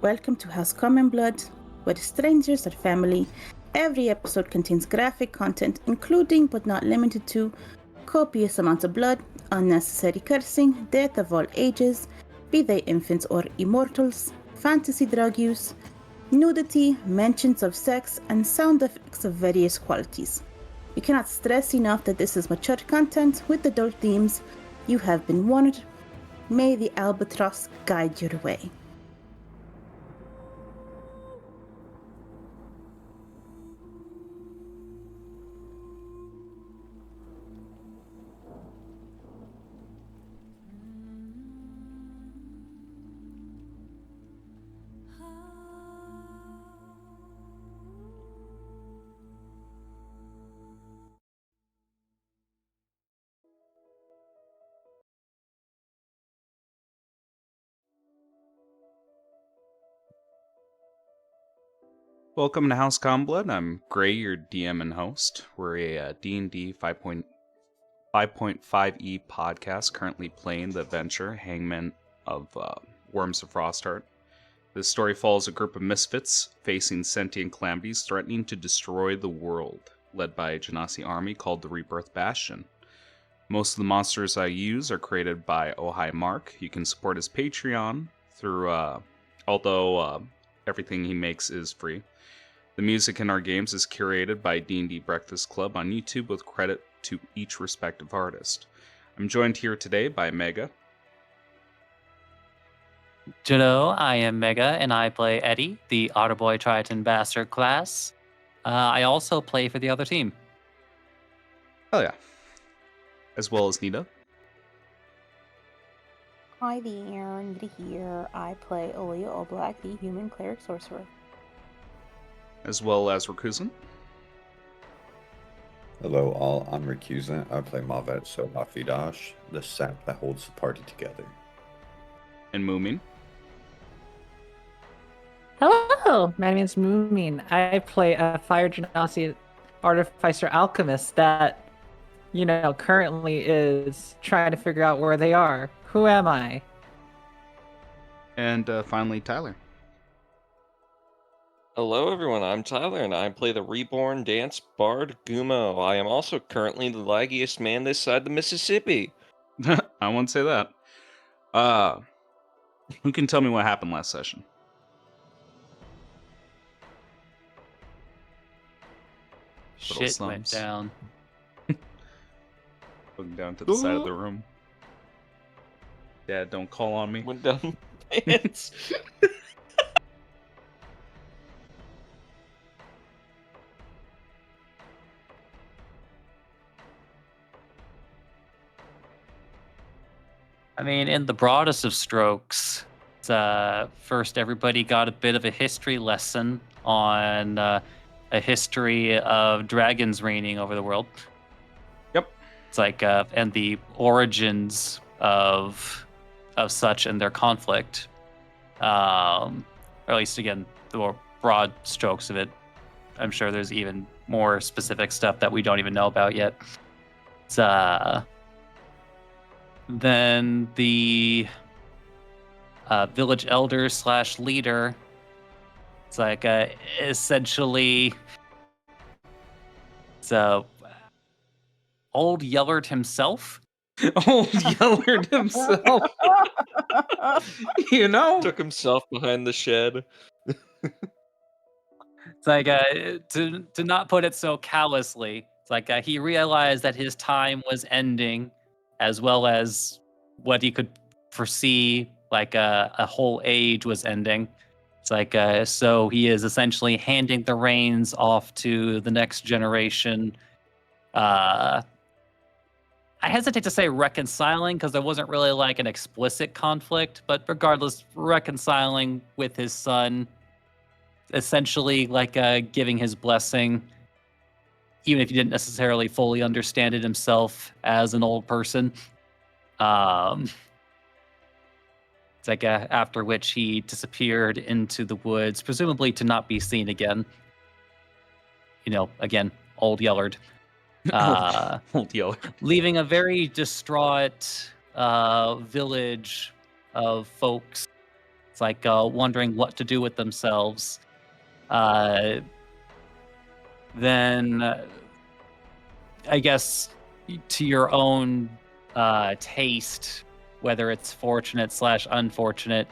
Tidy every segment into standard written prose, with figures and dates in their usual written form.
Welcome to House Common Blood, where strangers are family. Every episode contains graphic content, including but not limited to copious amounts of blood, unnecessary cursing, death of all ages, be they infants or immortals, fantasy drug use, nudity, mentions of sex, and sound effects of various qualities. We cannot stress enough that this is mature content with adult themes. You have been warned. May the albatross guide your way. Welcome to House Blood. I'm Gray, your DM and host. We're a D&D 5.5e podcast currently playing the adventure Hangman of Worms of Frostheart. This story follows a group of misfits facing sentient calamities threatening to destroy the world, led by a Genasi army called the Rebirth Bastion. Most of the monsters I use are created by Ohai Mark. You can support his Patreon through, although everything he makes is free. The music in our games is curated by D&D Breakfast Club on YouTube with credit to each respective artist. I'm joined here today by Mega. Hello, I am Mega, and I play Eddie, the Otterboy Triton Bastard class. I also play for the other team. Oh yeah. As well as Nita. Hi there, Nita here. I play Olia Oblak, the Human Cleric Sorcerer. As well as Rakuzen. Hello all, I'm Rakuzen. I play Mavet Sohafidash, the sap that holds the party together. And Moomin. Hello, my name is Moomin. I play a Fire Genasi Artificer Alchemist that, currently is trying to figure out where they are. Who am I? And finally, Tyler. Hello everyone, I'm Tyler and I play the Reborn Dance Bard Gumo. I am also currently the laggiest man this side the Mississippi. I won't say that. Who can tell me what happened last session? Shit went down. Looking down to the side of the room. Dad, don't call on me. Went down pants. I mean, in the broadest of strokes, first everybody got a bit of a history lesson on a history of dragons reigning over the world. Yep. It's like, and the origins of such and their conflict. Or at least, again, the more broad strokes of it. I'm sure there's even more specific stuff that we don't even know about yet. It's, then the village elder / leader, it's like essentially old Yellard himself. Old Yellard himself. Took himself behind the shed. It's like to not put it so callously. It's like he realized that his time was ending, as well as what he could foresee, like a whole age was ending. It's like, so he is essentially handing the reins off to the next generation. I hesitate to say reconciling, because there wasn't really like an explicit conflict, but regardless, reconciling with his son, essentially like giving his blessing, even if he didn't necessarily fully understand it himself as an old person. It's like after which he disappeared into the woods, presumably to not be seen again. Again, old Yellard. Old Yellard. Leaving a very distraught village of folks It's like wondering what to do with themselves. Then I guess to your own taste, whether it's fortunate/unfortunate,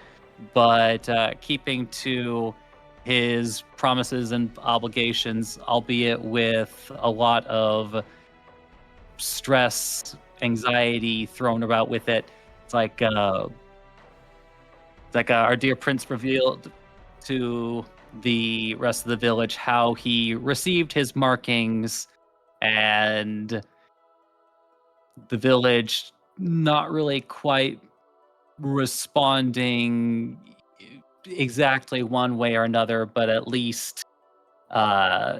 but keeping to his promises and obligations, albeit with a lot of stress, anxiety thrown about with it. It's like our dear prince revealed to the rest of the village how he received his markings, and the village not really quite responding exactly one way or another, but at least uh,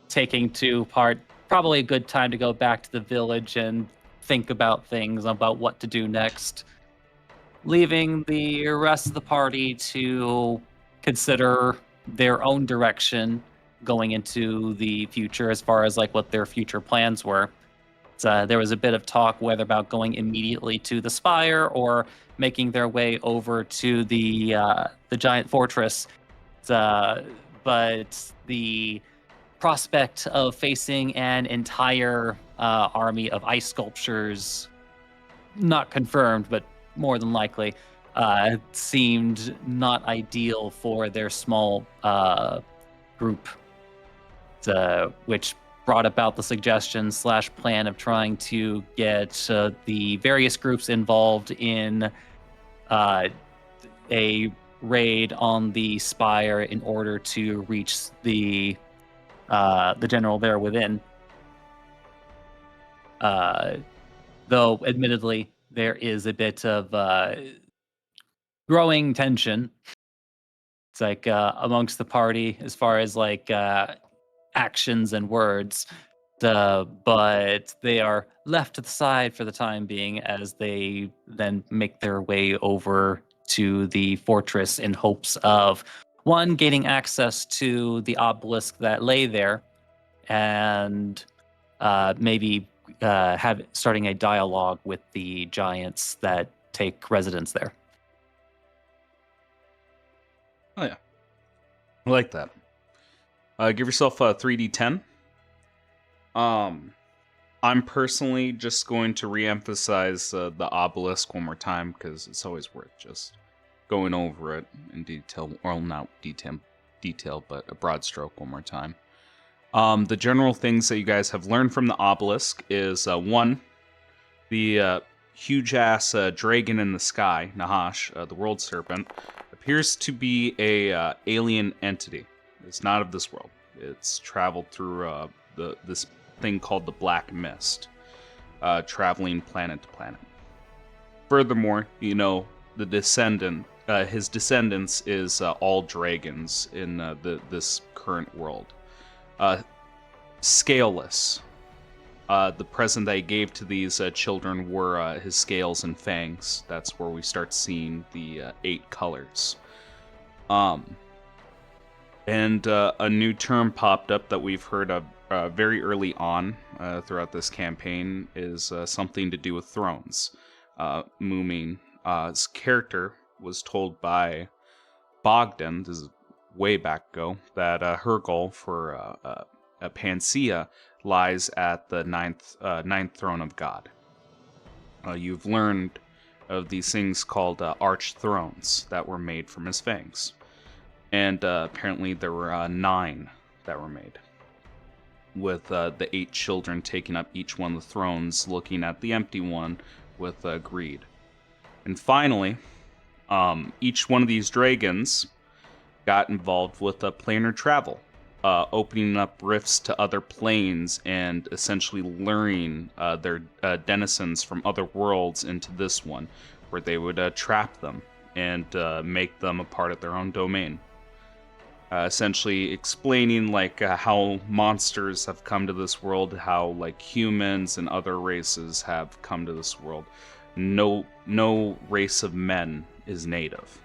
taking to part. Probably a good time to go back to the village and think about things, about what to do next. Leaving the rest of the party to consider their own direction going into the future as far as like what their future plans were. There was a bit of talk whether about going immediately to the spire or making their way over to the giant fortress. But the prospect of facing an entire army of ice sculptures, not confirmed, but more than likely, seemed not ideal for their small group, which brought about the suggestion/plan of trying to get the various groups involved in a raid on the spire in order to reach the general there within. Though, admittedly, there is a bit of growing tension. It's like amongst the party as far as like actions and words, but they are left to the side for the time being as they then make their way over to the fortress in hopes of, one, gaining access to the obelisk that lay there, and maybe starting a dialogue with the giants that take residence there. Oh yeah, I like that. Give yourself a 3d10. I'm personally just going to re-emphasize the obelisk one more time because it's always worth just going over it in detail, or not detail, but a broad stroke one more time. The general things that you guys have learned from the obelisk is one, the huge ass dragon in the sky, Nahash, the world serpent, appears to be a alien entity. It's not of this world. It's traveled through this thing called the Black Mist, traveling planet to planet. Furthermore, you know, his descendants is all dragons in this current world. Scaleless. The present that he gave to these children were his scales and fangs. That's where we start seeing the 8 colors. And a new term popped up that we've heard of very early on throughout this campaign is something to do with thrones. Mumi's character was told by Bogdan, this is way back ago, that her goal for Panacea lies at the ninth throne of God. You've learned of these things called arch thrones that were made from his fangs. And apparently there were 9 that were made, with the 8 children taking up each one of the thrones, looking at the empty one with greed. And finally, each one of these dragons got involved with planar travel, opening up rifts to other planes and essentially luring their denizens from other worlds into this one, where they would trap them and make them a part of their own domain. Essentially explaining like how monsters have come to this world, how like humans and other races have come to this world. No race of men is native.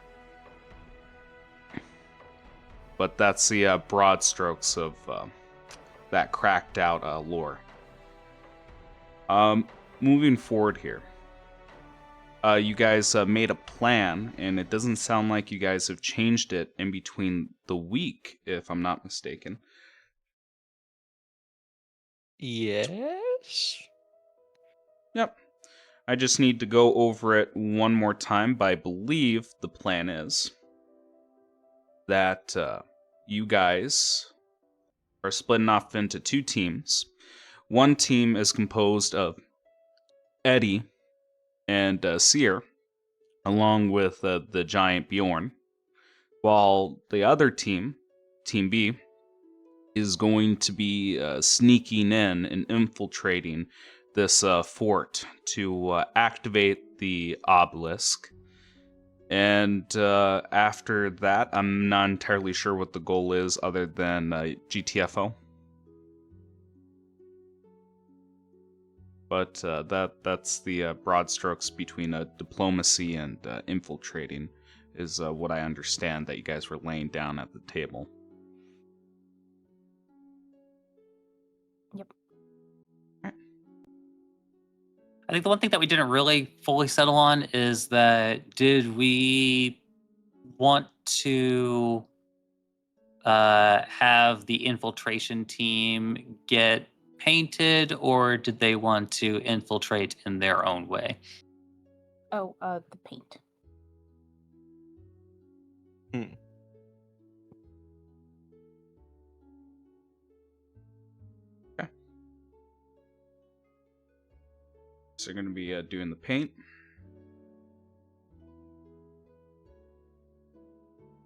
But that's the broad strokes of that cracked out lore. Moving forward here. you guys made a plan, and it doesn't sound like you guys have changed it in between the week, if I'm not mistaken. Yes. Yep. I just need to go over it one more time, but I believe the plan is that you guys are splitting off into two teams. One team is composed of Eddie and Seer, along with the giant Bjorn, while the other team, Team B, is going to be sneaking in and infiltrating this fort to activate the obelisk. And after that, I'm not entirely sure what the goal is other than GTFO. But that's the broad strokes between diplomacy and infiltrating is what I understand that you guys were laying down at the table. Yep. I think the one thing that we didn't really fully settle on is that did we want to have the infiltration team get painted, or did they want to infiltrate in their own way? Oh, the paint. So you're going to be doing the paint.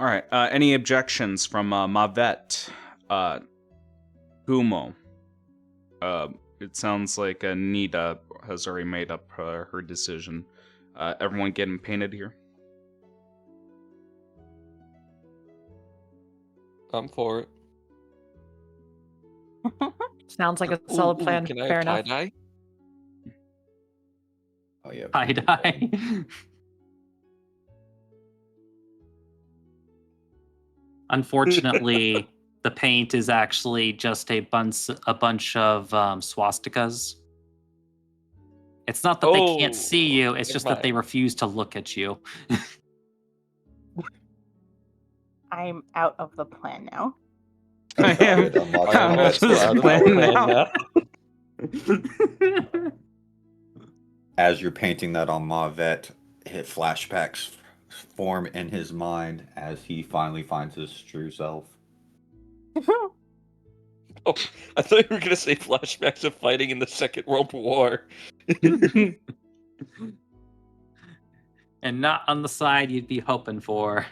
All right. Any objections from Mavet, Gumo? It sounds like Nita has already made up her decision. Everyone getting painted here? I'm for it. Sounds like a solid plan. Can I Fair have enough. tie-dye? Oh yeah. Tie-dye. Unfortunately, the paint is actually just a bunch of swastikas. It's not that they can't see you, it's never just that they mind. refuse to look at you. I'm out of the plan now. I am. Good, I'm not I am gonna also mess out of with the it. plan now. As you're painting that on Mavet, hit flashbacks form in his mind as he finally finds his true self. Oh, I thought you were gonna say flashbacks of fighting in the Second World War. And not on the side you'd be hoping for.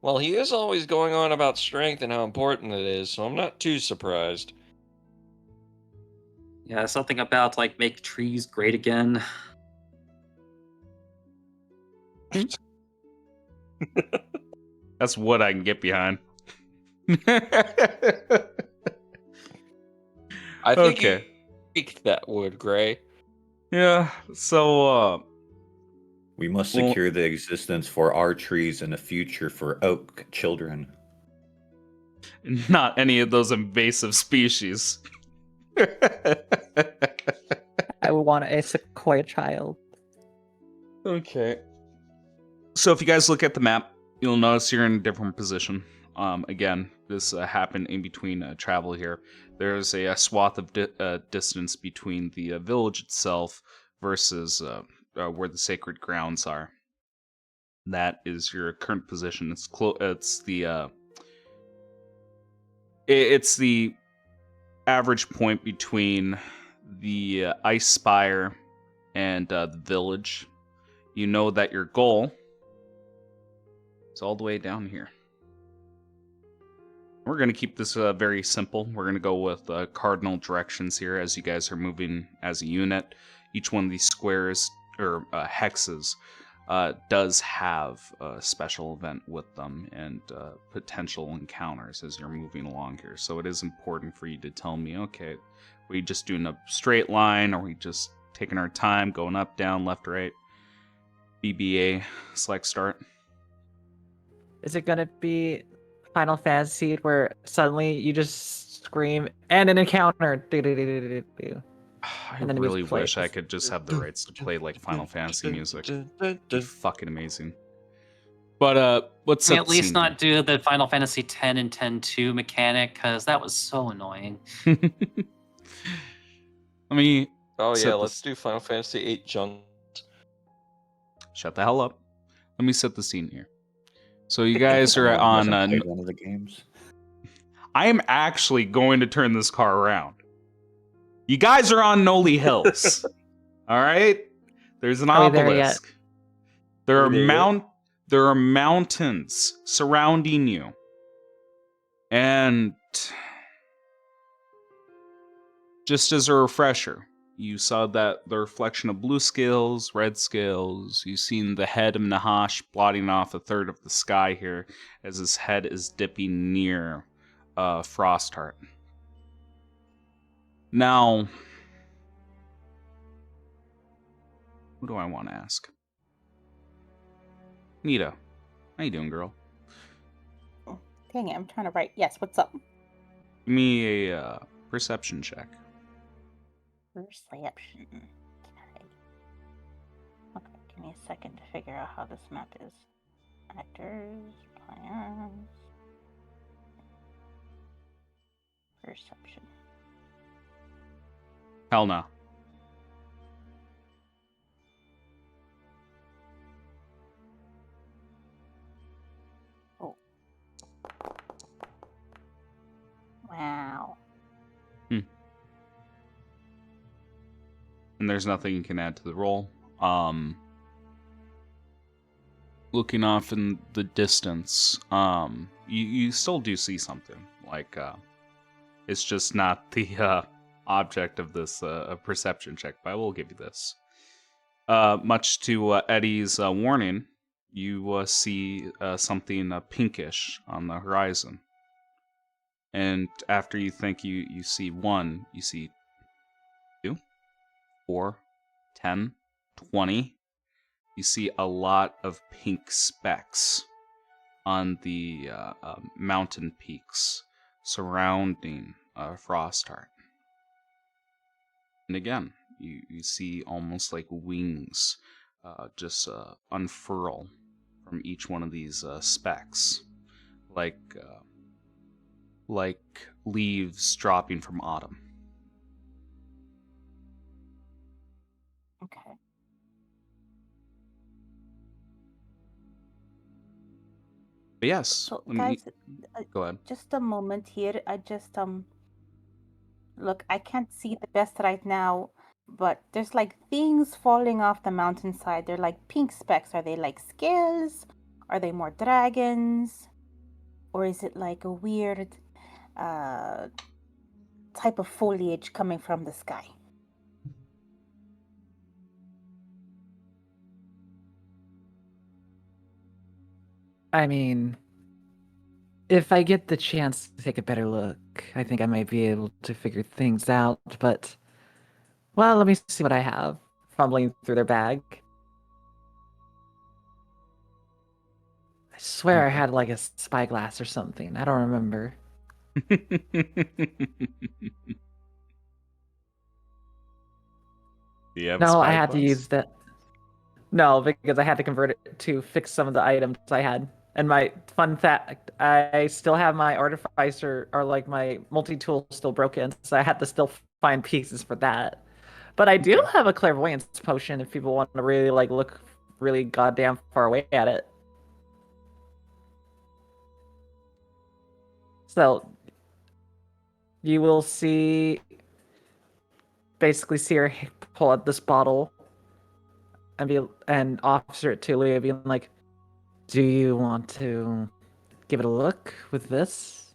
Well, he is always going on about strength and how important it is, so I'm not too surprised. Yeah, something about like make trees great again. That's what I can get behind. I think Okay. you picked that wood, Gray. Yeah, so We must Well- secure the existence for our trees in the future for oak children. not any of those invasive species. I would want a sequoia child. Okay. So if you guys look at the map, you'll notice you're in a different position. Again, this happened in between travel here. There's a swath of distance between the village itself versus where the sacred grounds are. That is your current position. It's the average point between the ice spire and the village. You know that your goal is all the way down here. We're going to keep this very simple. We're going to go with cardinal directions here as you guys are moving as a unit. Each one of these squares or hexes does have a special event with them and potential encounters as you're moving along here. So it is important for you to tell me, okay, are we just doing a straight line? Are we just taking our time, going up, down, left, right? BBA, select start. Is it gonna be Final Fantasy where suddenly you just scream, and an encounter. Do-do-do-do-do-do. I And then the music really wish I plays. could just have the rights to play like Final Fantasy music. It'd be fucking amazing. But what's Can we up? at least not do the Final Fantasy 10 and 10-2 mechanic, because that was so annoying. Let me Oh set yeah, the let's do Final Fantasy VIII junk. Shut the hell up. Let me set the scene here. So you guys are Someone who on. hasn't played one of the games. I am actually going to turn this car around. You guys are on Noli Hills. All right? There's an Are we there yet? obelisk. There Are we there yet? there are mountains surrounding you. And just as a refresher, you saw that the reflection of blue scales, red scales. You've seen the head of Nahash blotting off a third of the sky here as his head is dipping near Frostheart. Now, who do I want to ask? Nita, how you doing, girl? Dang it, I'm trying to write. Yes, what's up? Give me a perception check. Perception. Okay. Okay, give me a second to figure out how this map is. Actors, plans. Perception. Hell no. Wow. And there's nothing you can add to the roll. Looking off in the distance, you still do see something. Like, it's just not the object of this perception check, but I will give you this. Much to Eddie's warning, you see something pinkish on the horizon. And after you think you see one, you see 2, 4, 10, 20. You see a lot of pink specks on the mountain peaks surrounding Frostheart. And again, you see almost like wings just unfurl from each one of these specks, like leaves dropping from autumn. Okay. But yes, So, let me guys, go ahead. just a moment here. I just look, I can't see the best right now, but there's like things falling off the mountainside. They're like pink specks. Are they like scales? Are they more dragons? Or is it like a weird type of foliage coming from the sky? I mean, if I get the chance to take a better look, I think I might be able to figure things out, but... Well, let me see what I have. Fumbling through their bag. I swear I Okay. had like a spyglass or something. I don't remember. No, I had to use that. No, because I had to convert it to fix some of the items I had. And my fun fact, I still have my artificer, or like my multi-tool still broken, so I had to still find pieces for that. But I do have a clairvoyance potion if people want to really like look really goddamn far away at it. So you will basically see her pull out this bottle and offer it to Leah, being like, "Do you want to give it a look with this?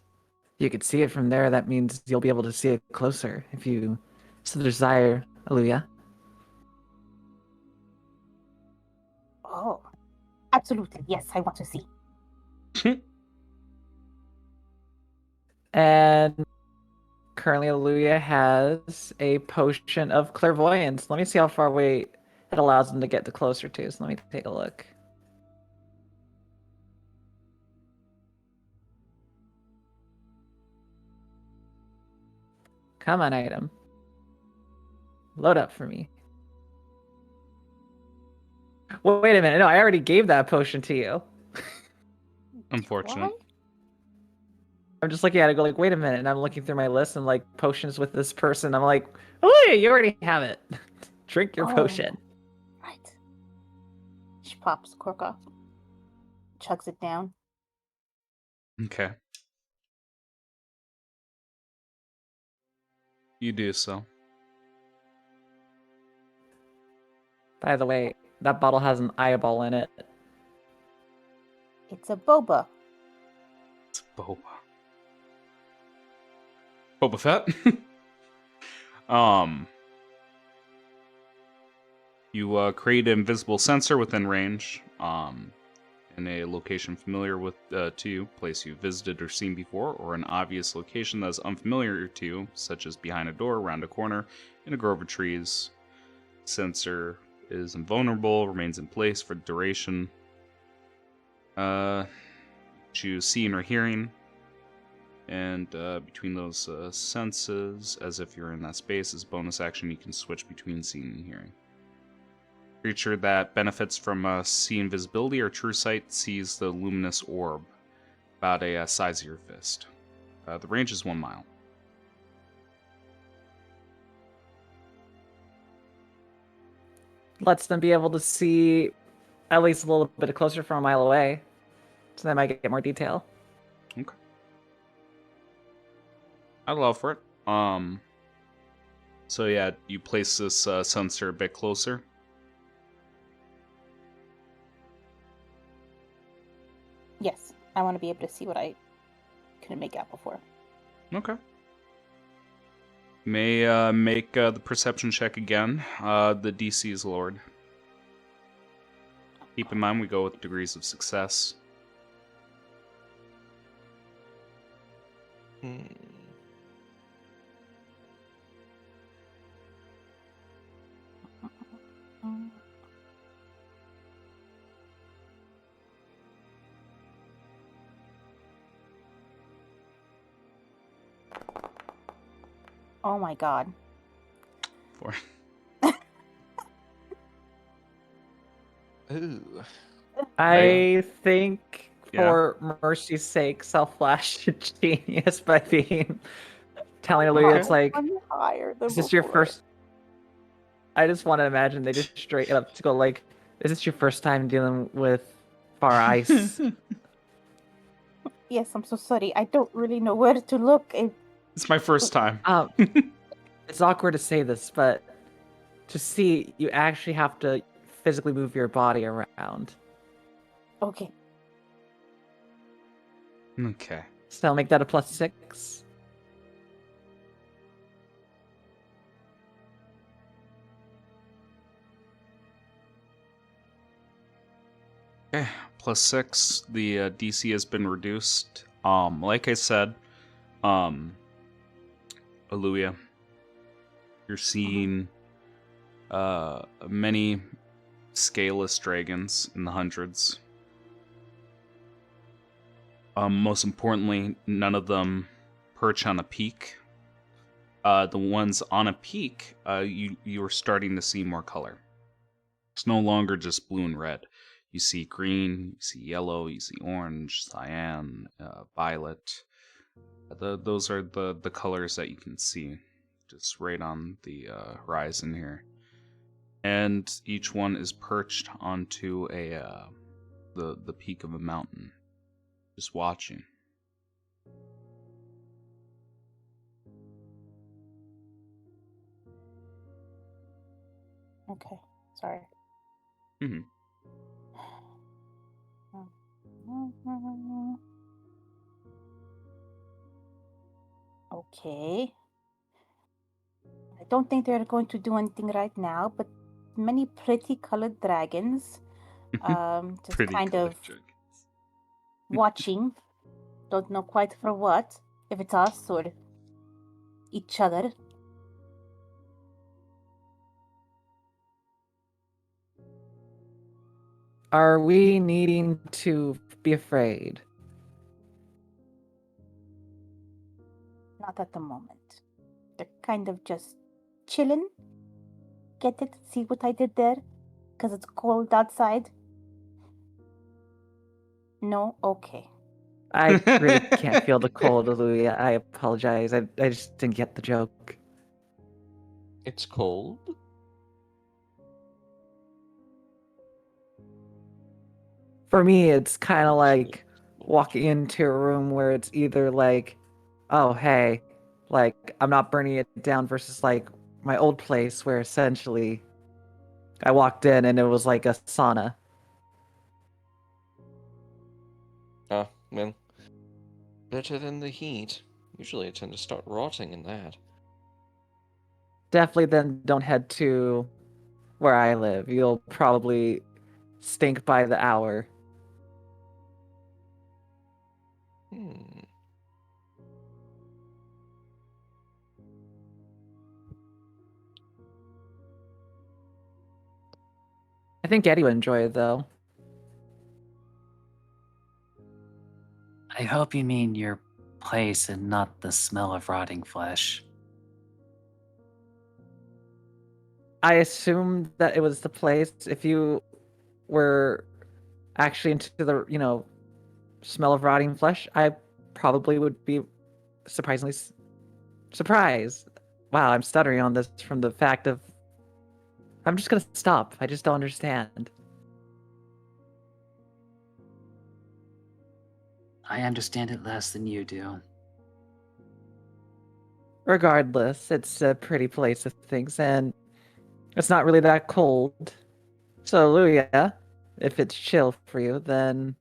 You could see it from there. That means you'll be able to see it closer if you so desire, Aluya." Oh, absolutely. Yes, I want to see. And currently, Aluya has a potion of clairvoyance. Let me see how far away it allows them to get to closer to. So let me take a look. Come on, item. Load up for me. Well, wait a minute. No, I already gave that potion to you. Unfortunate. Why? I'm just looking at it, go like, wait a minute, and I'm looking through my list and like potions with this person. I'm like, oh yeah, you already have it. Drink your Oh. potion. Right. She pops the cork off. Chugs it down. Okay. You do so. By the way, that bottle has an eyeball in it. It's a boba. It's Boba. Boba Fett? You create an invisible sensor within range, in a location familiar with to you, place you've visited or seen before, or an obvious location that is unfamiliar to you, such as behind a door, around a corner, in a grove of trees. Sensor is invulnerable, remains in place for duration. Choose seeing or hearing, and between those senses, as if you're in that space, as bonus action, you can switch between seeing and hearing. Creature that benefits from seeing visibility or true sight sees the luminous orb, about a size of your fist. The range is 1 mile. Lets them be able to see at least a little bit closer from a mile away, so they might get more detail. Okay. I'd allow for it. So yeah, you place this sensor a bit closer. Yes, I want to be able to see what I couldn't make out before. Okay. May make the perception check again. The DC is lowered. Keep in mind we go with degrees of success. Oh my god. 4. Ooh. I think, Yeah. for mercy's sake, self-flash genius by being telling Olivia Okay. it's like, I'm higher than is this your before. first? I just want to imagine they just straight up to go like, is this your first time dealing with far ice? Yes, I'm so sorry. I don't really know where to look. It's my first time. It's awkward to say this, but to see, you actually have to physically move your body around. Okay. Okay. So make that a +6. Okay. +6. The DC has been reduced. Like I said, Aluia, you're seeing many scaleless dragons in the hundreds. Most importantly, none of them perch on a peak. The ones on a peak, you are starting to see more color. It's no longer just blue and red. You see green, you see yellow, you see orange, cyan, violet. Those are the colors that you can see just right on the horizon here. And each one is perched onto the peak of a mountain, just watching. Okay. Sorry. Mm-hmm. Okay. I don't think they're going to do anything right now, but many pretty colored dragons. Just Pretty kind colored of dragons. watching. Don't know quite for what. If it's us or each other. Are we needing to be afraid? Not at the moment. They're kind of just chilling. Get it? See what I did there? Because it's cold outside? No? Okay. I really can't feel the cold, Louis. I apologize. I just didn't get the joke. It's cold. For me, it's kind of like walking into a room where it's either like, oh, hey, like I'm not burning it down versus like my old place where essentially I walked in and it was like a sauna. Ah, well, better than the heat. Usually I tend to start rotting in that. Definitely then don't head to where I live. You'll probably stink by the hour. Hmm. I think Eddie would enjoy it though. I hope you mean your place and not the smell of rotting flesh. I assumed that it was the place. If you were actually into the, smell of rotting flesh, I probably would be surprisingly surprised. Wow, I'm stuttering on this from the fact of. I'm just gonna stop. I just don't understand. I understand it less than you do. Regardless, it's a pretty place of things, and it's not really that cold. So, Luya, if it's chill for you, then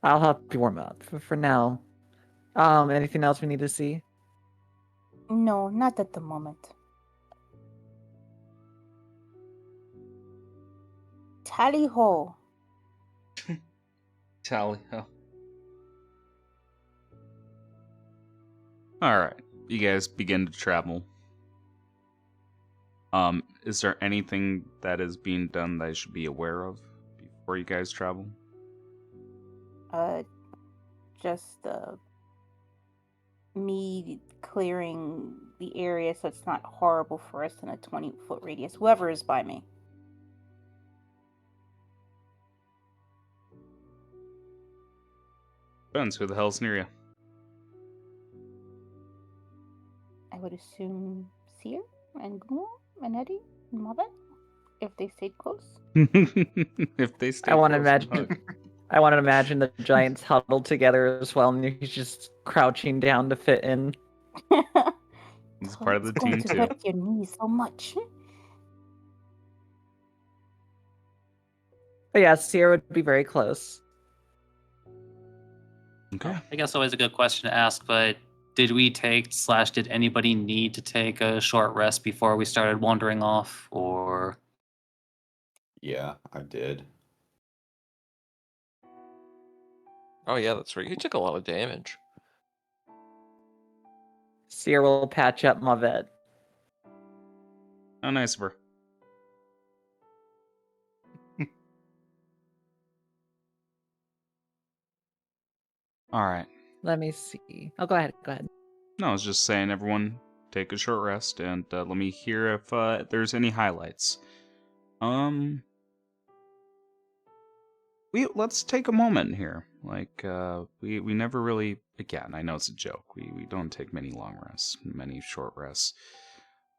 I'll help you warm up. For now, anything else we need to see? No, not at the moment. Tally ho. Tally ho. Alright. You guys begin to travel. Is there anything that is being done that I should be aware of before you guys travel? Just me clearing the area so it's not horrible for us in a 20-foot radius. Whoever is by me. Depends. Who the hell's near you? I would assume Seer and Gumo and Eddie and Mabet if they stayed close. If they stay I want to close, imagine. hug. I want to imagine the giants huddled together as well, and he's just crouching down to fit in. He's part of the It's going team to too. hurt your knees so much. But yeah, Sierra would be very close. Okay. I guess always a good question to ask, but did we did anybody need to take a short rest before we started wandering off, or? Yeah, I did. Oh yeah, that's right. You took a lot of damage. Sierra will patch up Mavet. Oh, nice of her. All right. Let me see. Oh, go ahead. Go ahead. No, I was just saying, everyone take a short rest and let me hear if there's any highlights. Let's take a moment here. Like we never really. Again, I know it's a joke. We don't take many long rests, many short rests.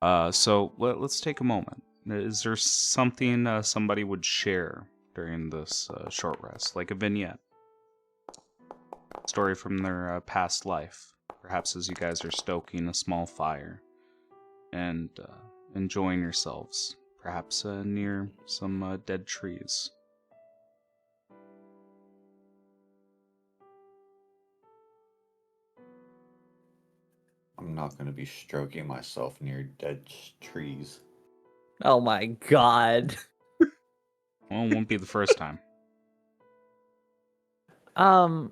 So let's take a moment. Is there something somebody would share during this short rest, like a vignette, story from their past life? Perhaps as you guys are stoking a small fire and enjoying yourselves, perhaps near some dead trees. I'm not going to be stroking myself near dead trees. Oh my god. Well, it won't be the first time. I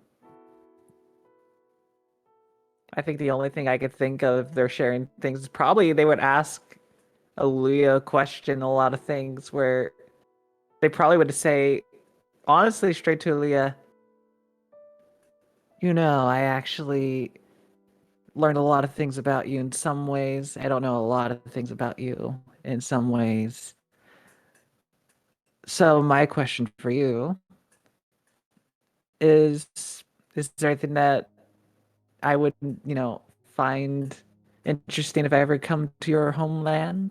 think the only thing I could think of if they're sharing things is probably they would ask Aaliyah a question, a lot of things where they probably would say, honestly, straight to Aaliyah, I actually learned a lot of things about you in some ways. I don't know a lot of things about you in some ways. So my question for you is there anything that I would, find interesting if I ever come to your homeland?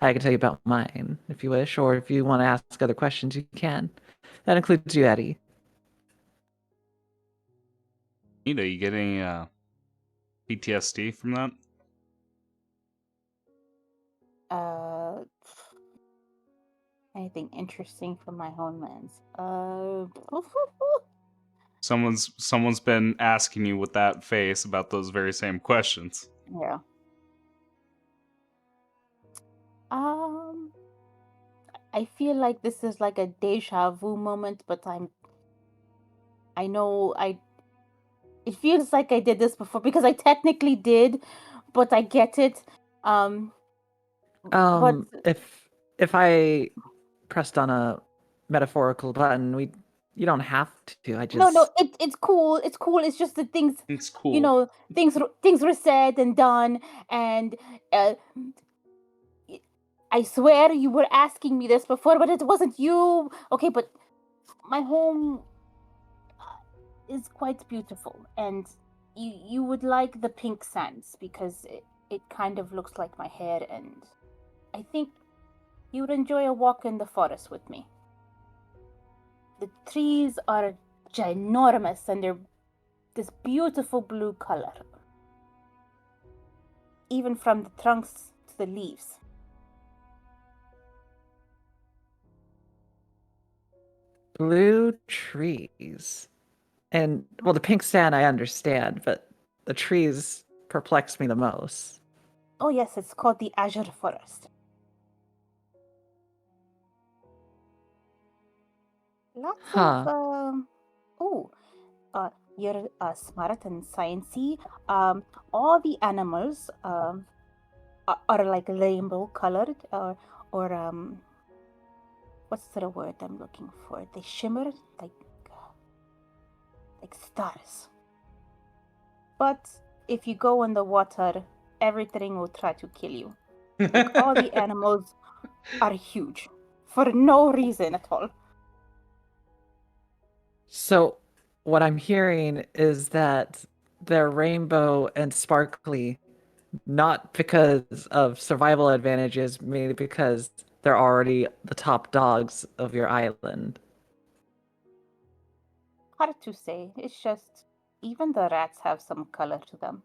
I can tell you about mine if you wish, or if you want to ask other questions, you can. That includes you, Eddie. Nita, you get any PTSD from that? Uh, anything interesting from my homelands? Someone's been asking you with that face about those very same questions. Yeah. I feel like this is like a deja vu moment, but I know it feels like I did this before because I technically did, but I get it. But If I pressed on a metaphorical button, you don't have to. I just no, it's cool. It's cool. It's just that things, It's cool. things were said and done, and I swear you were asking me this before, but it wasn't you. Okay, but my home is quite beautiful, and you would like the pink sands because it kind of looks like my hair, and I think you would enjoy a walk in the forest with me. The trees are ginormous, and they're this beautiful blue color, even from the trunks to the leaves. blue trees. And well, the pink sand I understand, but the trees perplex me the most. Oh yes, it's called the azure forest. Lots Huh. of you're smart and sciencey. All the animals are like rainbow colored, or what's the word I'm looking for? They shimmer like stars. But if you go in the water, everything will try to kill you. Like all the animals are huge for no reason at all. So, what I'm hearing is that they're rainbow and sparkly, not because of survival advantages, mainly because they're already the top dogs of your island. Hard to say. It's just even the rats have some color to them.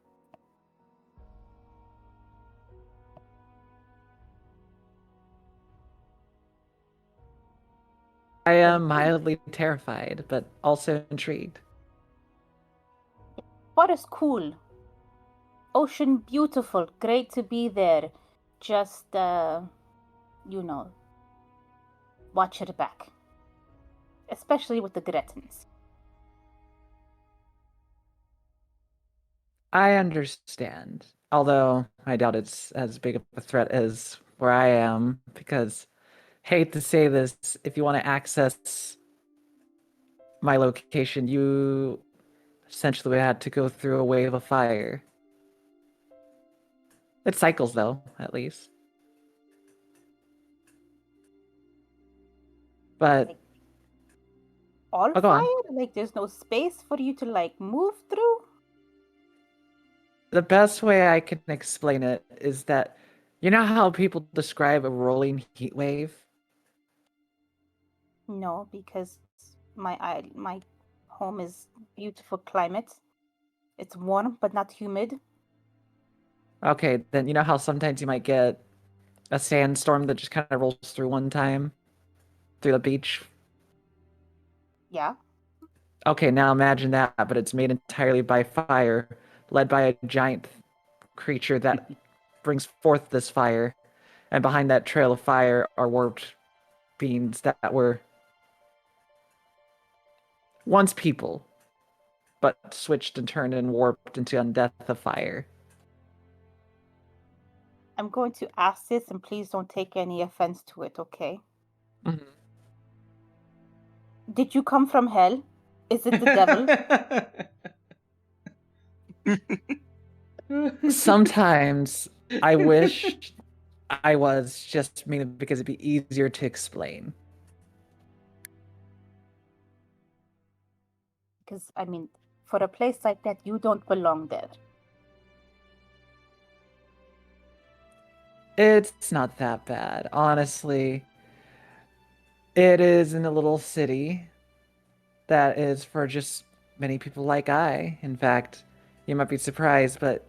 I am mildly terrified, but also intrigued. Forest cool. Ocean beautiful. Great to be there. Just watch your back. Especially with the Gretens. I understand, although I doubt it's as big of a threat as where I am, because, hate to say this, if you want to access my location, you essentially would have to go through a wave of fire. It cycles, though, at least. But Like, all go fire? on. Like there's no space for you to like move through? The best way I can explain it is that, you know how people describe a rolling heat wave? No, because my home is beautiful climate. It's warm but not humid. Okay, then you know how sometimes you might get a sandstorm that just kind of rolls through one time through the beach? Yeah. Okay, now imagine that, but it's made entirely by fire, led by a giant creature that brings forth this fire. And behind that trail of fire are warped beings that were once people, but switched and turned and warped into undeath of fire. I'm going to ask this and please don't take any offense to it, okay? Mhm. Did you come from hell? Is it the devil? Sometimes I wish I was, just mainly because it'd be easier to explain. Because, I mean, for a place like that, you don't belong there. It's not that bad, honestly. It is in a little city that is for just many people like I. In fact, you might be surprised, but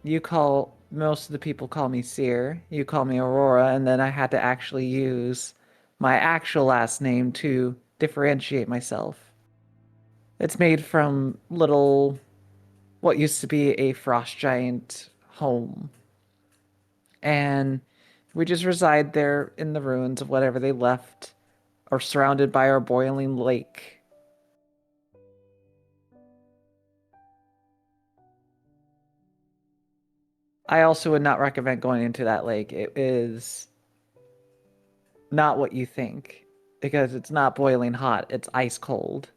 most of the people call me Seer, you call me Aurora, and then I had to actually use my actual last name to differentiate myself. It's made from what used to be a frost giant home. And we just reside there in the ruins of whatever they left, or surrounded by our boiling lake. I also would not recommend going into that lake. It is not what you think, because it's not boiling hot, it's ice cold.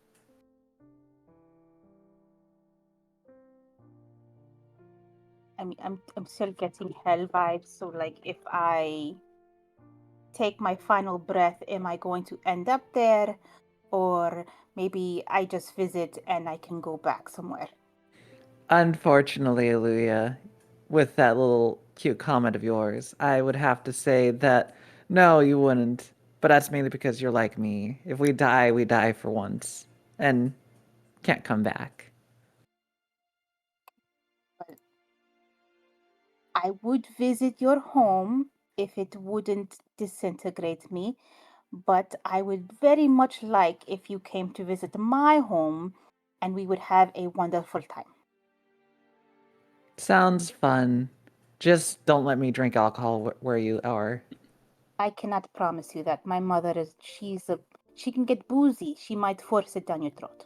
I mean, I'm still getting hell vibes. So, like, if I take my final breath, am I going to end up there? Or maybe I just visit and I can go back somewhere. Unfortunately, Aluya, with that little cute comment of yours, I would have to say that no, you wouldn't. But that's mainly because you're like me. If we die for once. And can't come back. I would visit your home if it wouldn't disintegrate me, but I would very much like if you came to visit my home and we would have a wonderful time. Sounds fun. Just don't let me drink alcohol where you are. I cannot promise you that. My mother she can get boozy. She might force it down your throat.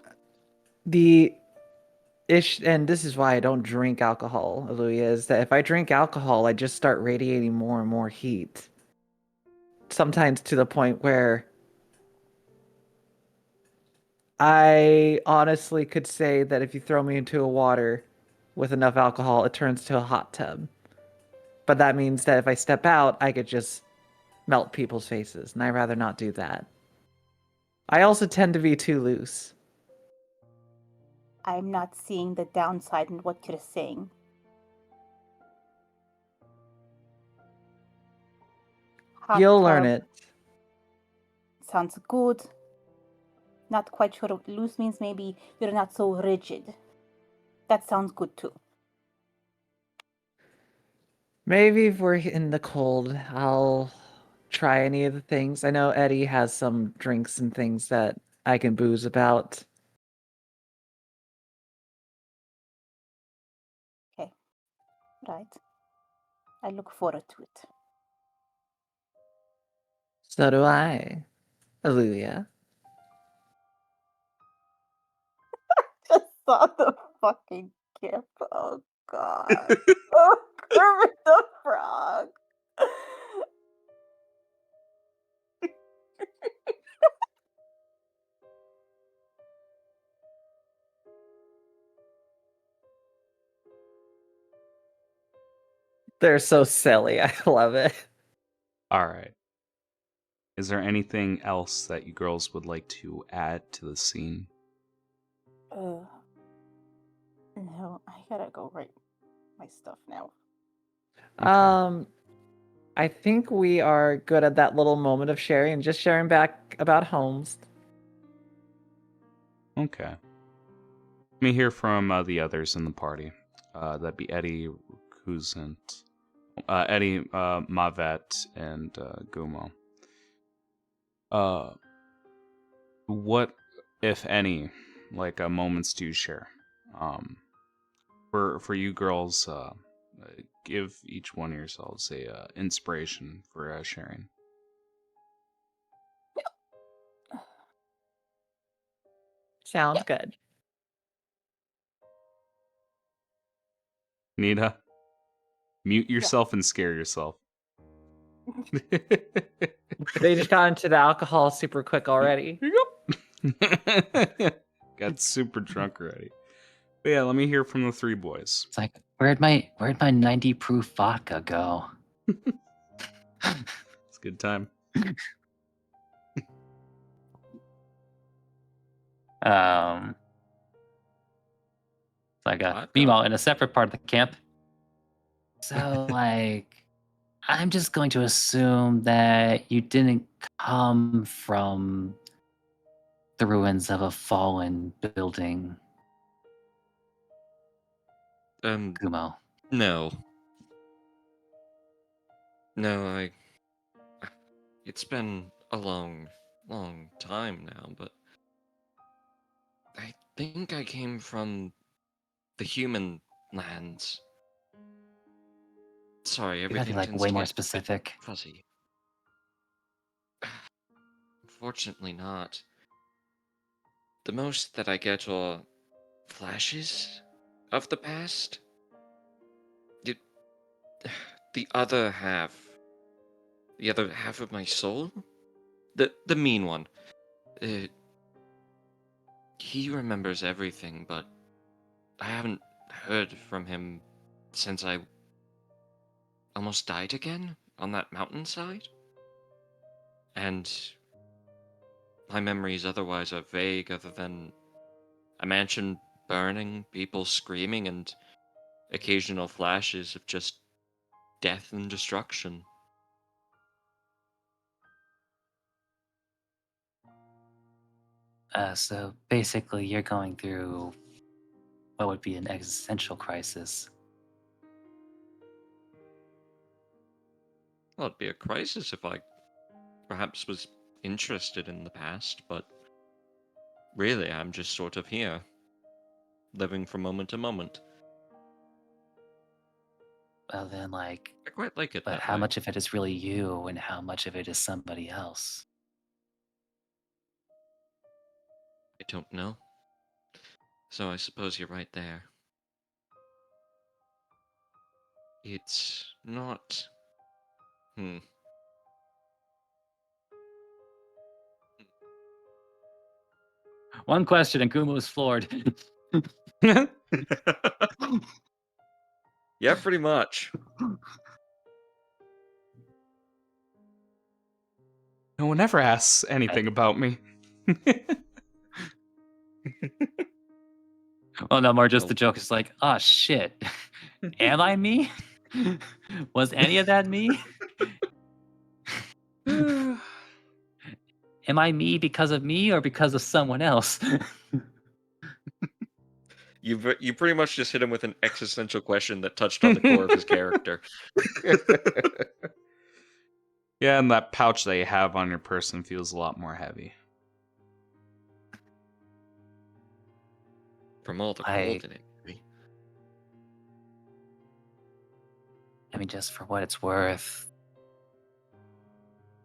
And this is why I don't drink alcohol, Aluya, is that if I drink alcohol, I just start radiating more and more heat. Sometimes to the point where I honestly could say that if you throw me into a water with enough alcohol, it turns to a hot tub. But that means that if I step out, I could just melt people's faces, and I'd rather not do that. I also tend to be too loose. I'm not seeing the downside in what you're saying. Hot You'll learn tub it. sounds good. Not quite sure what loose means. Maybe you're not so rigid. That sounds good too. Maybe if we're in the cold, I'll try any of the things. I know Eddie has some drinks and things that I can booze about. Okay, right. I look forward to it. So do I, Aluya. Just saw the fucking gif. Oh god. Oh, Kermit the Frog. They're so silly. I love it. All right. Is there anything else that you girls would like to add to the scene? No, I gotta go write my stuff now. Okay. I think we are good at that little moment of sharing, just sharing back about homes. Okay. Let me hear from the others in the party. That'd be Eddie, Kuzant, Eddie, Mavet, and Gumo. What, if any, like moments do you share? For you girls, give each one of yourselves a inspiration for sharing. Sounds good. Nita, mute yourself and scare yourself. They just got into the alcohol super quick already. Got super drunk already. But yeah, let me hear from the three boys. It's like, Where'd my 90 proof vodka go? It's a good time. Vodka. Meanwhile, in a separate part of the camp. So I'm just going to assume that you didn't come from the ruins of a fallen building, Gumo. No. No, it's been a long time now, but I think I came from the human lands. Sorry, You gotta be everything tends way to more get a bit specific. fuzzy. Unfortunately not. The most that I get are flashes of the past. It, the other half, the other half of my soul, the mean one. Uh, he remembers everything, but I haven't heard from him since I almost died again on that mountainside. And my memories otherwise are vague, other than a mansion burning, people screaming, and occasional flashes of just death and destruction. So basically, you're going through what would be an existential crisis. Well, it'd be a crisis if I perhaps was interested in the past, but really I'm just sort of here, living from moment to moment. Well, then, I quite like it but that how way. much of it is really you, and how much of it is somebody else? I don't know. So I suppose you're right there. It's not. One question, and Gumo is floored. Yeah, pretty much. No one ever asks anything about me. Well, no, more just Oh. the joke is like, oh shit, am I me? Was any of that me? Am I me because of me or because of someone else? You pretty much just hit him with an existential question that touched on the core of his character. Yeah, and that pouch that you have on your person feels a lot more heavy. From all the I- gold in it. Maybe. I mean, just for what it's worth,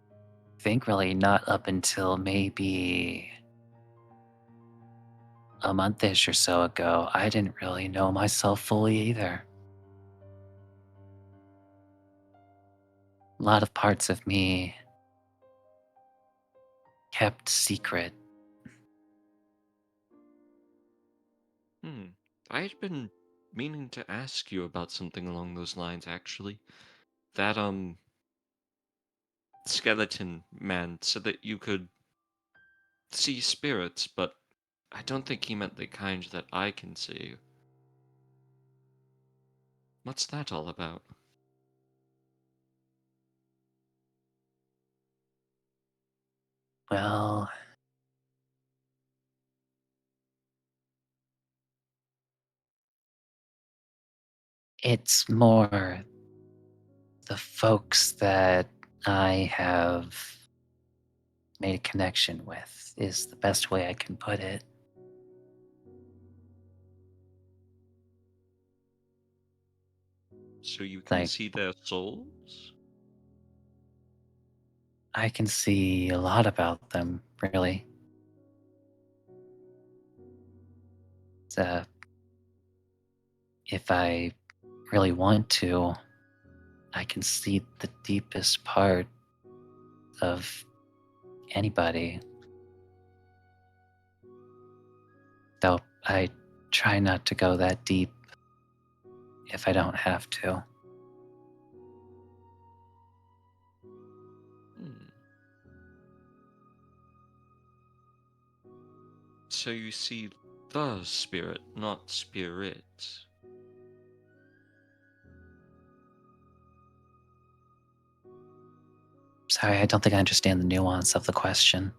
I think really not up until maybe a month-ish or so ago, I didn't really know myself fully either. A lot of parts of me kept secret. I had been meaning to ask you about something along those lines, actually. That, skeleton man said that you could see spirits, but I don't think he meant the kind that I can see. What's that all about? Well, it's more the folks that I have made a connection with, is the best way I can put it. So you can Like, see their souls? I can see a lot about them, really. So, if I really want to, I can see the deepest part of anybody. Though I try not to go that deep if I don't have to. So you see the spirit, not spirits. Sorry, I don't think I understand the nuance of the question.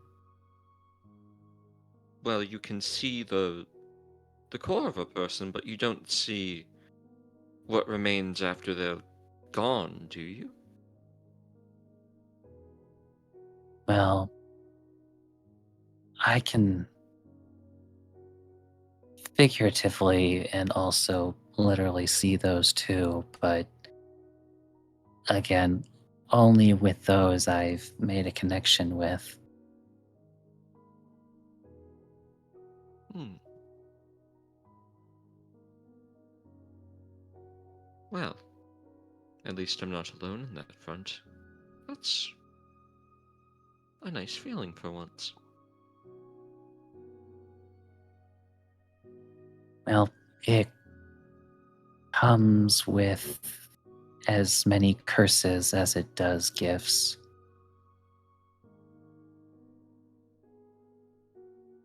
Well, you can see the core of a person, but you don't see what remains after they're gone, do you? Well, I can figuratively and also literally see those too, but again, only with those I've made a connection with. Well, at least I'm not alone in that front. That's a nice feeling for once. Well, it comes with as many curses as it does gifts.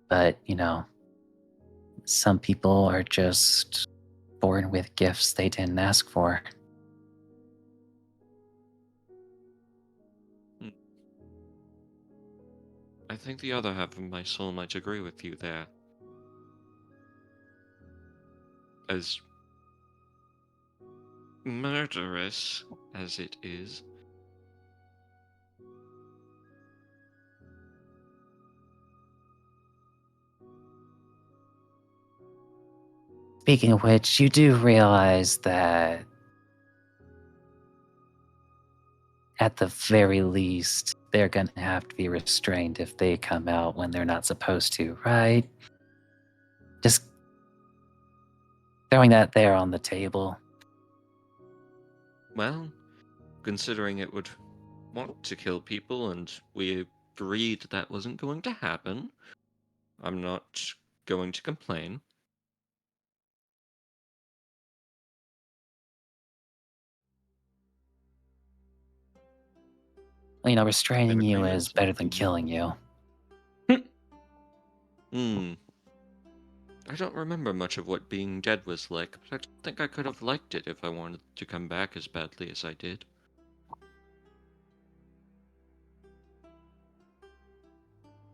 But, some people are just born with gifts they didn't ask for. I think the other half of my soul might agree with you there. As murderous as it is. Speaking of which, you do realize that at the very least, they're going to have to be restrained if they come out when they're not supposed to, right? Just throwing that there on the table. Well, considering it would want to kill people and we agreed that wasn't going to happen, I'm not going to complain. Well, restraining you Everybody is else better might than be killing you. I don't remember much of what being dead was like, but I think I could have liked it if I wanted to come back as badly as I did.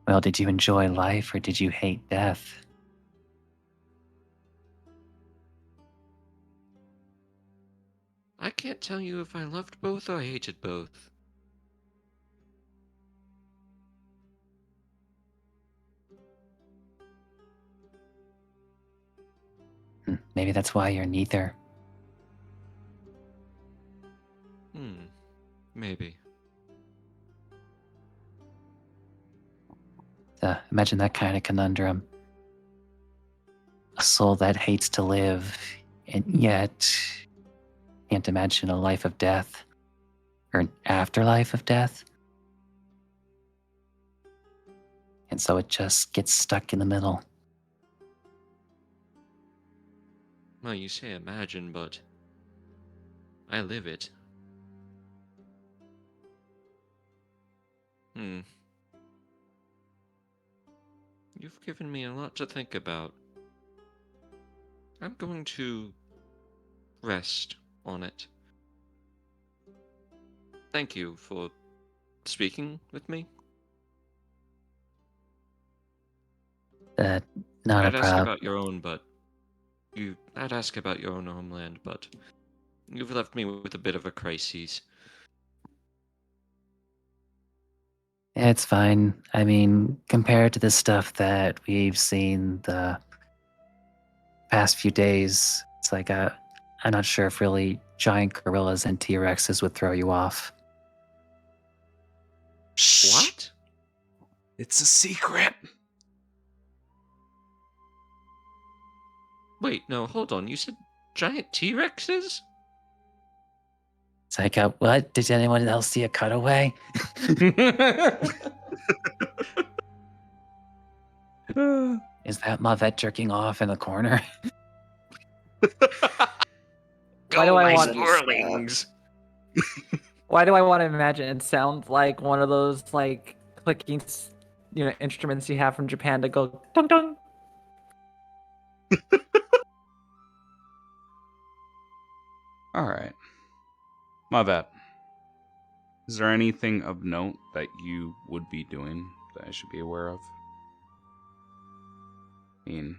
Well, did you enjoy life or did you hate death? I can't tell you if I loved both or hated both. Maybe that's why you're neither. Maybe. Imagine that kind of conundrum. A soul that hates to live, and yet can't imagine a life of death, or an afterlife of death. And so it just gets stuck in the middle. Well, you say imagine, but I live it. You've given me a lot to think about. I'm going to rest on it. Thank you for speaking with me. Not I'd a ask problem. about your own, but I'd ask about your own homeland, but you've left me with a bit of a crisis. It's fine. I mean, compared to the stuff that we've seen the past few days, it's like I'm not sure if really giant gorillas and T-Rexes would throw you off. Shh. What? It's a secret. Wait, no, hold on. You said giant T-Rexes? It's like, what? Did anyone else see a cutaway? Is that Mavette jerking off in the corner? Why do I want Sporlings? Why do I want to imagine it sounds like one of those like clicking, instruments you have from Japan to go dong dong? All right. My bad. Is there anything of note that you would be doing that I should be aware of? I mean,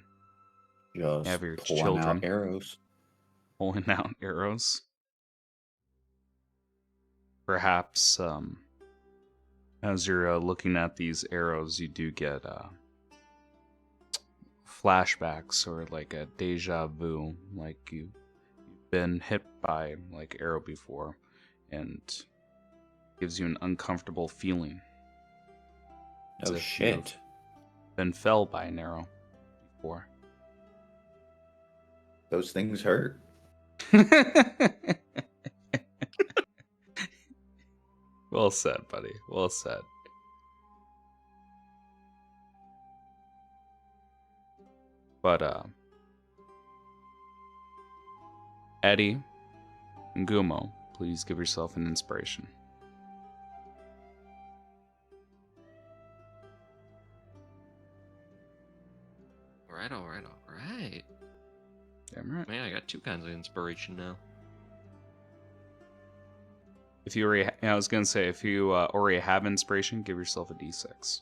Just have your pulling children out arrows. pulling out arrows. Perhaps, as you're looking at these arrows, you do get flashbacks or like a deja vu, like you've been hit by like arrow before, and gives you an uncomfortable feeling. As No if shit. you've been felled by an arrow before. Those things hurt. Well said, buddy. Well said. But Eddie and Gumo, please give yourself an inspiration. All right. Damn right. Man, I got two kinds of inspiration now. If you already, I was gonna say, if you already have inspiration, give yourself a d6.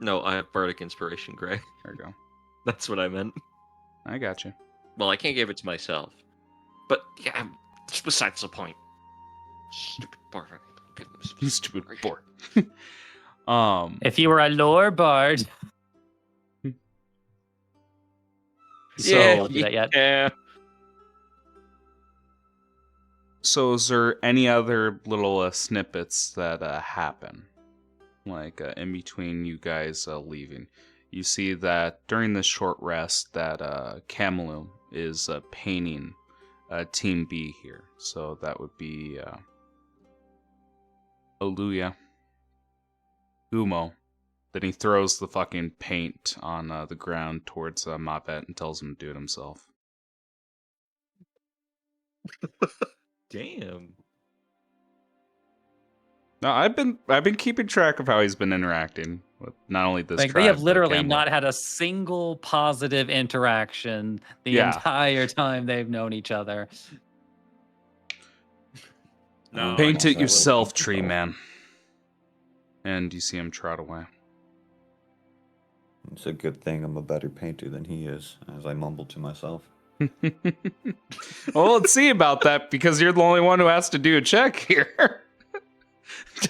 No, I have bardic inspiration, Gray. There you go. That's what I meant. I got you. Well, I can't give it to myself. But yeah, it's besides the point. Stupid bard. Goodness. You stupid boy. If you were a lore bard, So, do that yet? Yeah. So is there any other little snippets that happen, like in between you guys leaving? You see that during this short rest that Camilu is painting Team B here. So that would be Oluya, Gumo. Then he throws the fucking paint on the ground towards Mabet and tells him to do it himself. Damn. No, I've been keeping track of how he's been interacting with not only this Like tribe, they have but literally Camelot. not had a single positive interaction the Yeah. entire time they've known each other. No, Paint I it just- yourself, tree man. And you see him trot away. It's a good thing I'm a better painter than he is, as I mumble to myself. Well, let's see about that because you're the only one who has to do a check here.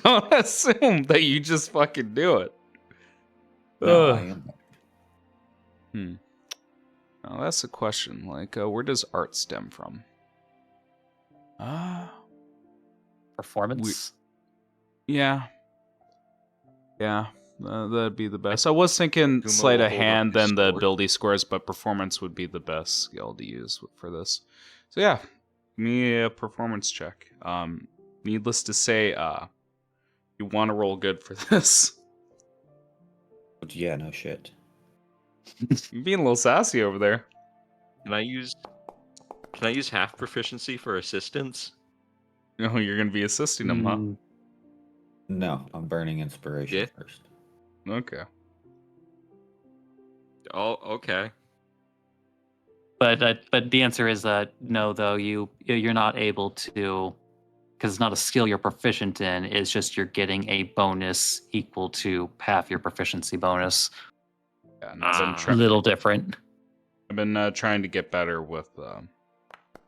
Don't assume that you just fucking do it. No, Ugh. I am. Now that's a question. Like, where does art stem from? Performance. Yeah. Yeah, that'd be the best. I was thinking Gumo sleight will of hold up hand, his then the sword. ability scores, but performance would be the best skill to use for this. So yeah, give me a performance check. Needless to say, you want to roll good for this. But yeah, no shit. You're being a little sassy over there. Can I use half proficiency for assistance? No, you're gonna be assisting him, huh? Mm, No, I'm burning inspiration Yeah. first. Okay. Oh, okay. But the answer is no. Though you're not able to, because it's not a skill you're proficient in. It's just you're getting a bonus equal to half your proficiency bonus. Yeah, and I've been, Ah. A little different. I've been trying to get better with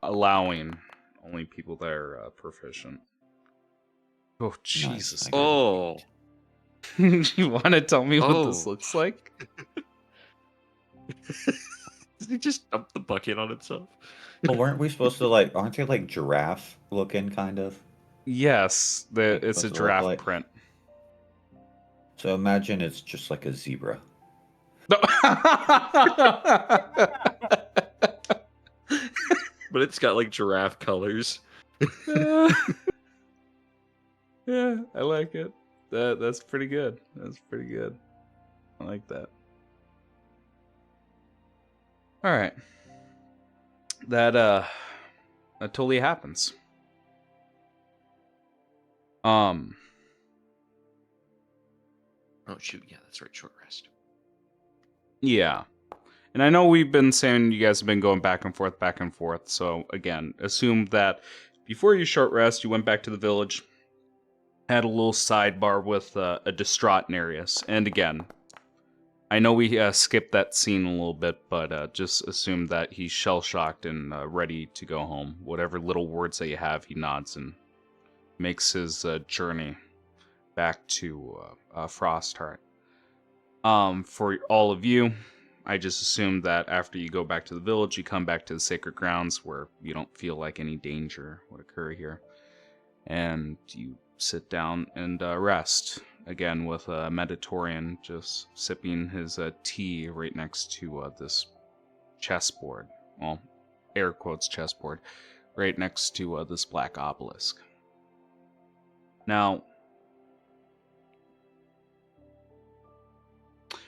allowing only people that are proficient. Oh Jesus! I Oh. You want to tell me what this Oh. looks like? Did he just dump the bucket on himself? Well, weren't we supposed to aren't they like giraffe looking kind of? Yes, Like, it's a supposed to look giraffe like- print. So imagine it's just like a zebra. No. But it's got like giraffe colors. Yeah, I like it. That's pretty good. That's pretty good. I like that. All right. that totally happens. Oh shoot, yeah, that's right. Short rest. Yeah. And I know we've been saying you guys have been going back and forth. So again, assume that before your short rest, you went back to the village, had a little sidebar with a distraught Nereus. And again, I know we skipped that scene a little bit, but just assume that he's shell-shocked and ready to go home. Whatever little words that you have, he nods and makes his journey back to Frostheart. For all of you, I just assume that after you go back to the village, you come back to the sacred grounds where you don't feel like any danger would occur here. And you sit down and rest. Again, with a Mediterranean just sipping his tea right next to this chessboard. Well, air quotes chessboard. Right next to this black obelisk. Now,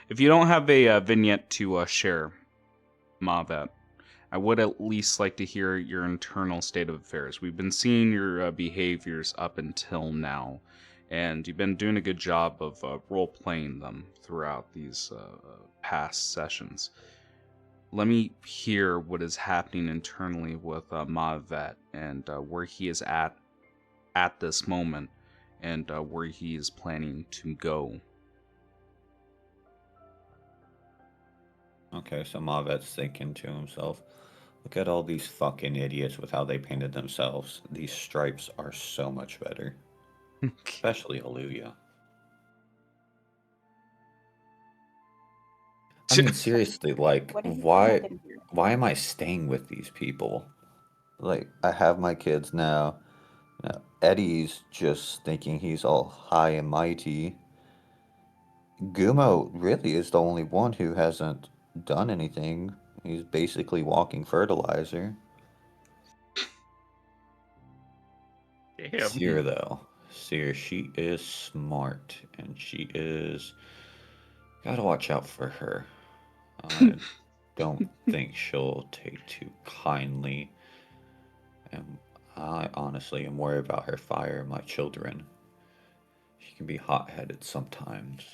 if you don't have a vignette to share, Mavet, I would at least like to hear your internal state of affairs. We've been seeing your behaviors up until now, and you've been doing a good job of role-playing them throughout these past sessions. Let me hear what is happening internally with Mavet and where he is at this moment, and where he is planning to go. Okay, so Mavet's thinking to himself, look at all these fucking idiots with how they painted themselves. These stripes are so much better. Especially Aluya. I mean, seriously, like, What did you say? I why didn't hear. why am I staying with these people? Like, I have my kids now. Eddie's just thinking he's all high and mighty. Gumo really is the only one who hasn't done anything. He's basically walking fertilizer. Damn. Seer, though. Seer, she is smart, and she is. Gotta watch out for her. I don't think she'll take too kindly. And I honestly am worried about her fire and my children. She can be hot-headed sometimes.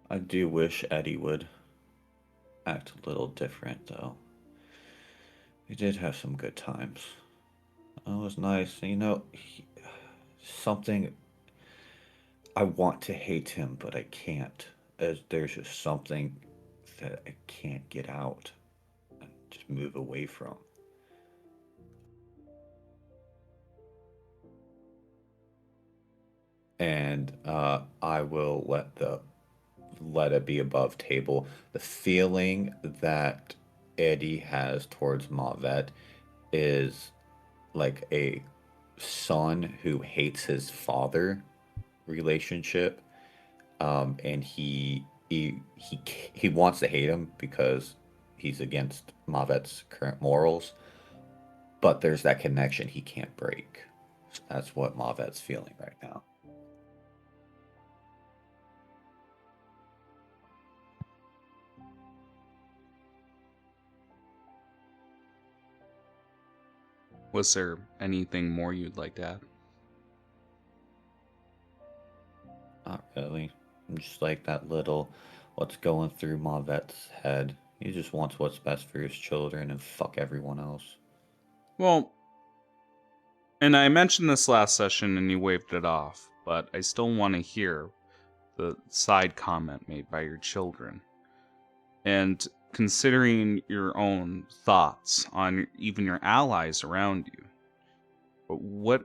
I do wish Eddie would act a little different, though. We did have some good times. It was nice. Something. I want to hate him, but I can't. As there's just something that I can't get out and just move away from. And I will let it be above table. The feeling that Eddie has towards Mavet is like a son who hates his father relationship, and he wants to hate him because he's against Mavet's current morals, but there's that connection he can't break. That's what Mavet's feeling right now. Was there anything more you'd like to add? Not really. I'm just like that little what's going through Mavet's head. He just wants what's best for his children and fuck everyone else. Well, and I mentioned this last session and you waved it off, but I still want to hear the side comment made by your children. And considering your own thoughts on even your allies around you, what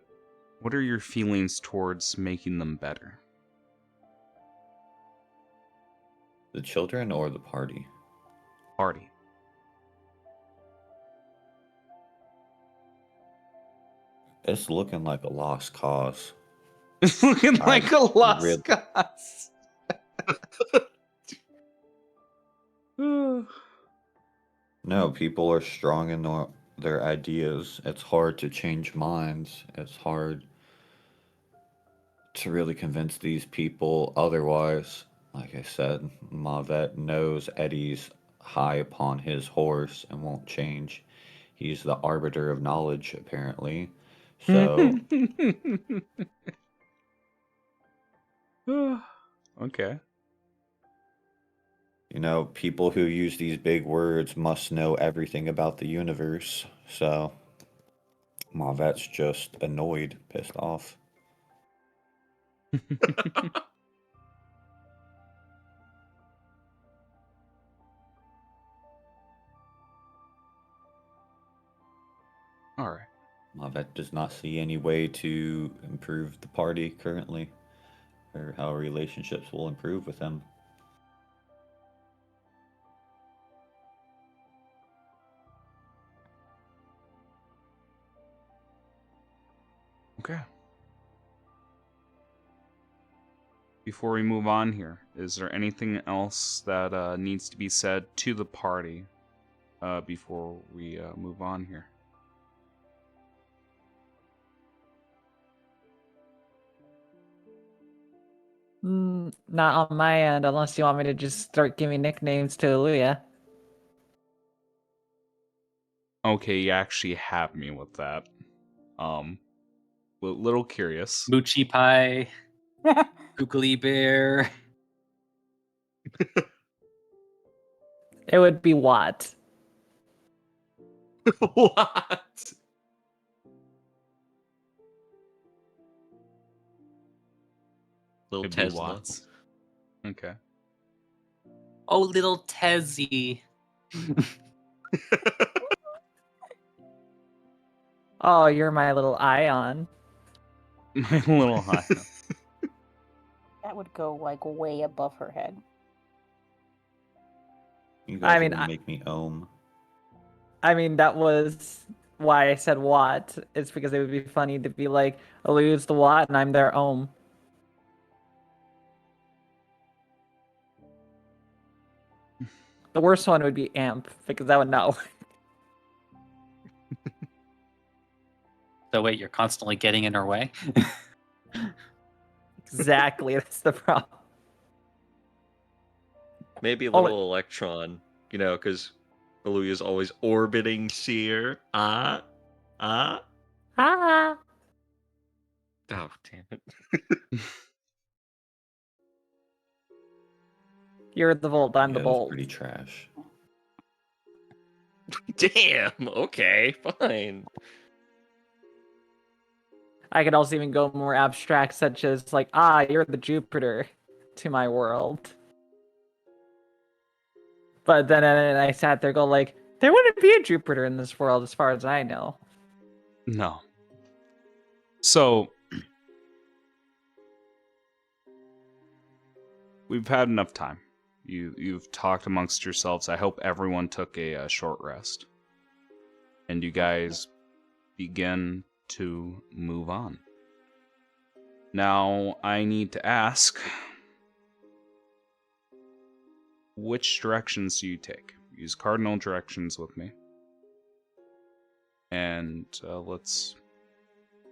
are your feelings towards making them better? The children or the party? Party. It's looking like a lost cause. It's looking like a lost cause. No, people are strong in their ideas. It's hard to change minds. It's hard to really convince these people otherwise. Like I said, Mavet knows Eddie's high upon his horse and won't change. He's the arbiter of knowledge, apparently. So, Okay. people who use these big words must know everything about the universe. So, Mavette's just annoyed, pissed off. All right. Mavet does not see any way to improve the party currently, or how relationships will improve with him. Okay. Before we move on here, is there anything else that needs to be said to the party before we move on here? Not on my end, unless you want me to just start giving nicknames to Aluya. Okay, you actually have me with that. Little curious. Moochie Pie, Googly Bear. It would be Watt. What? Little It'd be Tesla. Watts. Okay. Oh, little Tezzy. Oh, you're my little Ion. My little high. That would go like way above her head. You guys I mean, are gonna make me ohm. I mean, that was why I said Watt. It's because it would be funny to be like, Aluya's the Watt and I'm their Ohm. The worst one would be Amp, because that would not work. So wait, you're constantly getting in her way? Exactly, that's the problem. Maybe a Oh, little electron, because Aluya's always orbiting Seer. Ah. Ah! Oh, damn it. You're the Volt, I'm Yeah, the that was Bolt. pretty trash. Damn. Okay, fine. I could also even go more abstract, such as like, you're the Jupiter to my world. But then I sat there, go like, there wouldn't be a Jupiter in this world, as far as I know. No. So we've had enough time. You've talked amongst yourselves. I hope everyone took a short rest, and you guys begin to move on. Now I need to ask, which directions do you take? Use cardinal directions with me, and let's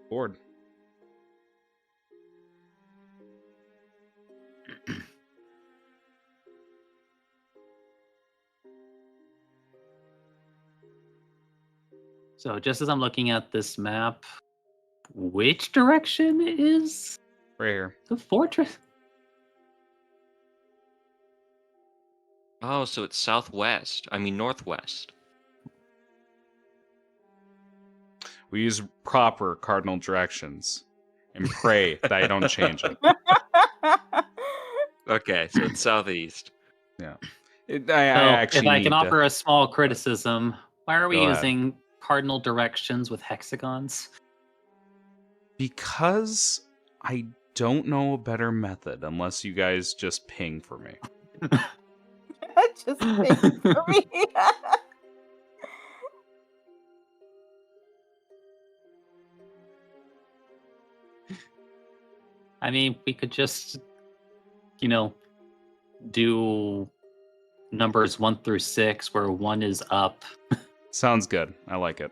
board. So just as I'm looking at this map, which direction is Right here. the fortress? Oh, so it's southwest. I mean, northwest. We use proper cardinal directions and pray that I don't change it. Okay, so it's southeast. Yeah. I So actually if I need can to- offer a small criticism, why are we Go ahead. using cardinal directions with hexagons? Because I don't know a better method unless you guys just ping for me. Just pick for me. I mean, we could just, do numbers 1 through 6, where 1 is up. Sounds good. I like it.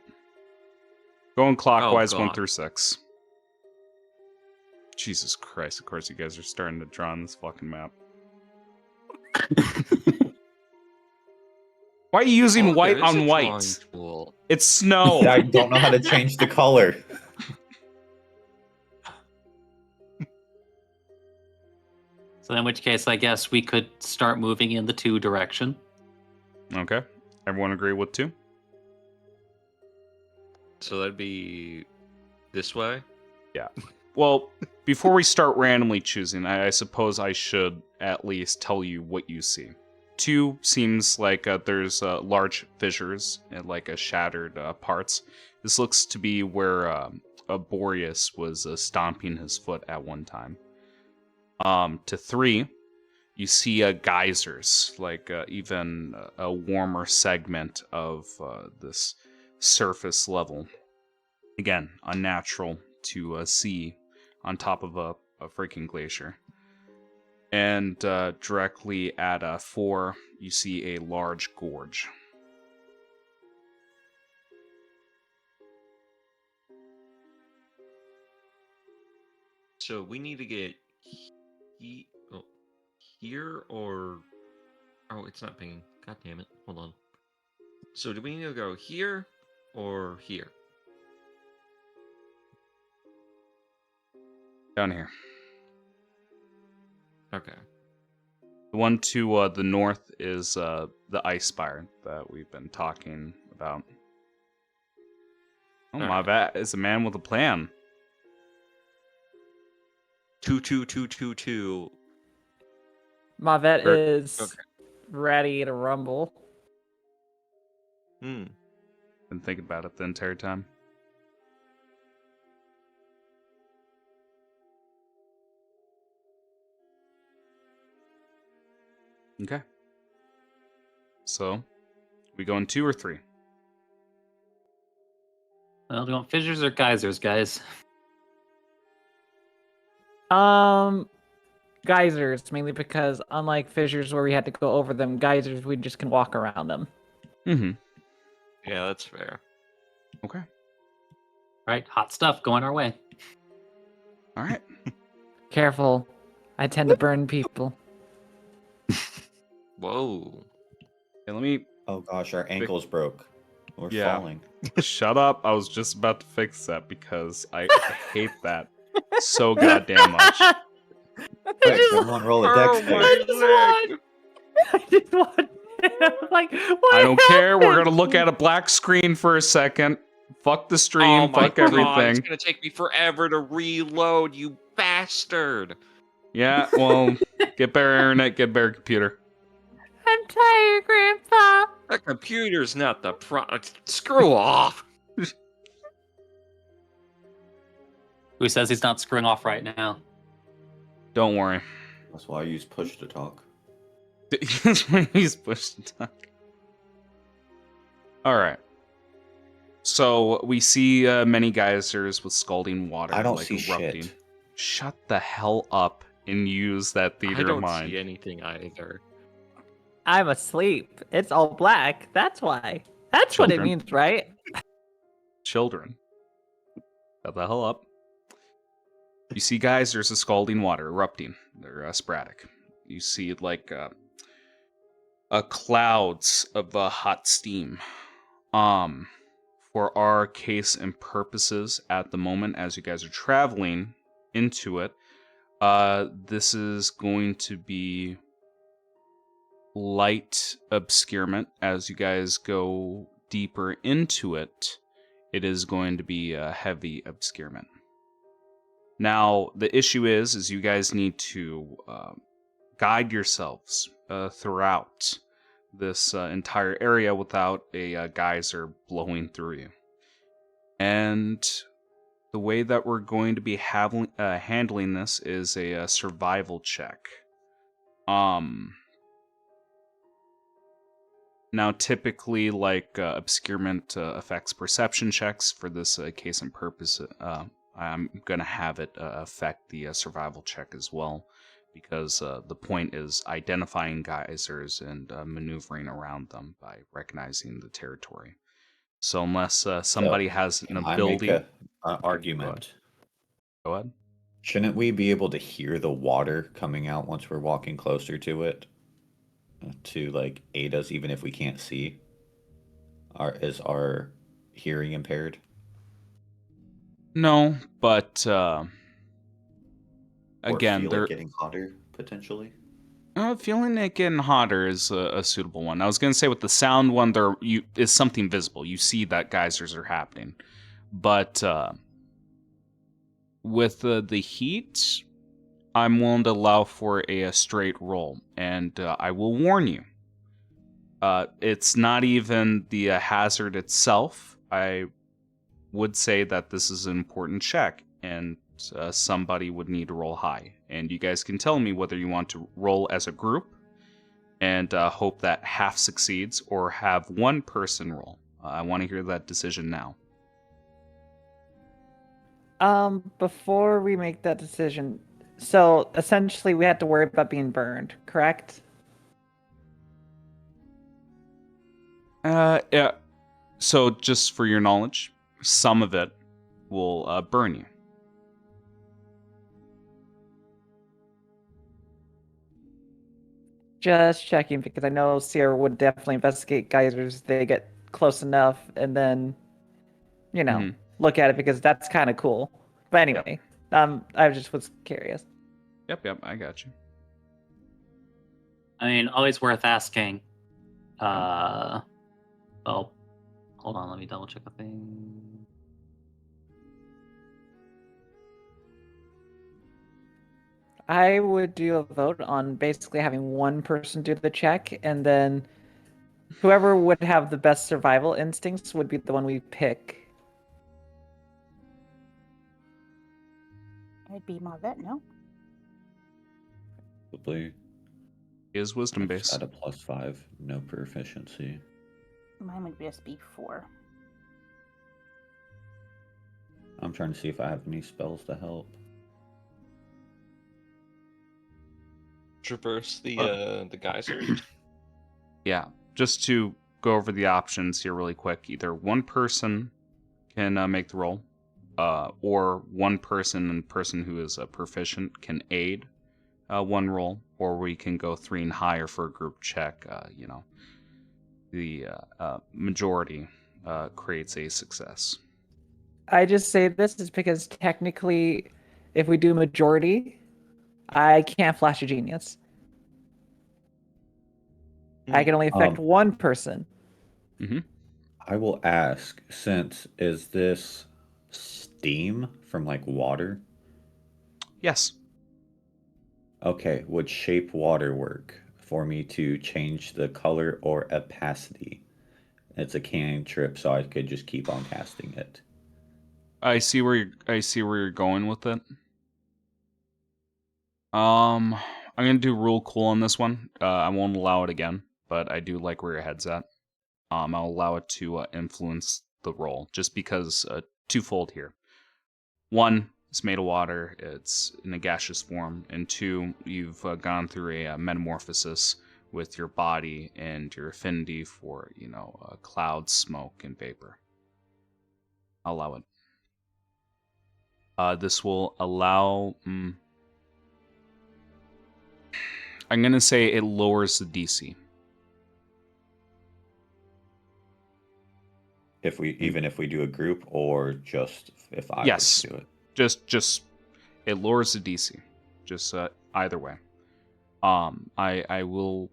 Going clockwise, 1 God. through 6. Jesus Christ, of course you guys are starting to draw on this fucking map. Why are you using Oh, white there is a on drawing white? tool. It's snow. I don't know how to change the color. So in which case, I guess we could start moving in the 2 direction. Okay. Everyone agree with 2? So that'd be this way. Well, before we start randomly choosing, I suppose I should at least tell you what you see. 2 seems like there's large fissures and like shattered parts. This looks to be where Boreas was stomping his foot at one time. To 3, you see geysers, like even a warmer segment of this surface level. Again, unnatural to see on top of a freaking glacier. And directly at 4, you see a large gorge. So we need to get here or it's not pinging. God damn it! Hold on. So do we need to go here or here? Down here. Okay. The one to the north is the ice spire that we've been talking about. Oh, my bad. It's a man with a plan. 22222. Mavet is okay. ready to rumble. Been thinking about it the entire time. Okay. So, we going 2 or 3? Well, do you want fissures or geysers, guys? Geysers, mainly because unlike fissures where we had to go over them, geysers we just can walk around them. Mm-hmm. Yeah, that's fair. Okay. Right, hot stuff going our way. All right. Careful. I tend to burn people. Whoa. Okay, let me Oh gosh, our ankles broke. We're Yeah. falling. shut up. I was just about to fix that because I hate that so goddamn much. Quick, someone roll a dex save. I just want. Like, what I don't care. We're happened? gonna look at a black screen for a second. Fuck the stream. Oh my fuck God, everything. it's gonna take me forever to reload, you bastard. Yeah. Well, get better internet. Get better computer. I'm tired, Grandpa. That computer's not the product. Screw off. Who says he's not screwing off right now? Don't worry. That's why I use push to talk. He's pushed to talk. All right. So we see many geysers with scalding water. I don't like see erupting. shit. Shut the hell up and use that theater I of don't mind. see anything either. I'm asleep. It's all black. That's why. That's what it Children. means, right? Children. Shut the hell up. You see geysers of scalding water erupting. They're sporadic. You see like clouds of hot steam. For our case and purposes at the moment, as you guys are traveling into it, this is going to be light obscurement. As you guys go deeper into it, it is going to be a heavy obscurement. Now, the issue is you guys need to guide yourselves throughout this entire area without a geyser blowing through you. And the way that we're going to be handling this is a survival check. Now, typically, like obscurement affects perception checks. For this case and purpose, I'm going to have it affect the survival check as well, because the point is identifying geysers and maneuvering around them by recognizing the territory. So unless somebody has an ability... I make an argument. Go ahead. Shouldn't we be able to hear the water coming out once we're walking closer to it? to like aid us even if we can't see? Is our hearing impaired? No, but Or again, feel it there getting hotter potentially? feeling it getting hotter is a suitable one. I was gonna say with the sound one, there you is something visible. You see that geysers are happening, but with the heat, I'm willing to allow for a straight roll, and I will warn you. It's not even the hazard itself. I would say that this is an important check, and somebody would need to roll high. And you guys can tell me whether you want to roll as a group and hope that half succeeds, or have one person roll. I want to hear that decision now. Before we make that decision, so essentially we had to worry about being burned, correct? Yeah. So, just for your knowledge, some of it will burn you. Just checking because I know Sierra would definitely investigate geysers. They get close enough and then, Mhm. look at it because that's kind of cool. But anyway, I just was curious. Yep, I got you. I mean, always worth asking. Oh, hold on, let me double check a thing. I would do a vote on basically having one person do the check, and then whoever would have the best survival instincts would be the one we pick. It'd be Mavet, no? Probably. Is wisdom I just based. got a +5, no proficiency. Mine would just be 4. I'm trying to see if I have any spells to help. Traverse the geysers. Yeah, just to go over the options here really quick. Either one person can make the roll, or one person who is proficient can aid one roll, or we can go 3 and higher for a group check. The majority creates a success. I just say this is because technically, if we do majority, I can't flash a genius. I can only affect one person. Mm-hmm. I will ask, since is this steam from like water? Yes. Okay, would shape water work for me to change the color or opacity? It's a cantrip, so I could just keep on casting it. I see where you're going with it. I'm gonna do rule cool on this one. I won't allow it again, but I do like where your head's at. I'll allow it to influence the roll, just because twofold here. One, it's made of water, it's in a gaseous form, and two, you've gone through a metamorphosis with your body and your affinity for, cloud, smoke, and vapor. I'll allow it. This will allow. I'm gonna say it lowers the DC. Even if we do a group, or just if I were Yes, to do it. just it lowers the DC. Just either way. I will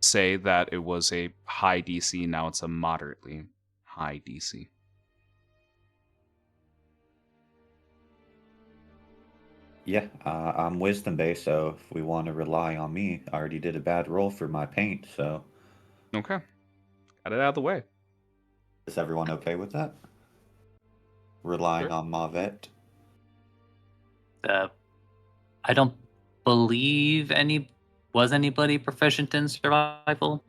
say that it was a high DC. Now it's a moderately high DC. Yeah, I'm wisdom based, so if we want to rely on me, I already did a bad roll for my paint, so Okay, got it out of the way. is everyone okay with that? Relying Sure. on Mavet? I don't believe anybody proficient in survival.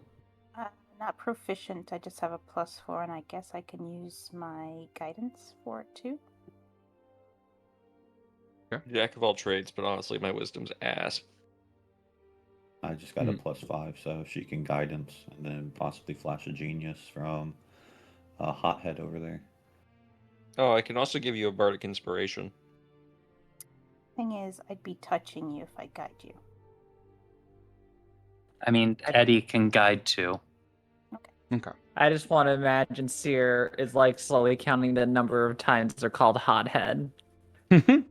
Not proficient, I just have a +4, and I guess I can use my guidance for it too. Jack of all trades, but honestly, my wisdom's ass. I just got a +5, so she can guidance and then possibly flash a genius from a hothead over there. Oh, I can also give you a bardic inspiration. Thing is, I'd be touching you if I guide you. I mean, Eddie can guide too. Okay. I just want to imagine Seer is like slowly counting the number of times they're called hothead. Putting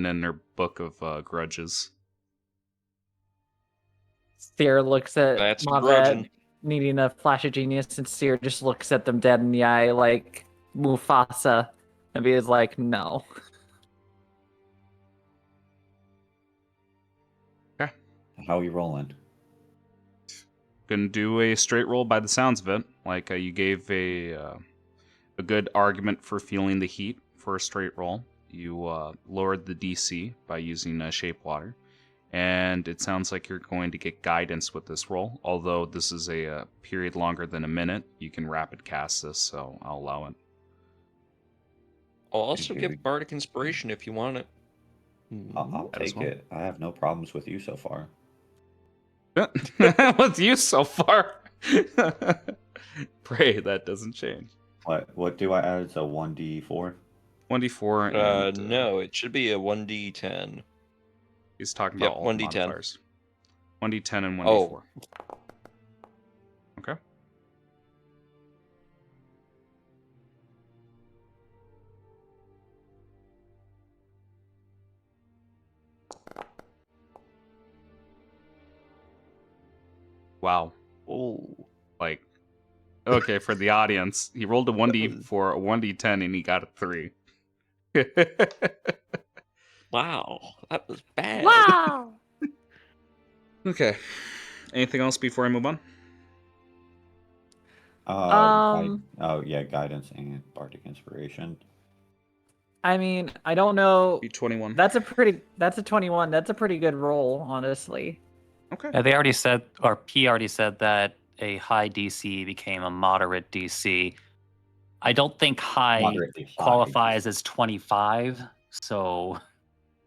in their book of grudges. Seer looks at That's Mavet begrudging. needing a flash of genius, and Seer just looks at them dead in the eye like Mufasa, and he is like, no. How are you rolling? Gonna do a straight roll by the sounds of it. Like you gave a good argument for feeling the heat for a straight roll. You lowered the DC by using shape water, and it sounds like you're going to get guidance with this roll. Although this is a period longer than a minute, you can rapid cast this, so I'll allow it. I'll also Okay. give Bardic Inspiration if you want it. I'll That as take well. it. I have no problems with you so far. With you so far. Pray that doesn't change. What do I add? It's a 1d4? 1d4 and No, it should be a 1d10. he's talking Yep, about all the 1d10. modifiers. 1d10 and 1d4. Oh. Okay. Wow. Oh. Like, okay, for the audience, he rolled a 1d4, a 1d10, and he got a 3. Wow, that was bad. Wow! Okay. Anything else before I move on? Oh yeah, guidance and bardic inspiration. I mean, I don't know. B21. That's a 21. That's a pretty good roll, honestly. Okay. They already said, or P already said that a high DC became a moderate DC. I don't think high Moderately high. qualifies as 25, so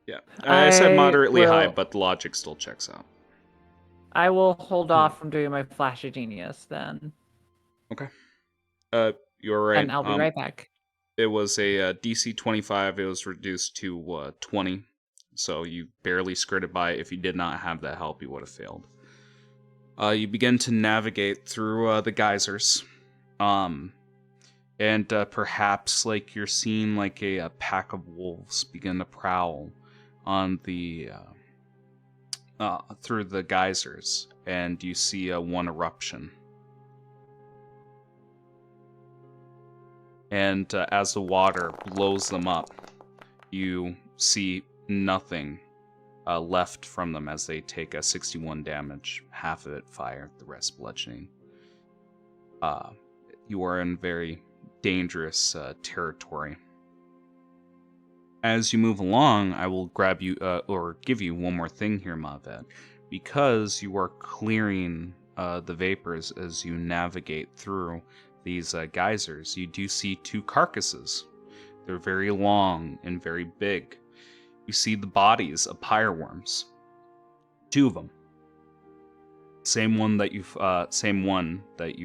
Yeah. I said I moderately high, will- but the logic still checks out. I will hold off from doing my flash of genius then, Okay. You're right. and I'll be right back. It was a DC 25. It was reduced to 20. So you barely skirted by it. If you did not have that help, you would have failed. You begin to navigate through the geysers. And perhaps like you're seeing like a pack of wolves begin to prowl on the through the geysers, and you see one eruption. And as the water blows them up, you see nothing left from them as they take 61 damage, half of it fire, the rest bludgeoning. You are in very dangerous territory. As you move along, I will grab you or give you one more thing here, Mavet, because you are clearing the vapors as you navigate through these geysers. You do see 2 carcasses. They're very long and very big. You see the bodies of Pyreworms. 2 of them. Same one that you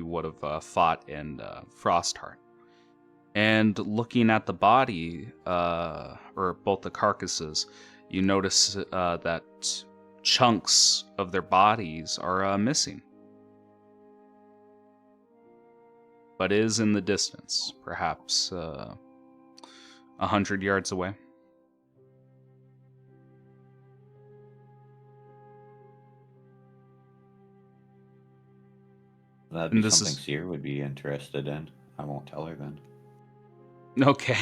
would have fought in Frostheart. And looking at the body, or both the carcasses, you notice that chunks of their bodies are missing. But is in the distance, perhaps 100 yards away. That'd And be this something is- Seer would be interested in. I won't tell her then. Okay.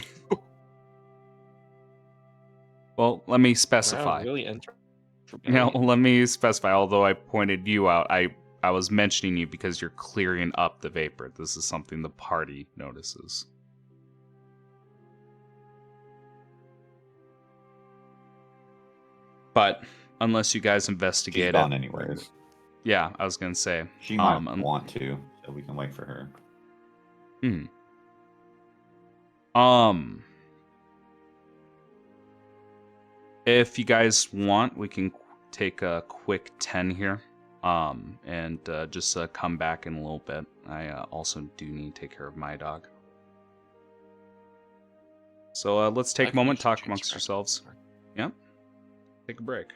Well, let me specify. Wow, really Let me specify. Although I pointed you out, I was mentioning you because you're clearing up the vapor. This is something the party notices. But unless you guys She's investigate gone it, anyways. yeah, I was gonna say. She might want to, so we can wait for her. If you guys want, we can take a quick 10 here. And just come back in a little bit. I also do need to take care of my dog. So let's take a moment, talk amongst yourselves. Yep. Take a break.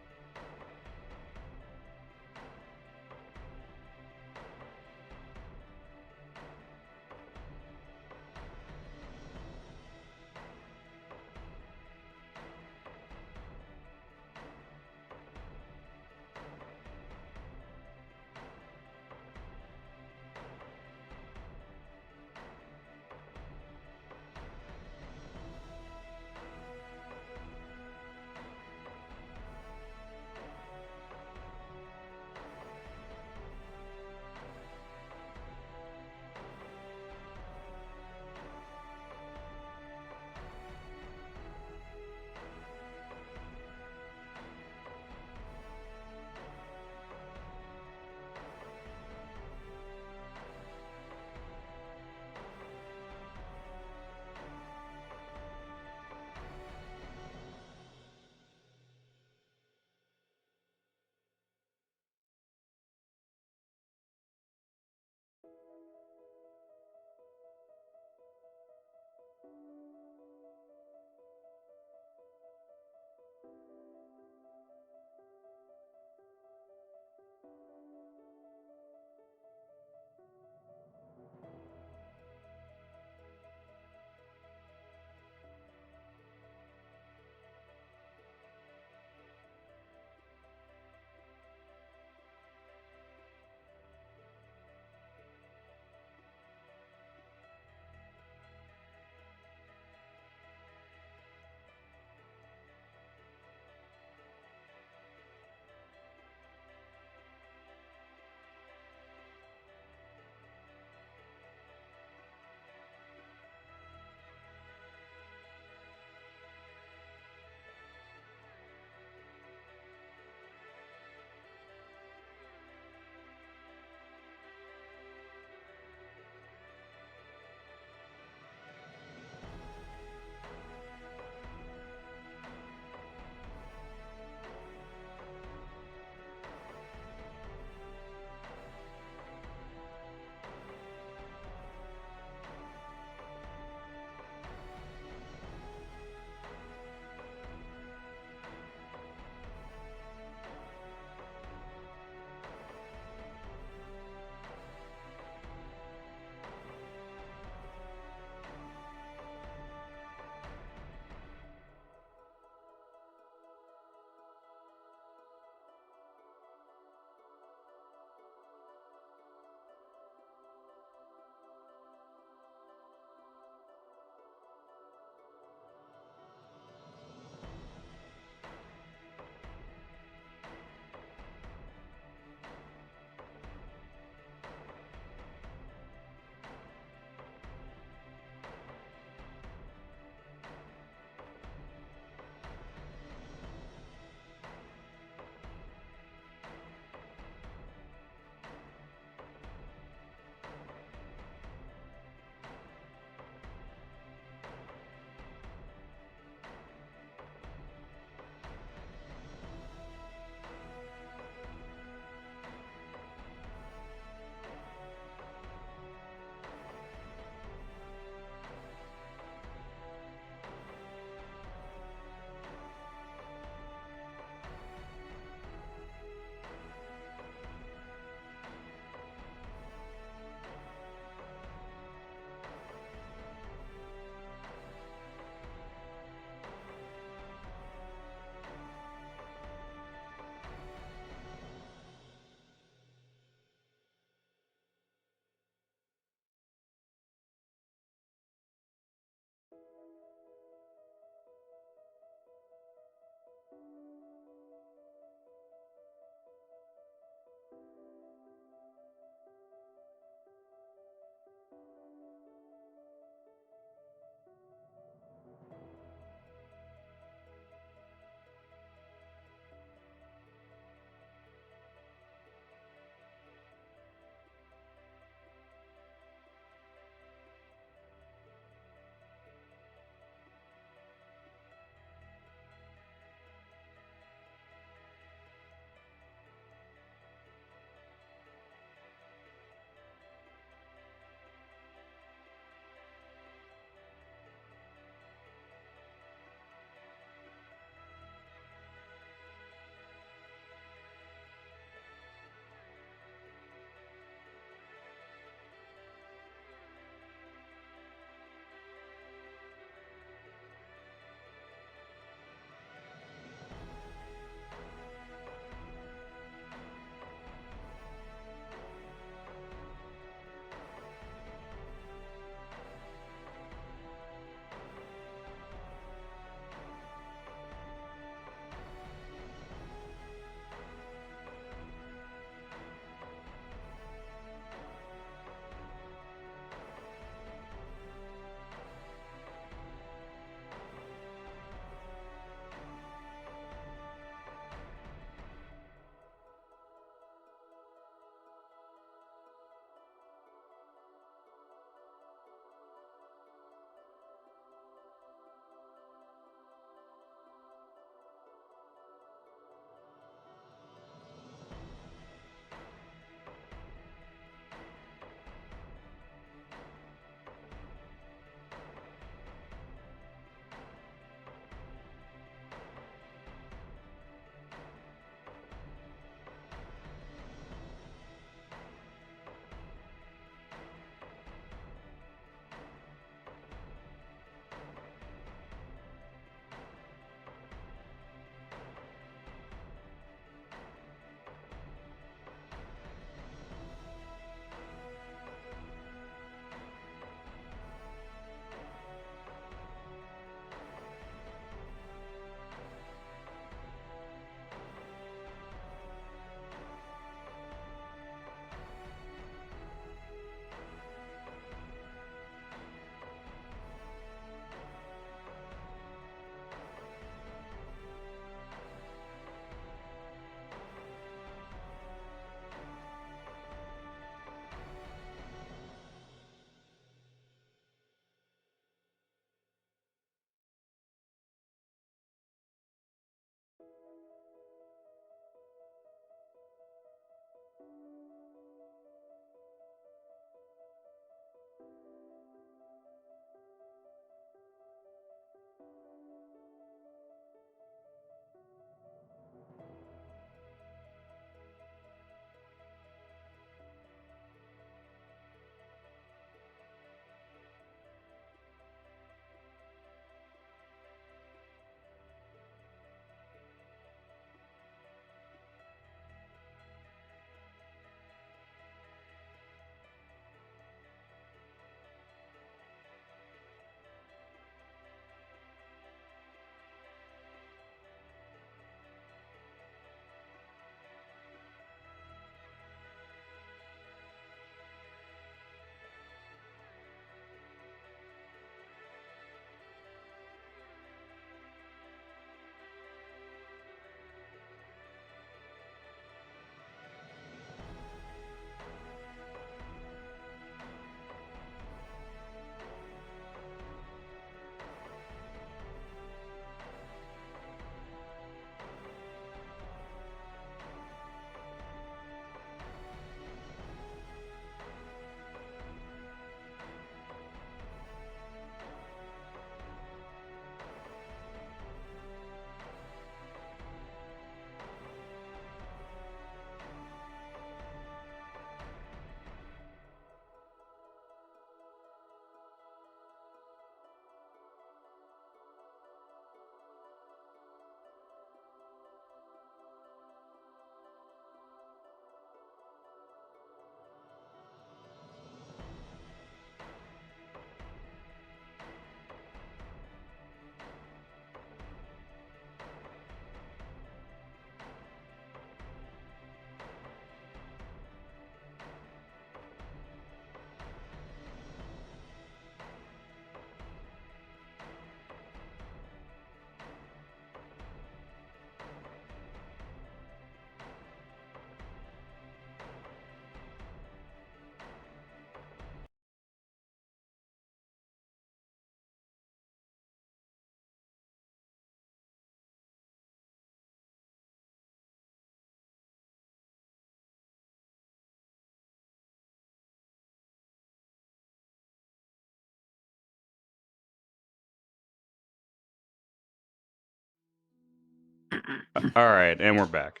All right, and we're back.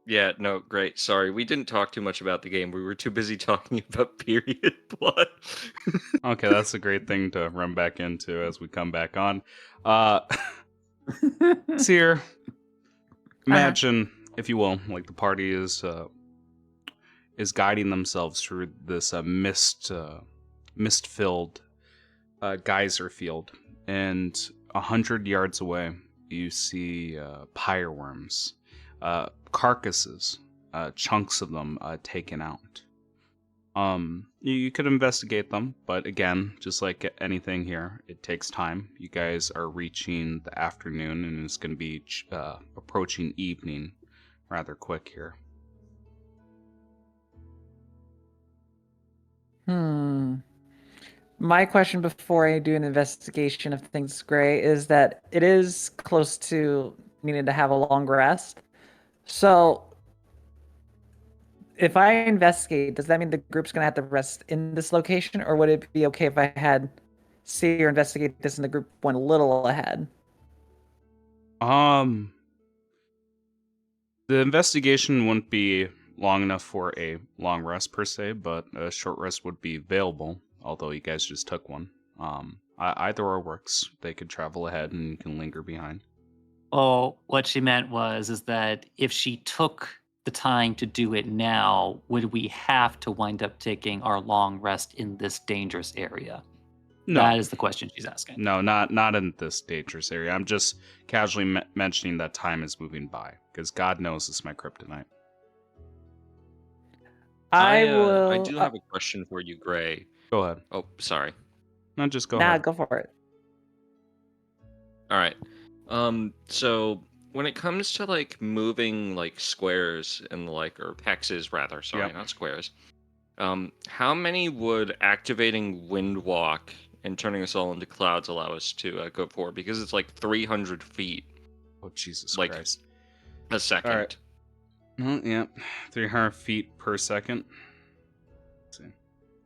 Yeah, no, great. Sorry, we didn't talk too much about the game. We were too busy talking about period blood. Okay, that's a great thing to run back into as we come back on. Seer, imagine, if you will, like the party is guiding themselves through this mist-filled geyser field, and 100 yards away, you see pyreworms, carcasses, chunks of them taken out. You could investigate them, but again, just like anything here, it takes time. You guys are reaching the afternoon, and it's going to be approaching evening rather quick here. My question before I do an investigation of things, Gray, is that it is close to needing to have a long rest. So, if I investigate, does that mean the group's gonna have to rest in this location, or would it be okay if I had see or investigate this and the group went a little ahead? The investigation wouldn't be long enough for a long rest per se, but a short rest would be available. Although you guys just took one. Either or works. They could travel ahead and you can linger behind. Oh, what she meant is that if she took the time to do it now, would we have to wind up taking our long rest in this dangerous area? No, That is the question she's asking. no, not in this dangerous area. I'm just casually mentioning that time is moving by because God knows it's my kryptonite. I I will. do have a question for you, Gray. Go ahead. Oh, sorry. No, just go Nah, ahead. go for it. All right. So when it comes to like moving like squares and like or hexes rather, sorry, Yep. not squares. How many would activating wind walk and turning us all into clouds allow us to go for? Because it's like 300 feet Oh, Jesus like- Christ. a second. All right. Yeah, 300 feet per second. Let's see.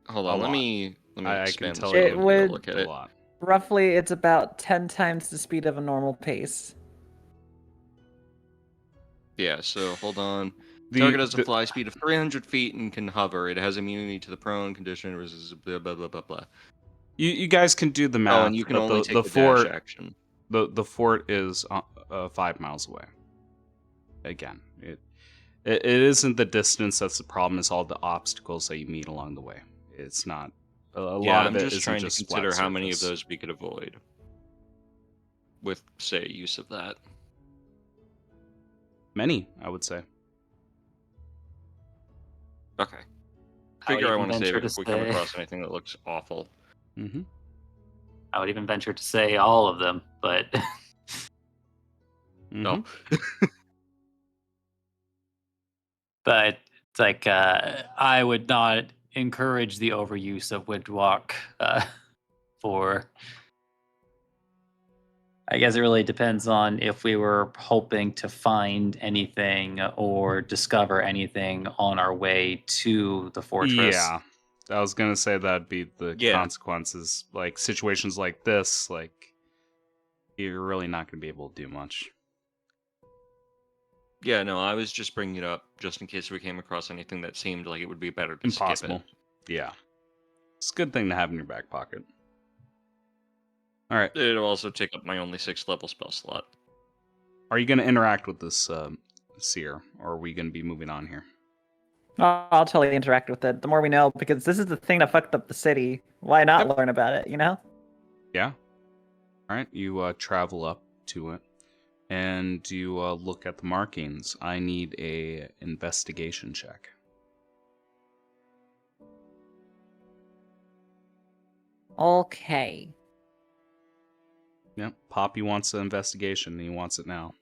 Hold A on, let lot. me I can expand tell this you out and would- take a look at A it. lot. Roughly, it's about 10 times the speed of a normal pace. Yeah, so hold on. The- Target has a the- fly speed of 300 feet and can hover. It has immunity to the prone condition, resist blah blah blah blah blah. You guys can do the math. Oh, and you can but only the take the fort, dash action. The fort is 5 miles away. Again, it isn't the distance that's the problem. It's all the obstacles that you meet along the way. It's not a lot I'm of it just isn't trying just to flat consider how many of surface. those we could avoid with, say, use of that. Many, I would say. Okay. I would Figure I even want to save venture it to if we come say- across anything that looks awful. Mm-hmm. I would even venture to say all of them, but No. but it's like I would not encourage the overuse of windwalk for. I guess it really depends on if we were hoping to find anything or discover anything on our way to the fortress. Yeah, I was gonna say that'd be the Yeah. consequences. Like situations like this, like you're really not gonna be able to do much. Yeah, no, I was just bringing it up just in case we came across anything that seemed like it would be better to Impossible. skip Yeah, it's a good thing to have in your back pocket. All right, it. It'll also take up my only 6th level spell slot. are you gonna interact with this seer, or are we gonna be moving on here? I'll totally interact with it. The more we know, because this is the thing that fucked up the city. Why not Yep. learn about it, you know? Yeah. All right, you travel up to it, and you look at the markings. I need a investigation check. Okay. Yep, Poppy wants an investigation, and he wants it now.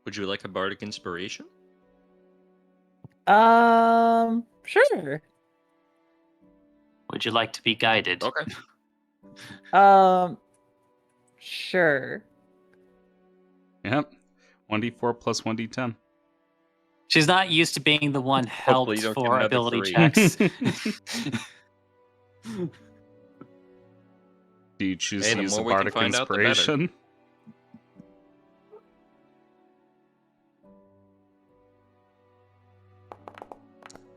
Would you like a bardic inspiration? Sure. Would you like to be guided? Okay. Sure. Yep, 1d4 plus 1d10. She's not used to being the one Hopefully helped you don't get for another ability 3. checks. Do you choose Hey, to the use a more we can bardic find out, the better. inspiration?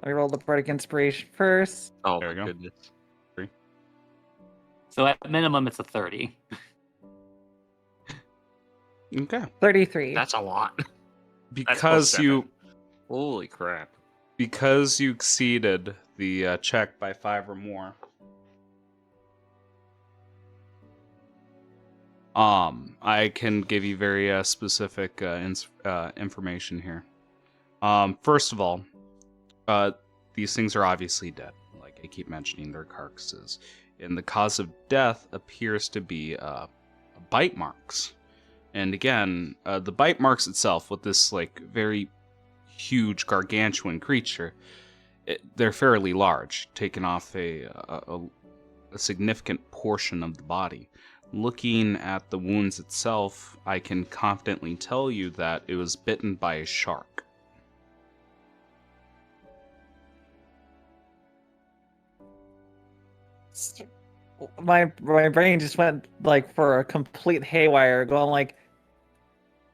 Let me roll the bardic inspiration first. Oh There my we go. goodness. So at minimum, it's a 30. Okay. 33. That's a lot. That's plus Because you 7. Holy crap. because you exceeded the check by 5 or more. I can give you very specific information here. First of all, these things are obviously dead. Like I keep mentioning, they're carcasses, and the cause of death appears to be bite marks. And again, the bite marks itself, with this like very huge, gargantuan creature, they're fairly large, taking off a significant portion of the body. Looking at the wounds itself, I can confidently tell you that it was bitten by a shark. My brain just went like for a complete haywire, going like,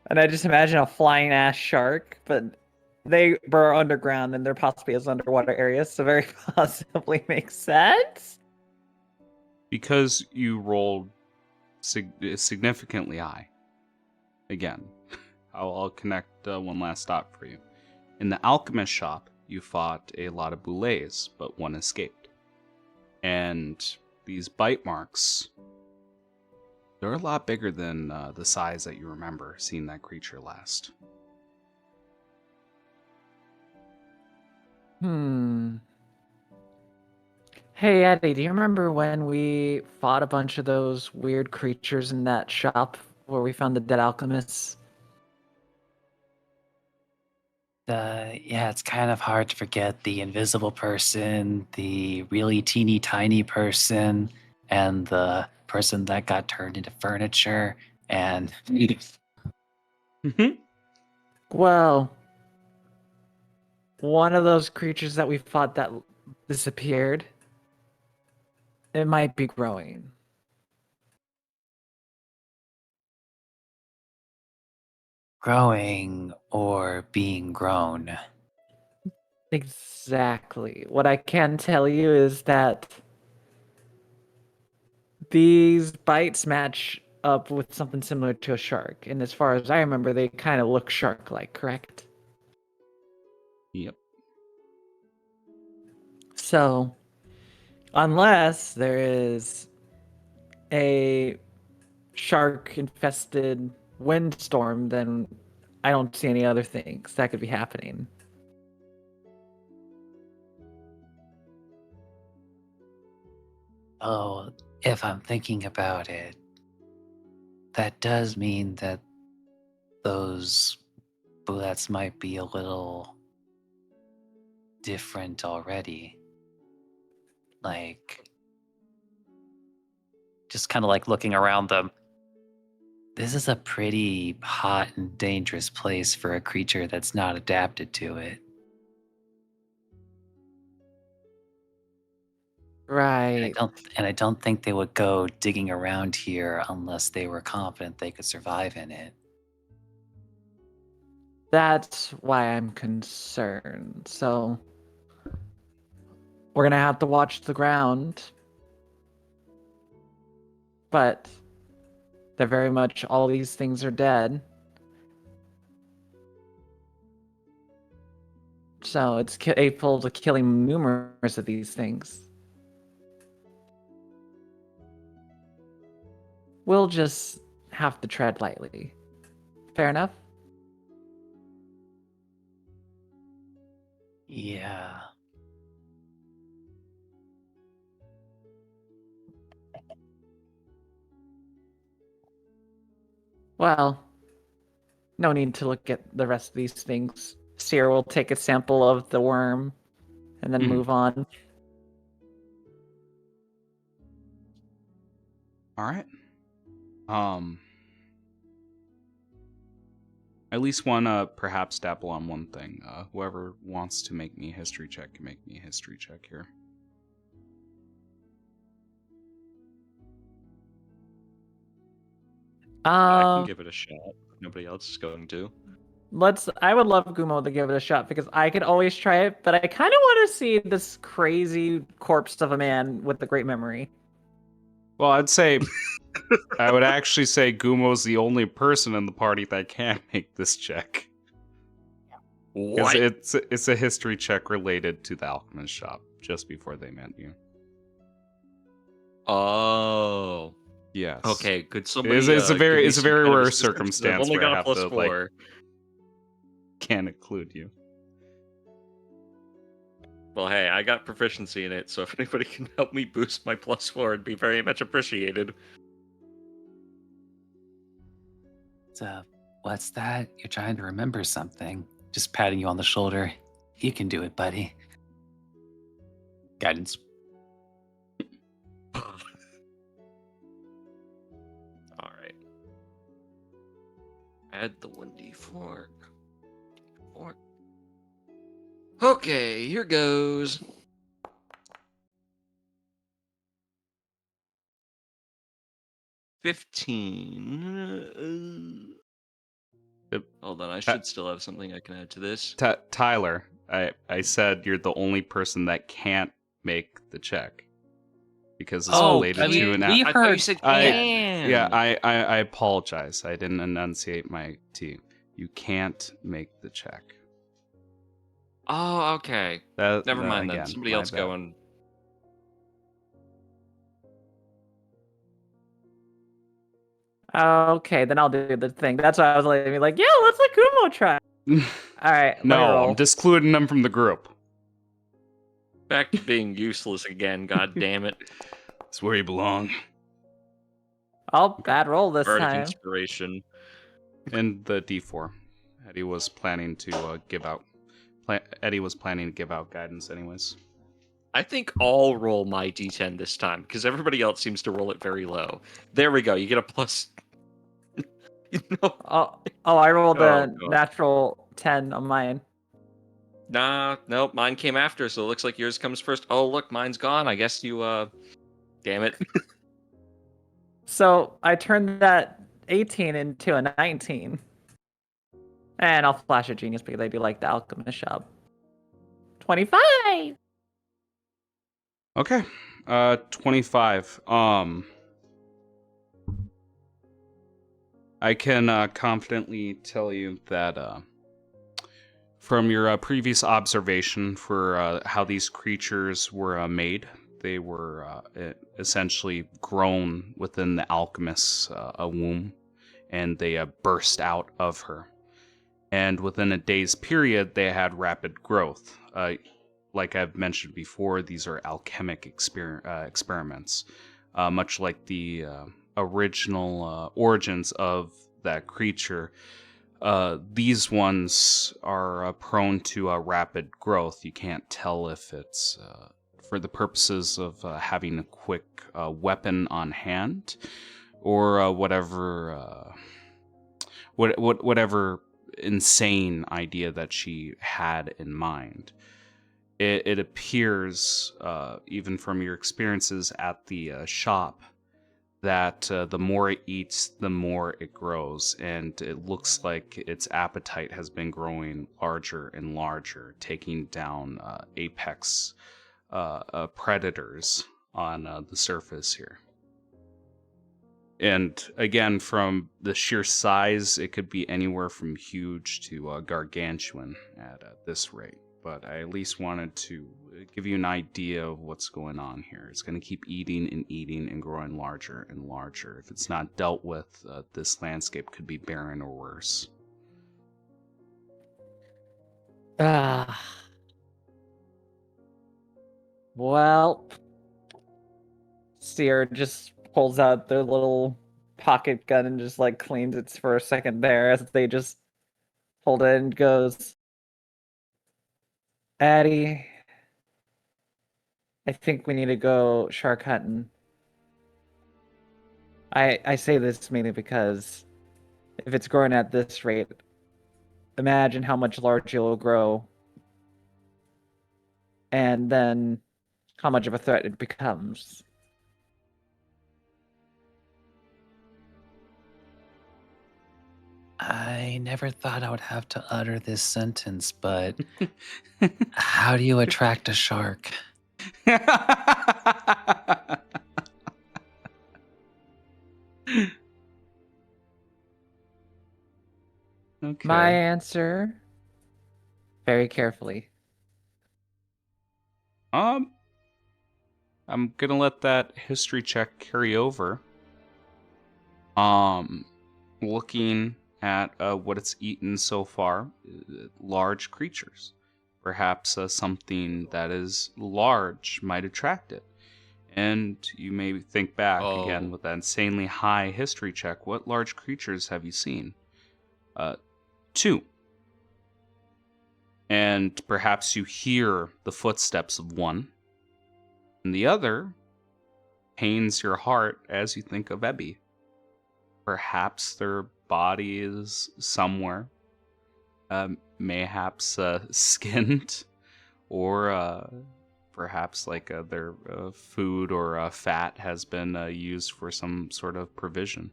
and I just imagine a flying ass shark, but they burrow underground and there possibly is underwater areas, so very possibly makes sense. Because you rolled significantly high. Again, I'll connect one last stop for you. In the alchemist shop, you fought a lot of Boulets, but one escaped. And these bite marks, they're a lot bigger than the size that you remember seeing that creature last. Hey Eddie, do you remember when we fought a bunch of those weird creatures in that shop where we found the dead alchemists? Yeah, it's kind of hard to forget the invisible person, the really teeny tiny person, and the person that got turned into furniture. And Well, one of those creatures that we fought that disappeared, it might be growing. growing or being grown. Exactly. What I can tell you is that these bites match up with something similar to a shark. And as far as I remember, they kind of look shark-like, correct? Yep. So, unless there is a shark-infested windstorm, then I don't see any other things that could be happening. Oh, if I'm thinking about it, that does mean that those bullets might be a little different already. Like, just kind of like looking around them. This is a pretty hot and dangerous place for a creature that's not adapted to it. Right. I don't think they would go digging around here unless they were confident they could survive in it. That's why I'm concerned. So, we're gonna have to watch the ground. But they're very much, all these things are dead. So it's capable of killing numerous of these things. We'll just have to tread lightly. Fair enough? Yeah. Well, no need to look at the rest of these things. Seer will take a sample of the worm and then move on. All right. I at least want to perhaps dabble on one thing. Whoever wants to make me a history check can make me a history check here. I can give it a shot. Nobody else is going to. I would love Gumo to give it a shot because I could always try it, but I kind of want to see this crazy corpse of a man with a great memory. Well, I would actually say Gumo's the only person in the party that can make this check. Because What? it's a history check related to the alchemist shop just before they met you. Oh. Yes. Okay, could somebody It's a give me very some kind of rare assistance? 'Cause I've circumstance only where I got a have plus to 4. can't include you. Well, hey, I got proficiency in it, so if anybody can help me boost my plus 4, it'd be very much appreciated. So, what's that? You're trying to remember something. Just patting you on the shoulder. You can do it, buddy. Guidance. Alright. Add the 1d4. 4. Okay, here goes. $15. Hold on, I should still have something I can add to this. Tyler, I said you're the only person that can't make the check. Because it's related to an we I thought you heard said I- can. Yeah, I apologize. I didn't enunciate my T. You can't make the check. Oh, okay. Never mind then. Again, Somebody my else bad. go and... Okay, then I'll do the thing. That's why I was like, yeah, let's let Gumo try. All right, let me No, roll. I'm discluding them from the group. Back to being useless again, god damn it. It's where you belong. I'll bad roll this Bardic time. inspiration. And the D4. Eddie was planning to give out. Eddie was planning to give out guidance, anyways. I think I'll roll my d10 this time, because everybody else seems to roll it very low. There we go, you get a plus... No. Oh, I rolled Oh, a God. natural 10 on mine. Nah, nope, mine came after, so it looks like yours comes first. Oh, look, mine's gone. I guess you, damn it. So I turned that 18 into a 19. And I'll flash a genius because I do like the alchemist shop. 25! Okay. 25. I can confidently tell you that from your previous observation for how these creatures were made, they were essentially grown within the alchemist's womb, and they burst out of her. And within a day's period, they had rapid growth. Like I've mentioned before, these are alchemic experiments, much like the original origins of that creature. These ones are prone to rapid growth. You can't tell if it's for the purposes of having a quick weapon on hand, or whatever insane idea that she had in mind. It appears, even from your experiences at the shop, that the more it eats, the more it grows, and it looks like its appetite has been growing larger and larger, taking down apex predators on the surface here. And again, from the sheer size, it could be anywhere from huge to gargantuan at this rate. But I at least wanted to give you an idea of what's going on here. It's going to keep eating and growing larger and larger. If it's not dealt with, this landscape could be barren or worse. Well, Seer just pulls out their little pocket gun and just like cleans it for a second there as they just hold it and goes, Addie, I think we need to go shark hunting. I say this mainly because if it's growing at this rate, imagine how much larger it will grow, and then how much of a threat it becomes. I never thought I would have to utter this sentence, but how do you attract a shark? Okay. My answer, very carefully. I'm gonna let that history check carry over. Looking at what it's eaten so far, large creatures. Perhaps something that is large might attract it. And you may think back again Oh. with that insanely high history check. What large creatures have you seen? 2. And perhaps you hear the footsteps of one, and the other pains your heart as you think of Ebby. Perhaps their body is somewhere, mayhaps skinned, or perhaps like their food or fat has been used for some sort of provision.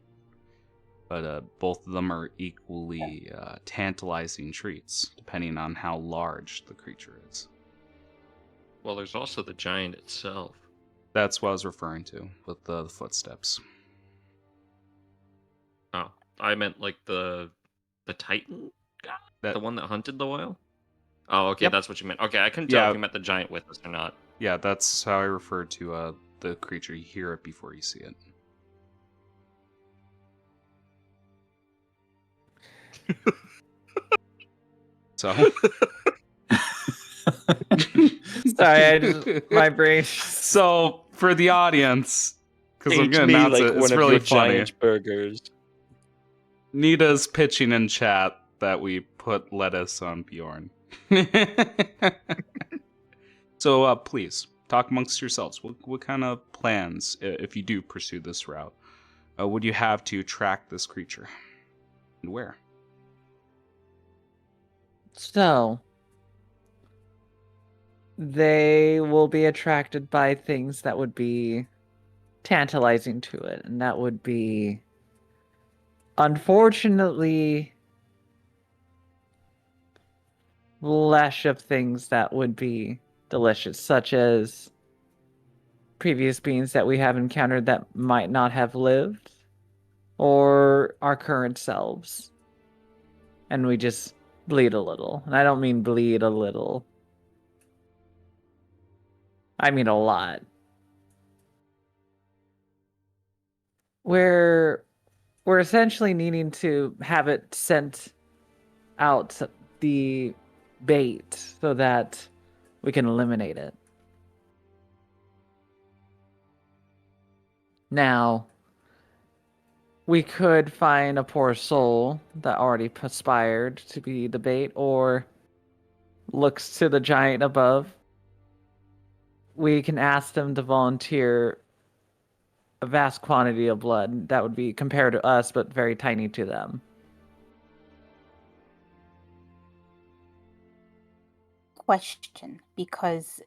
But both of them are equally tantalizing treats, depending on how large the creature is. Well, there's also the giant itself. That's what I was referring to with the footsteps. Oh, I meant like the Titan guy, That, the one that hunted the whale. Oh, okay, Yep. that's what you meant. Okay, I couldn't tell Yeah. if you meant the giant with us or not. Yeah, that's how I refer to the creature. You hear it before you see it. So, Sorry, my brain. So for the audience, because I'm Eat gonna me announce like it, it's one of really your funny. giant burgers. Nita's pitching in chat that we put lettuce on Bjorn. So please talk amongst yourselves. What kind of plans, if you do pursue this route, would you have to track this creature, and where? So, they will be attracted by things that would be tantalizing to it, and that would be, unfortunately, flesh of things that would be delicious, such as previous beings that we have encountered that might not have lived, or our current selves. And we just bleed a little. And I don't mean bleed a little, I mean a lot. We're essentially needing to have it sent out the bait so that we can eliminate it. Now, we could find a poor soul that already aspired to be the bait, or looks to the giant above. We can ask them to volunteer a vast quantity of blood that would be compared to us, but very tiny to them. Question, because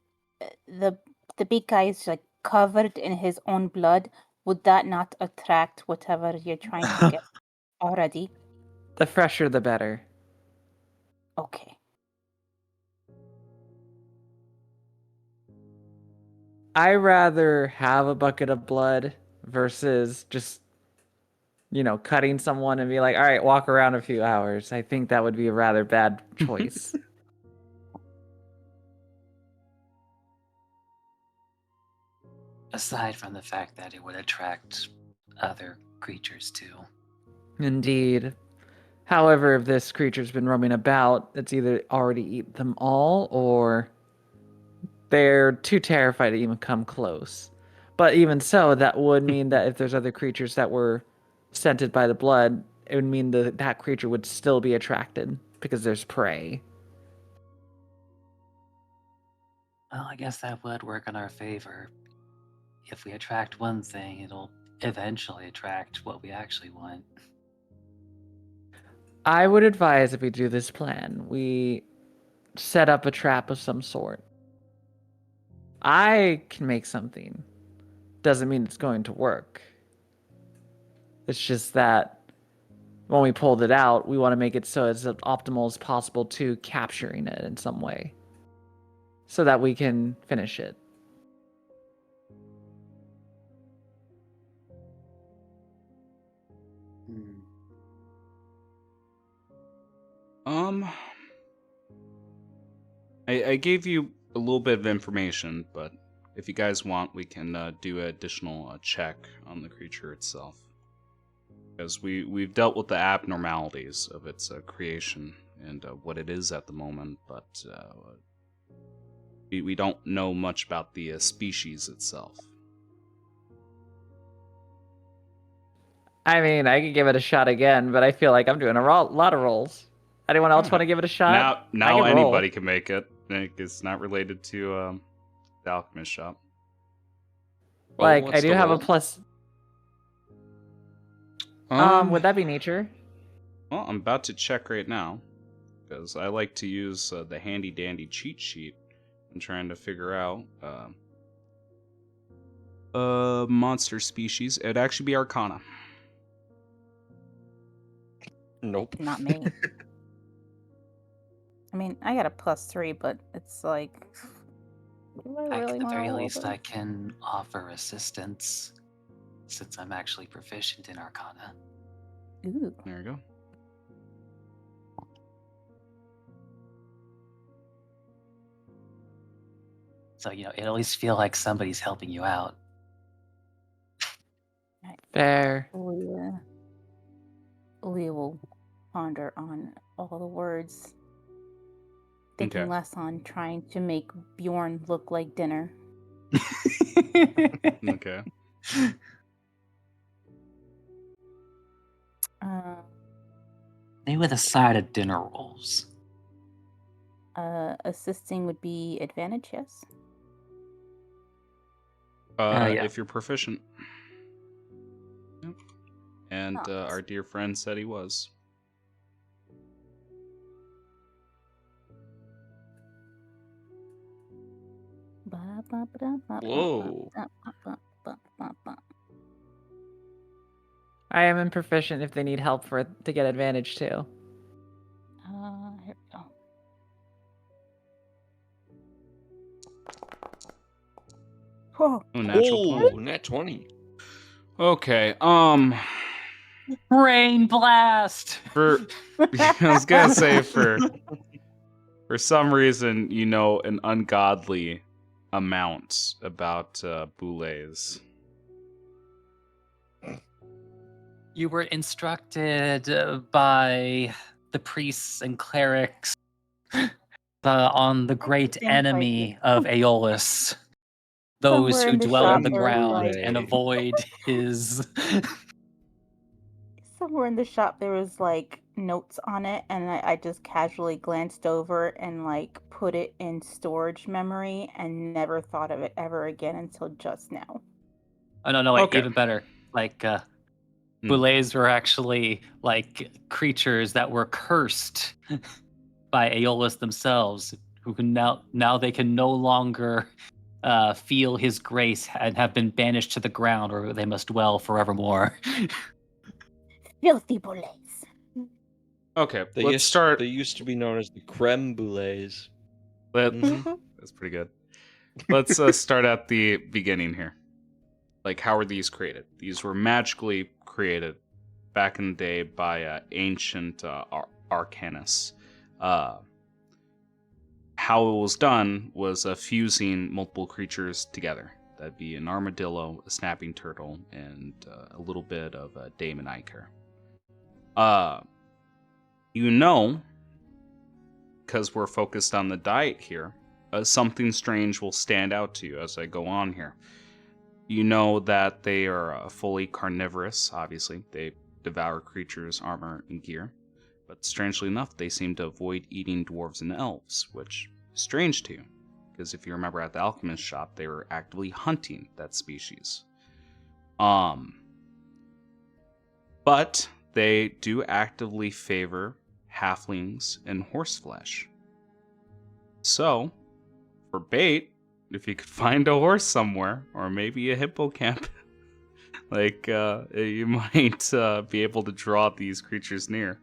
the big guy is like covered in his own blood. Would that not attract whatever you're trying to get already? The fresher, the better. Okay. I rather have a bucket of blood versus just, cutting someone and be like, all right, walk around a few hours. I think that would be a rather bad choice. Aside from the fact that it would attract other creatures too. Indeed. However, if this creature's been roaming about, it's either already eaten them all or they're too terrified to even come close. But even so, that would mean that if there's other creatures that were scented by the blood, it would mean that that creature would still be attracted because there's prey. Well, I guess that would work in our favor. If we attract one thing, it'll eventually attract what we actually want. I would advise if we do this plan, we set up a trap of some sort. I can make something. Doesn't mean it's going to work. It's just that when we pulled it out, we want to make it so it's as optimal as possible to capturing it in some way, so that we can finish it. I gave you a little bit of information, but if you guys want, we can do an additional check on the creature itself. Because we've dealt with the abnormalities of its creation and what it is at the moment, but we don't know much about the species itself. I mean, I could give it a shot again, but I feel like I'm doing a lot of rolls. Anyone else want to give it a shot? Now I can roll. anybody can make it. It's not related to the alchemist shop. Like, what's I do the have a roll? plus. Would that be nature? Well, I'm about to check right now because I like to use the handy dandy cheat sheet. I'm trying to figure out monster species. It'd actually be Arcana. Nope. Not me. I mean, I got a +3, but it's like, do I really At the want very to roll least, them? I can offer assistance since I'm actually proficient in Arcana. Ooh. There you go. So, it at least feel like somebody's helping you out. Fair. We will ponder on all the words, thinking Okay. less on trying to make Bjorn look like dinner. Okay. Maybe with a side of dinner rolls. Assisting would be advantage, yes? Yeah. If you're proficient. Yep. And Oh. our dear friend said he was. Whoa. I am proficient if they need help to get advantage too. Here we go. Oh, Oh, natural 20. Oh, nat 20. Okay. Brain blast! I was gonna say for some reason, an ungodly amount about Boulets. You were instructed by the priests and clerics on the great seems like enemy it. of Aeolus. Those Somewhere who in the dwell shop on the there was ground like- and avoid his... Somewhere in the shop there was like notes on it, and I just casually glanced over and like put it in storage memory and never thought of it ever again until just now. Oh, no, wait, Okay. even better. Like, Boulets were actually like creatures that were cursed by Aeolus themselves, who can now they can no longer feel his grace and have been banished to the ground, where they must dwell forevermore. Filthy bullets. Okay, They let's used, start. They used to be known as the creme brulees. That's pretty good. Let's start at the beginning here. Like, how were these created? These were magically created back in the day by ancient arcanists. How it was done was fusing multiple creatures together. That'd be an armadillo, a snapping turtle, and a little bit of a daemon ichor. Because we're focused on the diet here, something strange will stand out to you as I go on here. You know that they are fully carnivorous, obviously. They devour creatures, armor, and gear. But strangely enough, they seem to avoid eating dwarves and elves, which is strange to you. Because if you remember at the alchemist shop, they were actively hunting that species. But they do actively favor halflings and horseflesh. So, for bait, if you could find a horse somewhere, or maybe a hippocamp, Like, you might be able to draw these creatures near.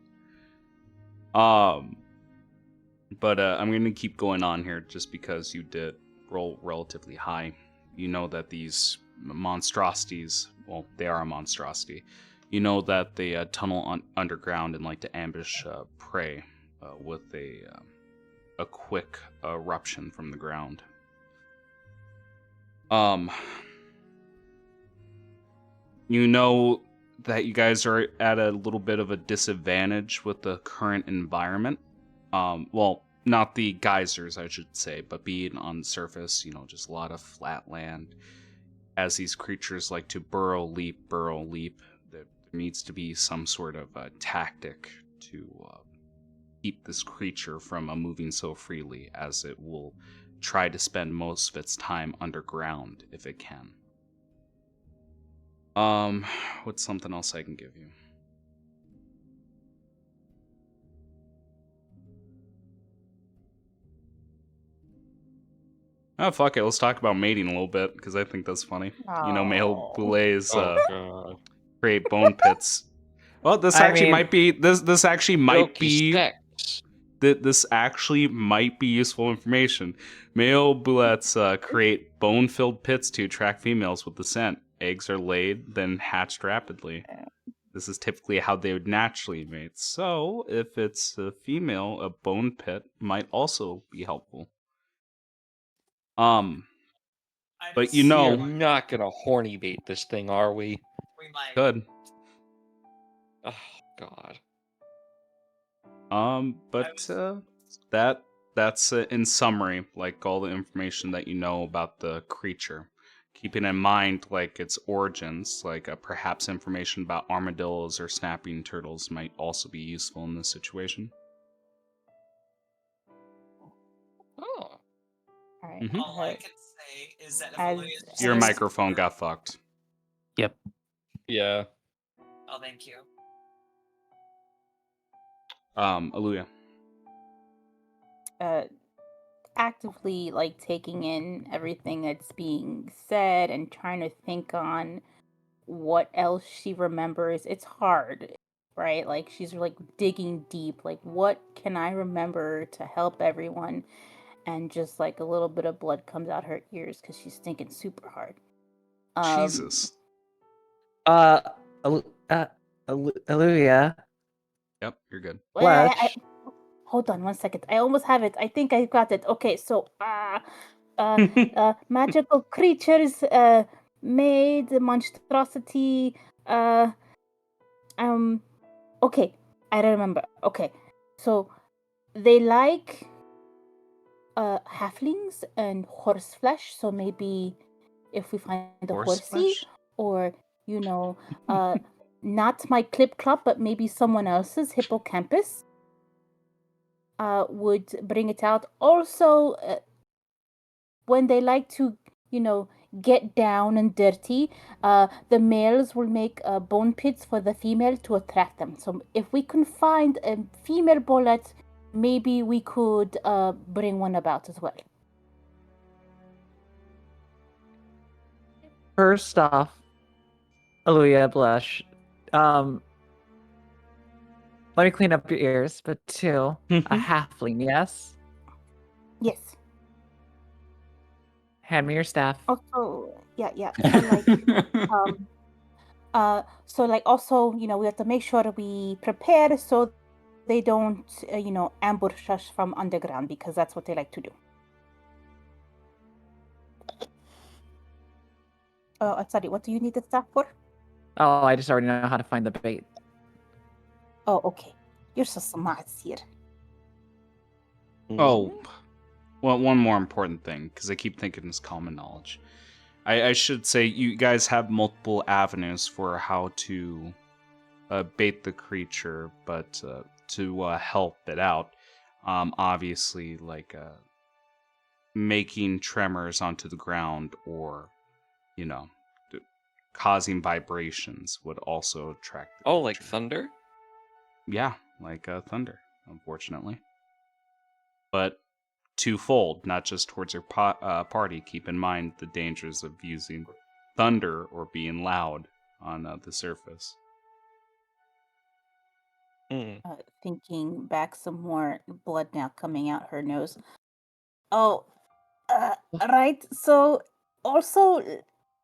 But I'm going to keep going on here just because you did roll relatively high. You know that these monstrosities, well, they are a monstrosity. You know that they tunnel underground and like to ambush prey with a quick eruption from the ground. You know that you guys are at a little bit of a disadvantage with the current environment. Well, not the geysers, I should say, but being on the surface, just a lot of flat land. As these creatures like to burrow, leap, there needs to be some sort of tactic to keep this creature from moving so freely, as it will try to spend most of its time underground if it can. What's something else I can give you? Oh, fuck it. Let's talk about mating a little bit, because I think that's funny. Male boulets God. create bone pits. Well, this I actually mean- might be this actually might Jokey be stacks. this actually might be useful information. Male bullets create bone-filled pits to attract females with the scent. Eggs are laid, then hatched rapidly. This is typically how they would naturally mate. So, if it's a female, a bone pit might also be helpful. But We're not gonna horny bait this thing, are we? good. Oh God. That's in summary, like all the information that you know about the creature. Keeping in mind, like its origins, like perhaps information about armadillos or snapping turtles might also be useful in this situation. Oh. All right. Mhm. All I can say is that if As- Olivia's just Your as- microphone got fucked. Yeah. Oh, thank you. Aluya. Actively like taking in everything that's being said and trying to think on what else she remembers. It's hard, right? Like she's like digging deep, like what can I remember to help everyone? And just like a little bit of blood comes out her ears because she's thinking super hard. Jesus. Olivia. Yep, you're good. Flesh. Hold on one second. I almost have it. I think I got it. Okay, so magical creatures made monstrosity okay, I remember. Okay. So they like halflings and horse flesh, so maybe if we find a Horse horsey flesh? or not my clip clop but maybe someone else's hippocampus would bring it out. Also, when they like to, get down and dirty, the males will make bone pits for the female to attract them. So if we can find a female bullet, maybe we could bring one about as well. First off, Olivia Blush. Let me clean up your ears. But two, a halfling, yes? Yes. Hand me your staff. Also, yeah. So like also, we have to make sure that we prepare so they don't, ambush us from underground because that's what they like to do. Sorry, what do you need the staff for? Oh, I just already know how to find the bait. Oh, okay. You're so smart, here. Oh, well, one more important thing, because I keep thinking it's common knowledge. I should say you guys have multiple avenues for how to bait the creature, but to help it out, obviously, like making tremors onto the ground or, causing vibrations would also attract the Oh, like creature. thunder? Yeah, like thunder, unfortunately. But twofold, not just towards your party. Keep in mind the dangers of using thunder or being loud on the surface. Thinking back some more, blood now coming out her nose. Oh, right. So, also,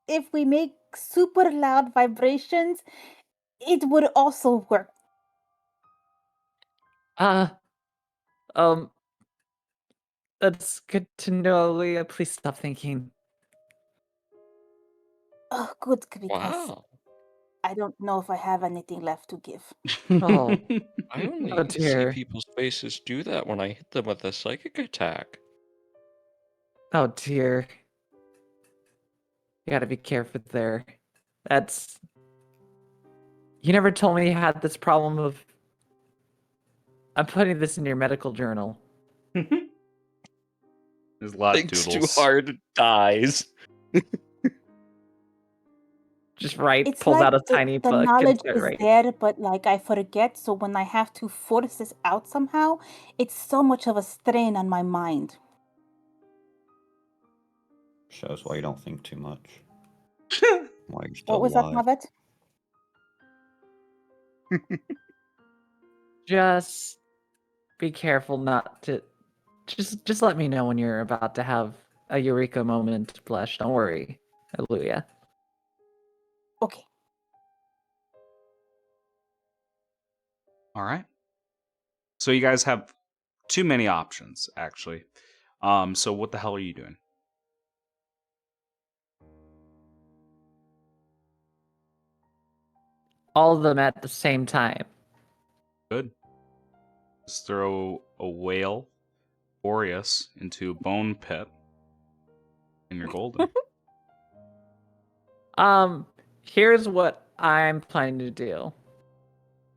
if we make super loud vibrations, it would also work. Uh, um, that's good to know, Leah. Please stop thinking. Oh, good, because Wow. I don't know if I have anything left to give. Oh. I only Oh see dear. people's faces do that when I hit them with a psychic attack. Oh dear. You gotta be careful there. That's... You never told me you had this problem of... I'm putting this in your medical journal. There's a lot of Thinks too doodles. hard, dies. Just right, It's pulls like out a the, tiny the book and knowledge start is writing. there, but like I forget. So when I have to force this out somehow, it's so much of a strain on my mind. Shows why you don't think too much. Why you're still What was that, alive. Mavet? Just be careful not to... Just let me know when you're about to have a eureka moment, Blush. Don't worry. Hallelujah. Okay. All right. So you guys have too many options, actually. So what the hell are you doing? All of them at the same time. Good. Just throw a whale, Boreas, into a bone pit, and you're golden. Here's what I'm planning to do.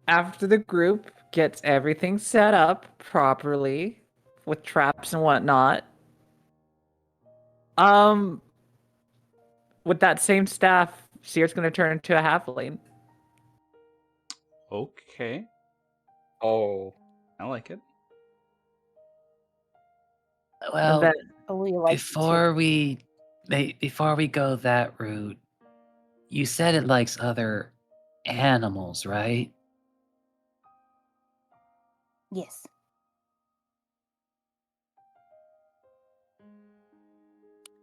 After the group gets everything set up properly with traps and whatnot, with that same staff, Seer's gonna turn into a halfling. Okay, Oh. I like it. And Well, then Oh, you like it too. before we go that route, you said it likes other animals, right? Yes.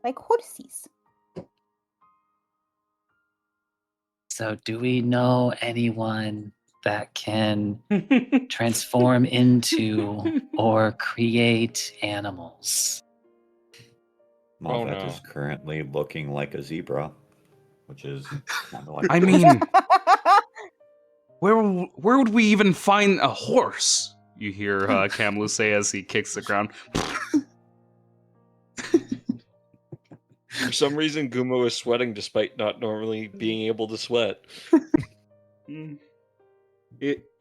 Like horses. So do we know anyone that can transform into or create animals? Moffat no. is currently looking like a zebra, which is kind of like. I mean, where would we even find a horse? You hear Kamlu say as he kicks the ground. For some reason, Gumo is sweating despite not normally being able to sweat. You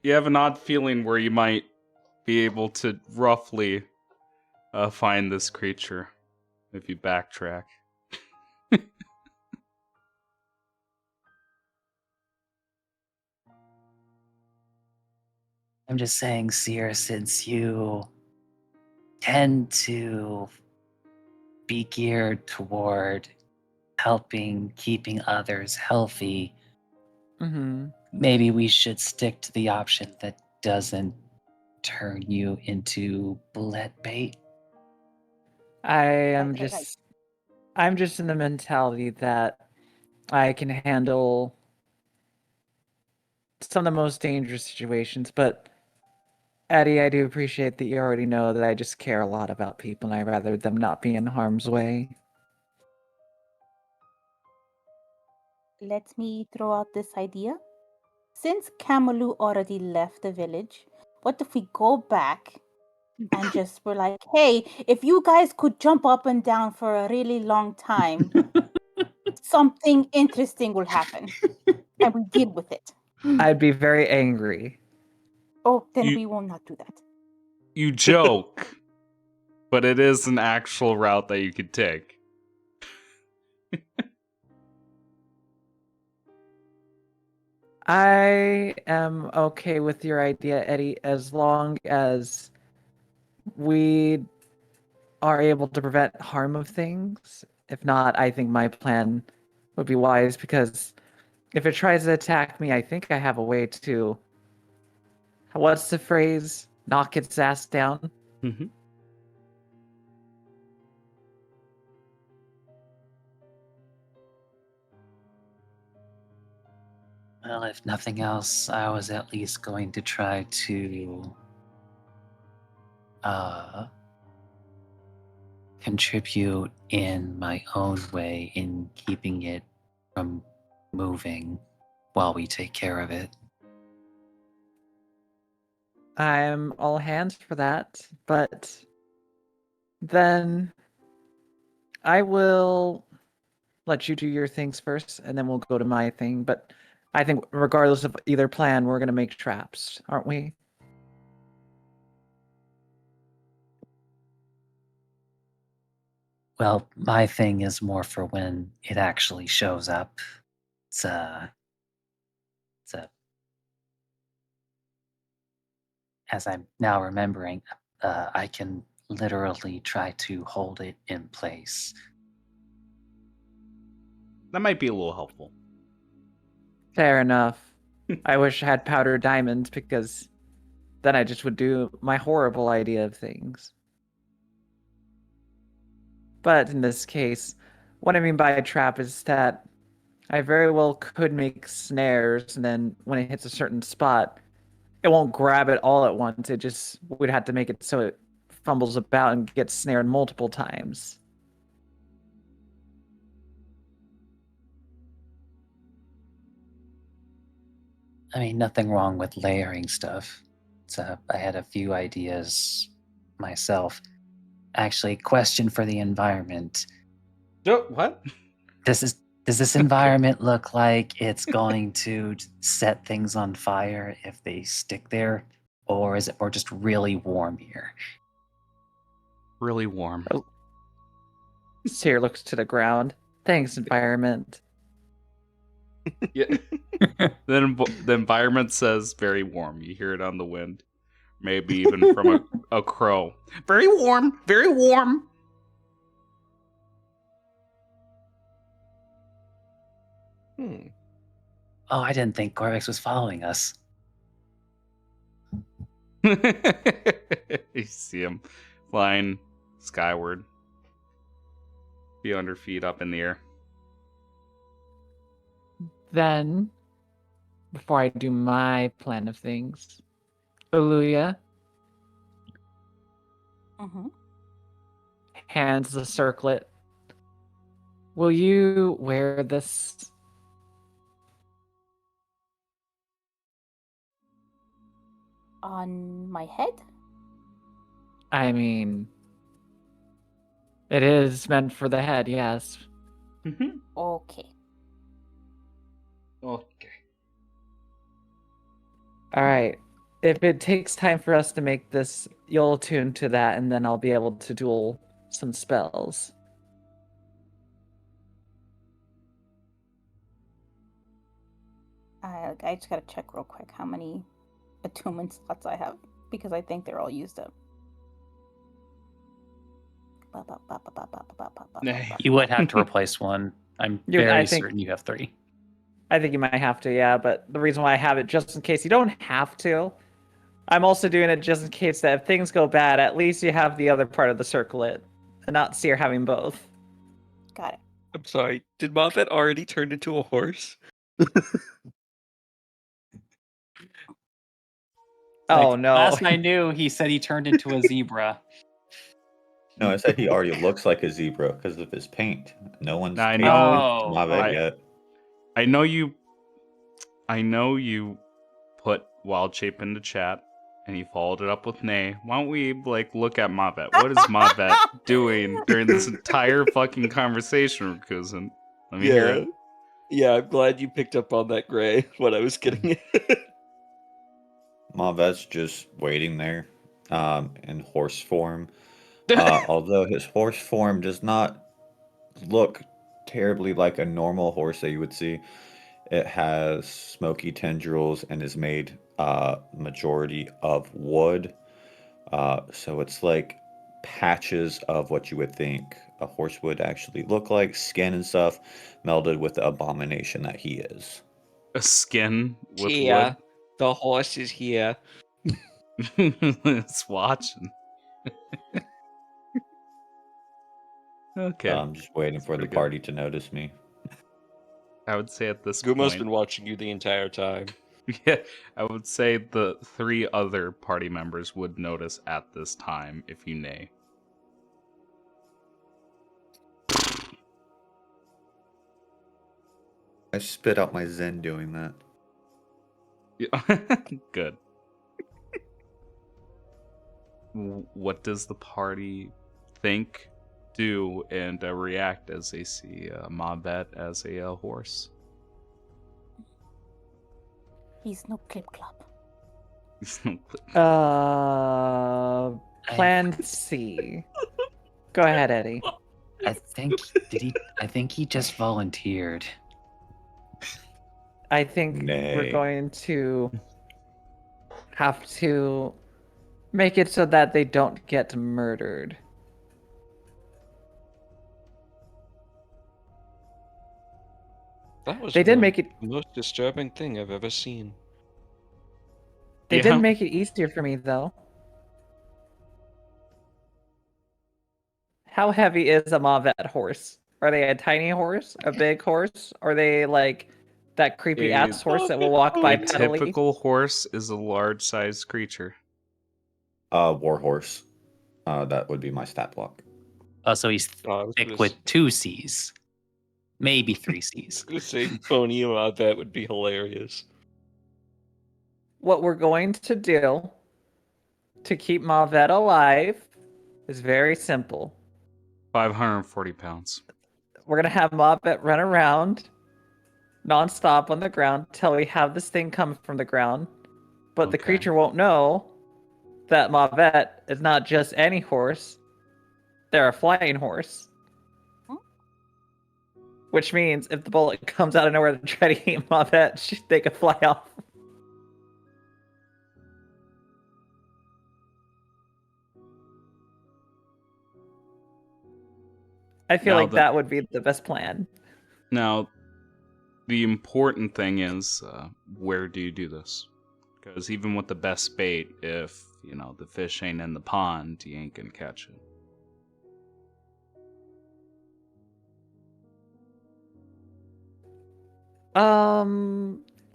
have an odd feeling where you might be able to roughly find this creature if you backtrack. I'm just saying, Seer, since you tend to be geared toward helping keeping others healthy, maybe we should stick to the option that doesn't turn you into bullet bait. I'm Right. just in the mentality that I can handle some of the most dangerous situations, but Eddie, I do appreciate that you already know that I just care a lot about people and I'd rather them not be in harm's way. Let me throw out this idea. Since Kamalu already left the village, what if we go back and just were like, hey, if you guys could jump up and down for a really long time, something interesting will happen. And we deal with it. I'd be very angry. Oh, then we will not do that. You joke, but it is an actual route that you could take. I am okay with your idea, Eddie, as long as we are able to prevent harm of things. If not, I think my plan would be wise because if it tries to attack me, I think I have a way to. What's the phrase? Knock its ass down. Mm-hmm. Well, if nothing else, I was at least going to try to contribute in my own way in keeping it from moving while we take care of it. I'm all hands for that, but then I will let you do your things first, and then we'll go to my thing. But I think regardless of either plan, we're gonna make traps, aren't we? Well, my thing is more for when it actually shows up. It's a, as I'm now remembering, I can literally try to hold it in place. That might be a little helpful. Fair enough. I wish I had powdered diamonds because then I just would do my horrible idea of things. But in this case, what I mean by a trap is that I very well could make snares, and then when it hits a certain spot, it won't grab it all at once. It just would have to make it so it fumbles about and gets snared multiple times. I mean, nothing wrong with layering stuff. I had a few ideas myself. Actually, question for the environment. Oh, what? Does this environment look like it's going to set things on fire if they stick there? Or is it more just really warm here? Really warm. Seer looks to the ground. Thanks, environment. Yeah. Then the environment says very warm. You hear it on the wind. Maybe even from a crow. Very warm. Very warm. Hmm. Oh, I didn't think Corvix was following us. You see him flying skyward. Be under feet up in the air. Then, before I do my plan of things, Oluya Mm-hmm. hands the circlet. Will you wear this? On my head? I mean, it is meant for the head, yes. Mm-hmm. Okay. Okay. All right. If it takes time for us to make this, you'll tune to that, and then I'll be able to duel some spells. I just gotta check real quick how many attunement slots I have because I think they're all used up. You would have to replace one. I'm I very think- certain you have 3. I think you might have to, yeah, but the reason why I have it just in case you don't have to. I'm also doing it just in case that if things go bad, at least you have the other part of the circlet and not Seer having both. Got it. I'm sorry. Did Moffat already turn into a horse? Oh no. Last I knew, he said he turned into a zebra. No, I said he already looks like a zebra because of his paint. No one's I painted know. Mavet yet. I know you put wild shape into chat and you followed it up with nay. Why don't we look at Mavet? What is Mavet doing during this entire fucking conversation, Cousin? Let me hear it. Yeah, I'm glad you picked up on that, Gray, what I was getting at. Mavet's just waiting there in horse form. Although his horse form does not look terribly like a normal horse that you would see. It has smoky tendrils and is made majority of wood. So it's like patches of what you would think a horse would actually look like, skin and stuff, melded with the abomination that he is. a skin with Yeah, the horse is here. wood. It's watching. Okay. I'm just waiting for the pretty good. party to notice me. I would say at this Gumo's point, been watching you the entire time. yeah, I would say the 3 other party members would notice at this time if you neigh. I spit out my Zen doing that. Yeah. Good. What does the party think, do, and react as they see Mabet as a horse? He's no clip clop. Plan C. Go ahead, Eddie. I think he just volunteered. I think we're Nay. going to have to make it so that they don't get murdered. That was They did really make it. the most disturbing thing I've ever seen. They Yeah. did make it easier for me, though. How heavy is a Mavet horse? Are they a tiny horse, a big horse? Are they like that creepy ass horse that will walk by A pedally? typical horse is a large-sized creature. War horse. That would be my stat block. Oh, so he's Oh, I was thick gonna with 2 C's, maybe 3 C's. gonna say Pony about that would be hilarious. What we're going to do to keep Mavet alive is very simple. 540 pounds. We're gonna have Mavet run around nonstop on the ground till we have this thing come from the ground. But the Okay. creature won't know that Mavet is not just any horse. They're a flying horse. Which means if the bullet comes out of nowhere to try to eat Mavet, they could fly off. I feel Now like the- that would be the best plan. Now, the important thing is, where do you do this? Because even with the best bait, if, the fish ain't in the pond, you ain't gonna catch it.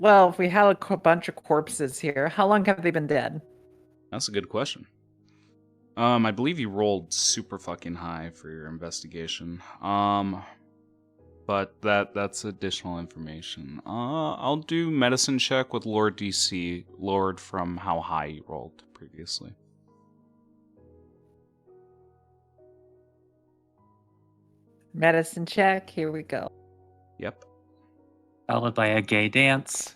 Well, if we had a bunch of corpses here, how long have they been dead? That's a good question. I believe you rolled super fucking high for your investigation. But that's additional information. I'll do medicine check with Lord DC, lowered from how high you rolled previously. Medicine check, here we go. Yep. Followed by a gay dance.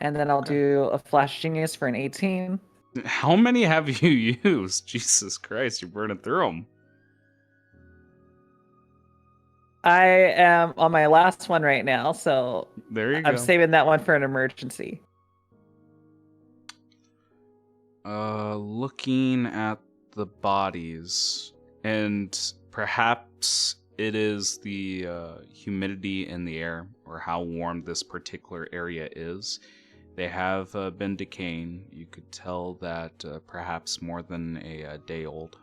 And then I'll Okay. do a flash genius for an 18. How many have you used? Jesus Christ, you're burning through them. I am on my last one right now, so There you I'm go. saving that one for an emergency. Looking at the bodies, and perhaps it is the humidity in the air, or how warm this particular area is. They have been decaying. You could tell that perhaps more than a day old.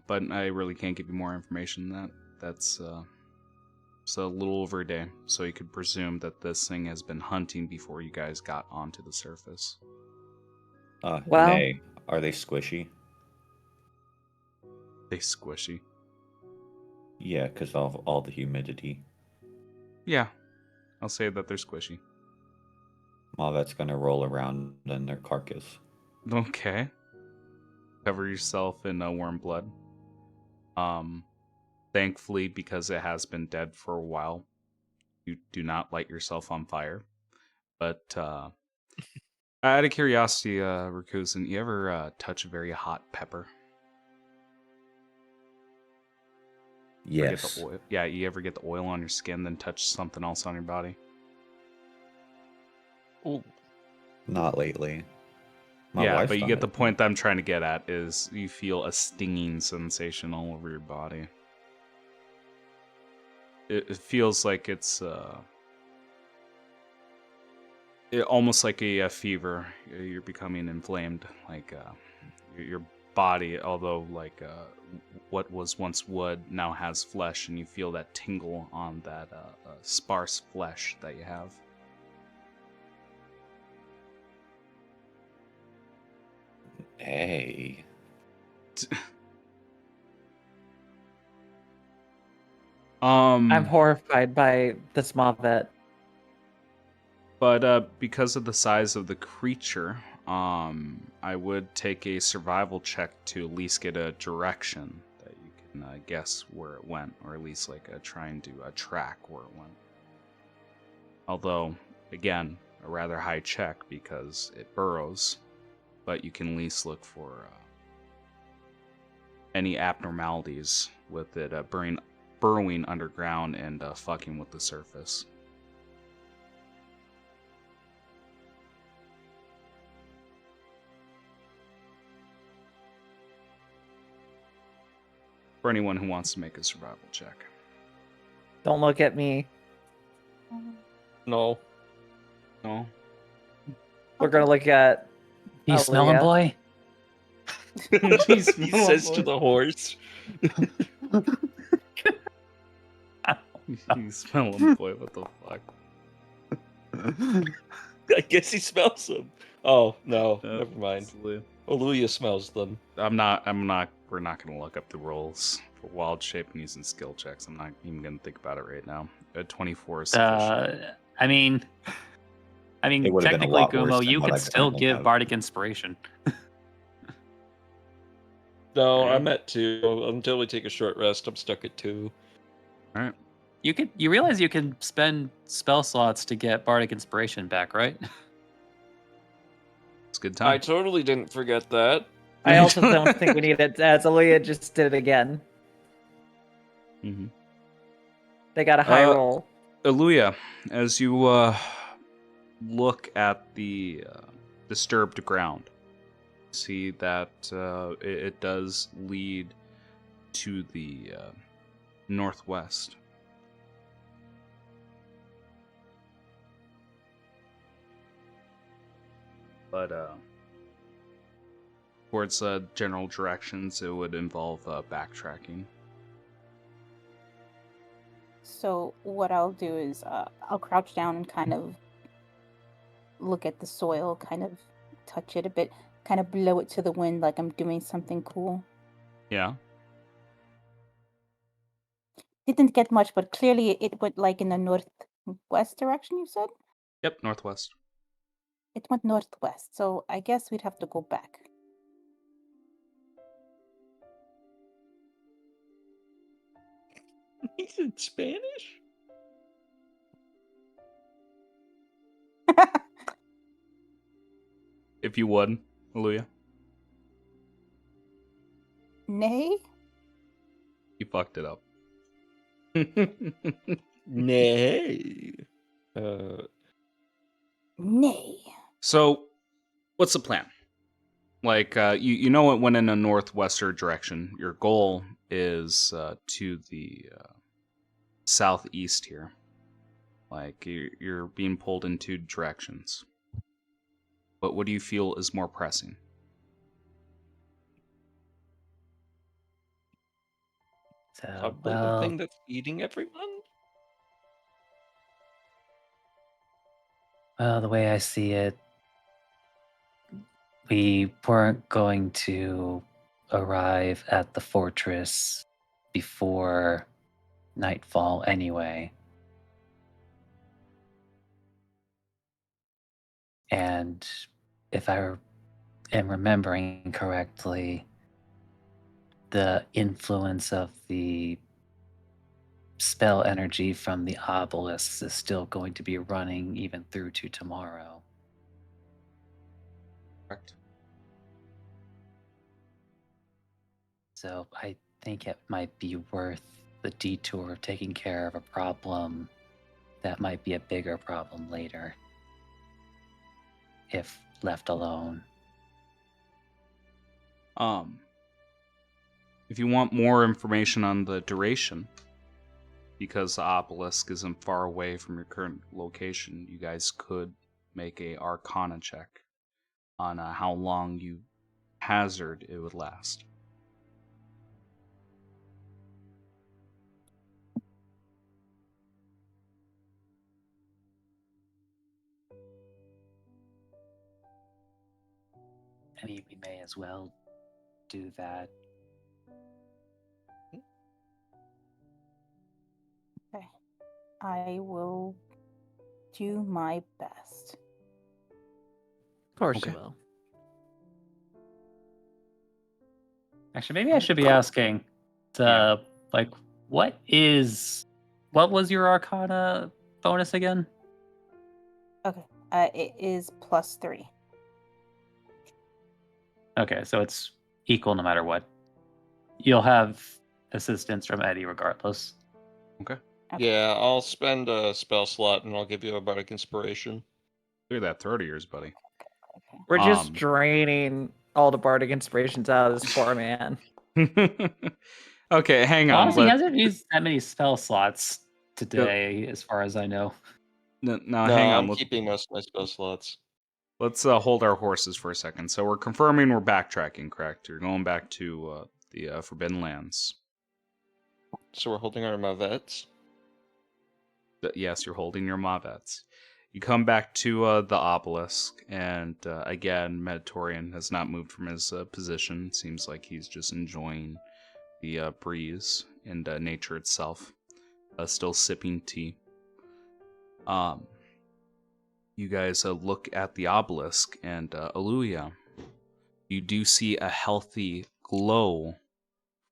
But I really can't give you more information than that. That's it's a little over a day, so you could presume that this thing has been hunting before you guys got onto the surface. Well- Nay. Are they squishy? They squishy. Yeah, because of all the humidity. Yeah, I'll say that they're squishy. Mavet's gonna roll around in their carcass. Okay. Cover yourself in worm blood. Thankfully, because it has been dead for a while, you do not light yourself on fire. But out of curiosity, Rakuzen, you ever touch a very hot pepper? Ever get Yes. the oil? Yeah, you ever get the oil on your skin, then touch something else on your body? Ooh, Not lately. My yeah, wife's but you done get it the to me. point that I'm trying to get at is you feel a stinging sensation all over your body. It feels like it's almost like a fever. You're becoming inflamed, like your body, although like what was once wood now has flesh, and you feel that tingle on that sparse flesh that you have. Hey. I'm horrified by the small vet. But because of the size of the creature, I would take a survival check to at least get a direction that you can guess where it went, or at least like try and do a track where it went. Although, again, a rather high check because it burrows, but you can at least look for any abnormalities with it burrowing underground and fucking with the surface. For anyone who wants to make a survival check. Don't look at me. No. No? We're gonna look at. You smelling, boy? He says to the horse. You smell him, boy. What the fuck? I guess he smells them. Oh, no. Never mind. Absolutely. Oluya smells them. We're not gonna look up the rolls for wild shape and using skill checks. I'm not even gonna think about it right now. 24 is sufficient. I mean, It would've been a technically, lot worse Gumo, than you what could I still currently give have. bardic inspiration. No, I'm at 2. Until we take a short rest, I'm stuck at 2. Alright. You realize you can spend spell slots to get bardic inspiration back, right? It's a good I time. totally didn't forget that. I also don't think we need it, as Aaliyah just did it again. Mm-hmm. They got a high roll. Aluya, as you look at the disturbed ground, see that it does lead to the northwest. But towards general directions, it would involve backtracking. So what I'll do is I'll crouch down and kind of look at the soil, kind of touch it a bit, kind of blow it to the wind like I'm doing something cool. Yeah. Didn't get much, but clearly it went like in the northwest direction, you said? Yep, northwest. It went northwest, so I guess we'd have to go back. He's in Spanish? If you would, Aluya. Nay? You fucked it up. Nay. Nay. So, what's the plan? Like, you know it went in a northwestern direction. Your goal is to the southeast here. Like, you're being pulled in 2 directions. But what do you feel is more pressing? So, Probably the thing that's eating everyone? well, the way I see it, we weren't going to arrive at the fortress before nightfall anyway. And if I am remembering correctly, the influence of the spell energy from the obelisks is still going to be running even through to tomorrow. Correct. So I think it might be worth the detour of taking care of a problem that might be a bigger problem later, if left alone. If you want more information on the duration, because the obelisk isn't far away from your current location, you guys could make a Arcana check on how long you hazard it would last. I mean, we may as well do that. Okay. I will do my best. Of course Okay. you will. Actually, maybe I should be asking, like, what was your Arcana bonus again? Okay. It is +3. Okay, so it's equal no matter what. You'll have assistance from Eddie regardless. Okay. Yeah, I'll spend a spell slot and I'll give you a bardic inspiration. Look at that throat of yours, buddy. Okay. We're just draining all the bardic inspirations out of this poor man. Okay, hang on. Honestly, he hasn't used that many spell slots today, as far as I know. No, No, hang on. I'm keeping most of my spell slots. Let's hold our horses for a second. So we're confirming we're backtracking, correct? You're going back to the Forbidden Lands. So we're holding our mavets. Yes, you're holding your Mavets. You come back to the obelisk, and again, Meditorian has not moved from his position. Seems like he's just enjoying the breeze and nature itself. Still sipping tea. You guys look at the obelisk, and Aluya, you do see a healthy glow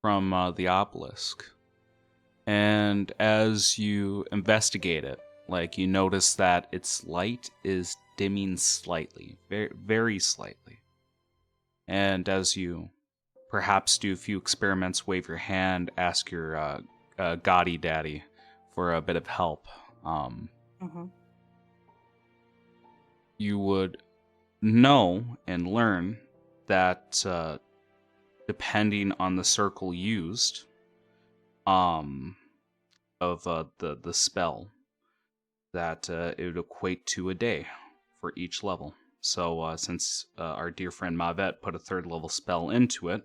from the obelisk. And as you investigate it, like, you notice that its light is dimming slightly, very, very slightly. And as you perhaps do a few experiments, wave your hand, ask your gaudy daddy for a bit of help, you would know and learn that depending on the circle used of the spell, that it would equate to a day for each level. So since our dear friend Mavet put a 3rd level spell into it,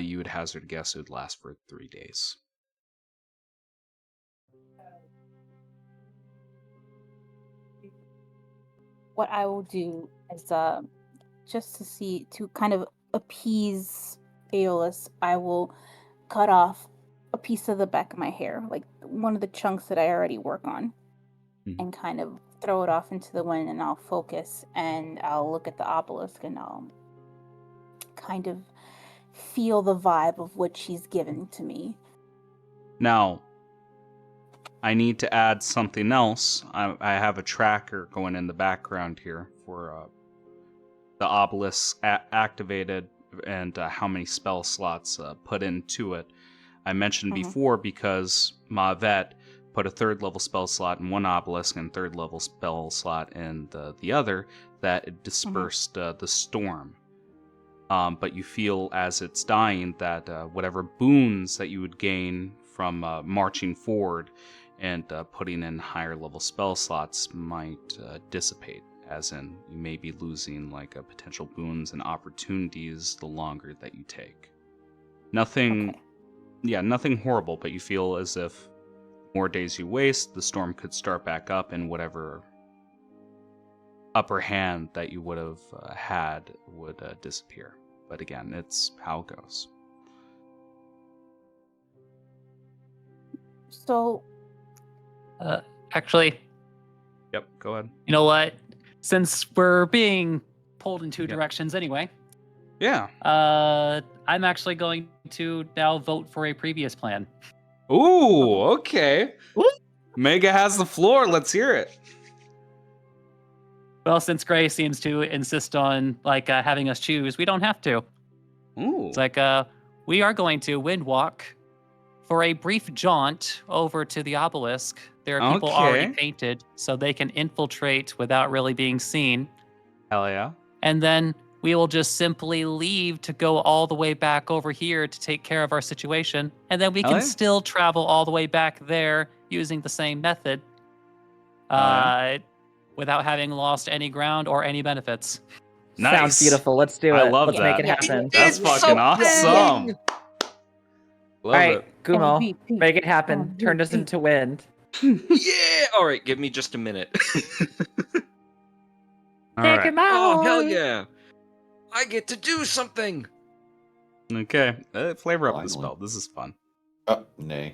you would hazard a guess it would last for 3 days. What I will do is just to kind of appease Aeolus, I will cut off a piece of the back of my hair, like one of the chunks that I already work on, and kind of throw it off into the wind, and I'll focus, and I'll look at the obelisk, and I'll kind of feel the vibe of what she's given to me. Now, I need to add something else. I have a tracker going in the background here for the obelisk activated and how many spell slots put into it. I mentioned before, because Mavet put a 3rd level spell slot in one obelisk and 3rd level spell slot in the other, that it dispersed the storm. But you feel as it's dying that whatever boons that you would gain from marching forward and putting in higher level spell slots might dissipate, as in you may be losing like potential boons and opportunities the longer that you take. Nothing horrible, but you feel as if more days you waste, the storm could start back up, and whatever upper hand that you would have had would disappear. But again, it's how it goes. So, actually, yep, go ahead. You know what? Since we're being pulled in 2 directions anyway, I'm actually going to now vote for a previous plan. Ooh, okay. Mega has the floor. Let's hear it. Well, since Gray seems to insist on having us choose, we don't have to. Ooh. It's like we are going to wind walk for a brief jaunt over to the obelisk. There are people already painted, so they can infiltrate without really being seen. Hell yeah. And then we will just simply leave to go all the way back over here to take care of our situation, and then we Oh, can yeah. still travel all the way back there using the same method, yeah. without having lost any ground or any benefits. Nice. Sounds beautiful. Let's do it. I love Let's make it that. happen. That's It's fucking so awesome. big. Love All right, it. Gumo, MVP. make it happen. Turn us into wind. Yeah. All right, give me just a minute. All Take right. him out. Oh hell yeah! I get to do something. Okay. Flavor up the Finally. spell. This is fun. Nay.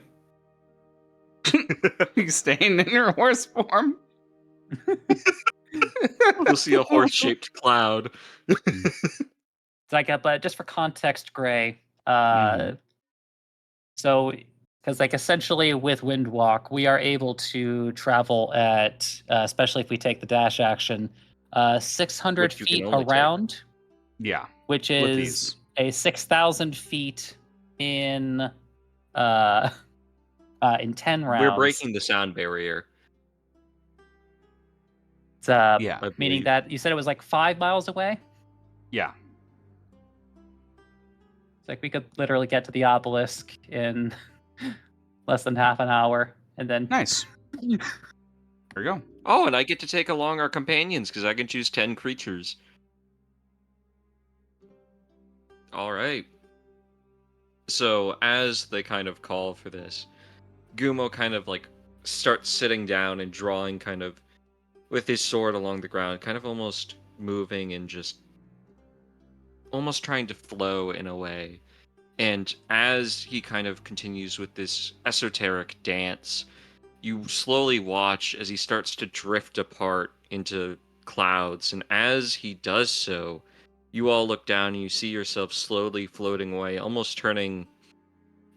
You staying in your horse form? We'll see a horse-shaped cloud. It's like, but just for context, Gray. Mhm. So, because like essentially with Windwalk, we are able to travel at, especially if we take the dash action, 600 Which you can feet only take. around, Yeah. which With is these. a 6,000 feet in 10 rounds. We're breaking the sound barrier. It's, Yeah. I meaning believe. that you said it was like 5 miles away. Yeah. It's like we could literally get to the obelisk in less than half an hour, and then Nice. There you go. Oh, and I get to take along our companions because I can choose 10 creatures. All right. So as they kind of call for this, Gumo kind of like starts sitting down and drawing kind of with his sword along the ground, kind of almost moving and just almost trying to flow in a way. And as he kind of continues with this esoteric dance, you slowly watch as he starts to drift apart into clouds. And as he does so, you all look down and you see yourself slowly floating away, almost turning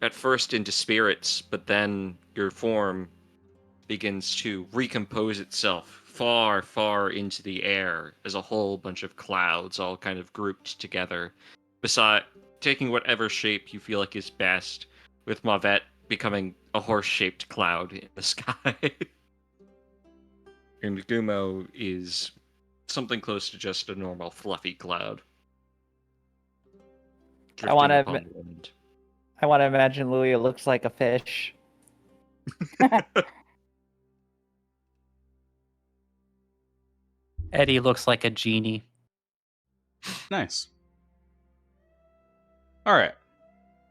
at first into spirits, but then your form begins to recompose itself far, far into the air as a whole bunch of clouds all kind of grouped together, beside taking whatever shape you feel like is best, with Mavet becoming a horse-shaped cloud in the sky. And Gumo is something close to just a normal fluffy cloud. Drifting wanna upon admit- the wind. I want to imagine Luia looks like a fish. Eddie looks like a genie. Nice. All right.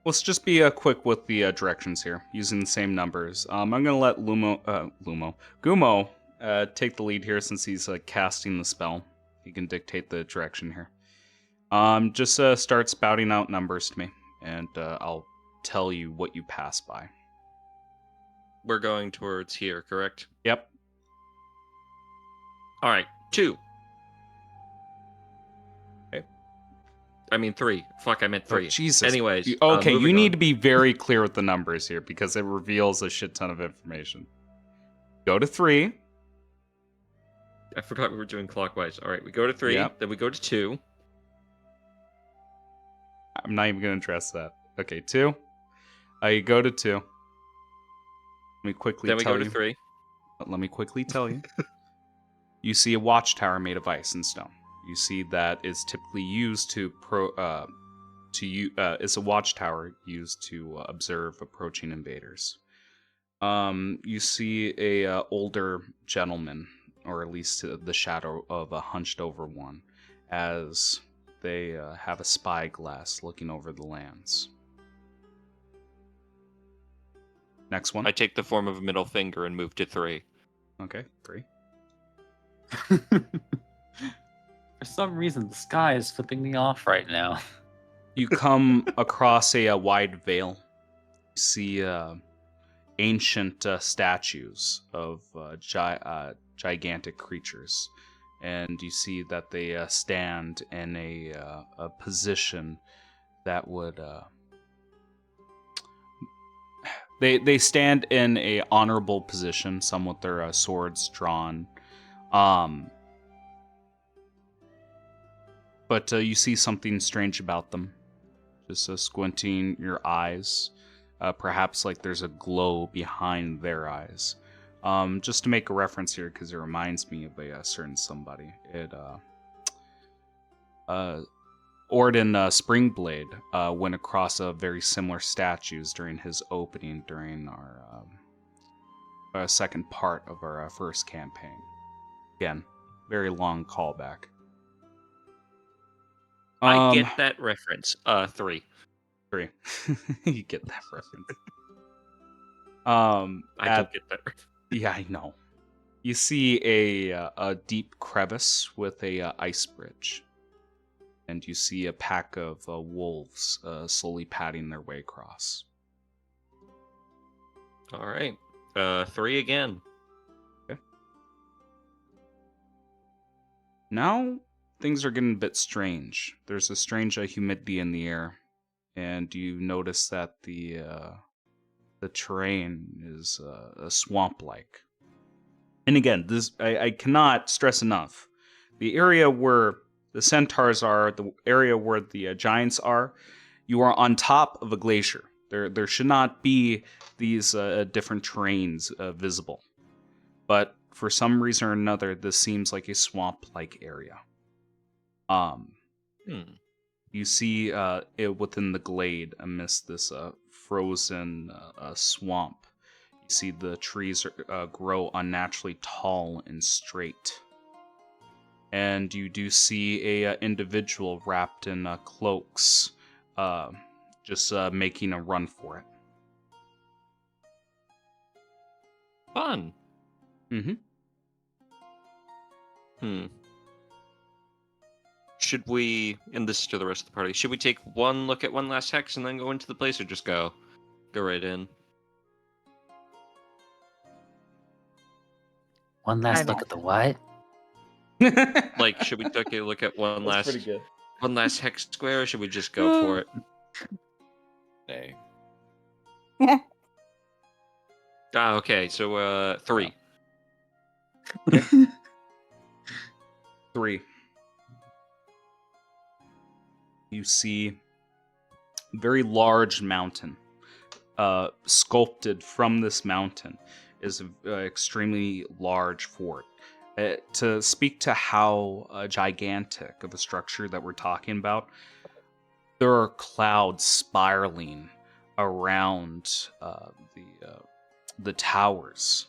Let's just be quick with the directions here, using the same numbers. I'm gonna let Gumo take the lead here since he's casting the spell. He can dictate the direction here. Just start spouting out numbers to me, and I'll tell you what you pass by. We're going towards here, correct? Yep. All right, 2. Okay. I mean 3. Fuck, I meant 3. Oh, Jesus. Anyways, Okay, you moving need on. to be very clear with the numbers here because it reveals a shit ton of information. Go to 3. I forgot we were doing clockwise. All right, we go to 3, Yep. then we go to 2. I'm not even going to address that. Okay, 2. You go to 2. Let me quickly Then we tell go to you. 3. Let me quickly tell you. You see a watchtower made of ice and stone. You see that is typically used it's a watchtower used to observe approaching invaders. You see a older gentleman, or at least the shadow of a hunched over one, as they have a spyglass looking over the lands. Next one. I take the form of a middle finger and move to 3. Okay, 3. For some reason, the sky is flipping me off right now. You come across a wide vale. You see ancient statues of gigantic creatures, and you see that they stand in a position that would they stand in a honorable position, some with their swords drawn. But you see something strange about them. Just squinting your eyes. Perhaps like there's a glow behind their eyes. Just to make a reference here, because it reminds me of a certain somebody. Orden Springblade went across very similar statues during his opening during our second part of our first campaign. Again, very long callback. I get that reference. 3. 3. You get that reference. I don't get that reference. Yeah, I know. You see a deep crevice with a ice bridge, and you see a pack of wolves slowly padding their way across. All right. 3 again. Okay. Now things are getting a bit strange. There's a strange humidity in the air, and you notice that the terrain is swamp-like. And again, this I cannot stress enough. The area where the centaurs are, the area where the giants are, you are on top of a glacier. There should not be these different terrains visible. But for some reason or another, this seems like a swamp-like area. You see it within the glade amidst this frozen swamp. You see the trees grow unnaturally tall and straight. And you do see a individual wrapped in cloaks just making a run for it. Fun. Mm-hmm. Should we, and this is to the rest of the party, should we take one look at one last hex and then go into the place, or just go right in? One last look at the what? Like, should we take a look at one That's last pretty good. one last hex square, or should we just go for it? Hey. Okay, so 3. 3. You see a very large mountain. Sculpted from this mountain is an extremely large fort. To speak to how gigantic of a structure that we're talking about, there are clouds spiraling around the towers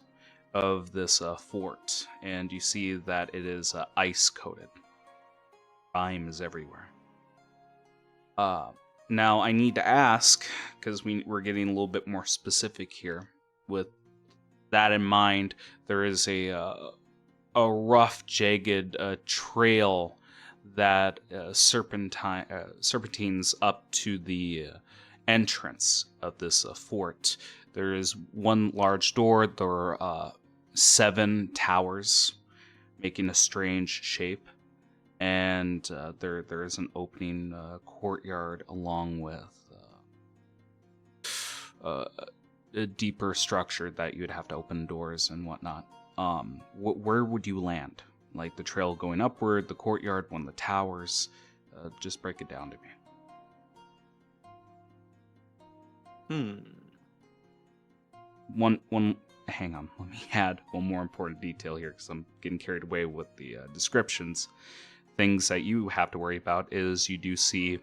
of this fort, and you see that it is ice coated. Rime is everywhere. Now I need to ask, because we're getting a little bit more specific here. With that in mind, there is a rough, jagged trail that serpentines up to the entrance of this fort. There is one large door. There are 7 towers making a strange shape. And there is an opening courtyard along with a deeper structure that you'd have to open doors and whatnot. Where would you land? Like the trail going upward, the courtyard, one of the towers? Just break it down to me. Hang on, let me add one more important detail here because I'm getting carried away with the descriptions. Things that you have to worry about is you do see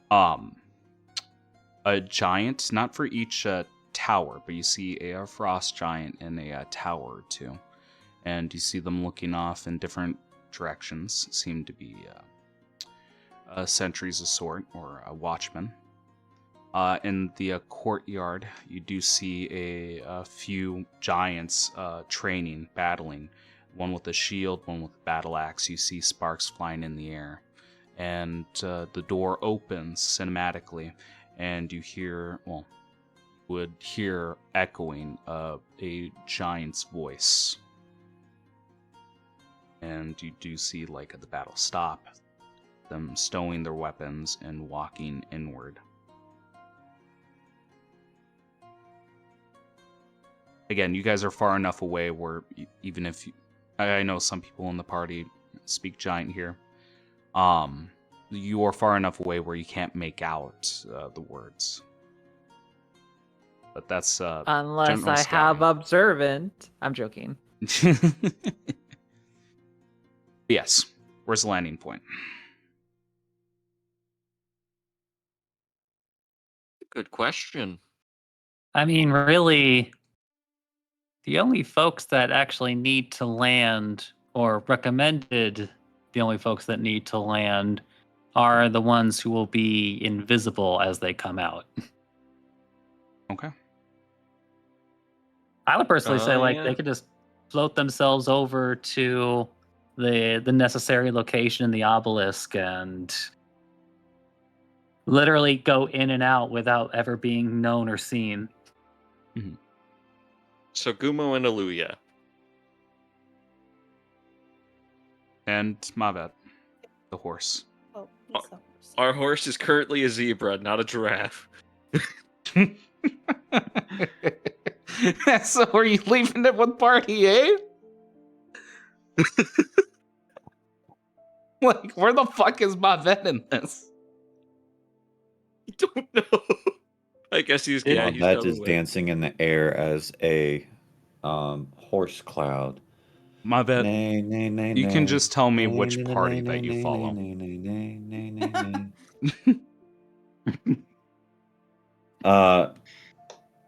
a giant, not for each tower, but you see a frost giant in a tower or two. And you see them looking off in different directions, seem to be sentries of sort, or watchmen. In the courtyard, you do see a few giants training, battling. One with a shield, one with a battle axe. You see sparks flying in the air. And the door opens cinematically, and you would hear echoing of a giant's voice. And you do see, like, the battle stop, them stowing their weapons and walking inward. Again, you guys are far enough away where even if I know some people in the party speak giant here, you are far enough away where you can't make out the words. But that's unless general I scouting. have observant. I'm joking. Yes. Where's the landing point? Good question. I mean, really, the only folks that actually need to land, or recommended the only folks that need to land, are the ones who will be invisible as they come out. Okay. I would personally say, like, yeah. they could just float themselves over to the necessary location in the obelisk and literally go in and out without ever being known or seen. So Gumo and Aluya. And Mavet, the horse. Oh, he's a horse. Our horse is currently a zebra, not a giraffe. So are you leaving it with party, eh? Like, where the fuck is Mavet in this? I don't know. I guess he's Yeah, he's that down is the way. dancing in the air as a horse cloud. Mavet, Nay, nay, nay, you can nay. just tell me Nay, which nay, nay, party nay, that you nay, follow. nay, nay, nay, nay, nay, nay.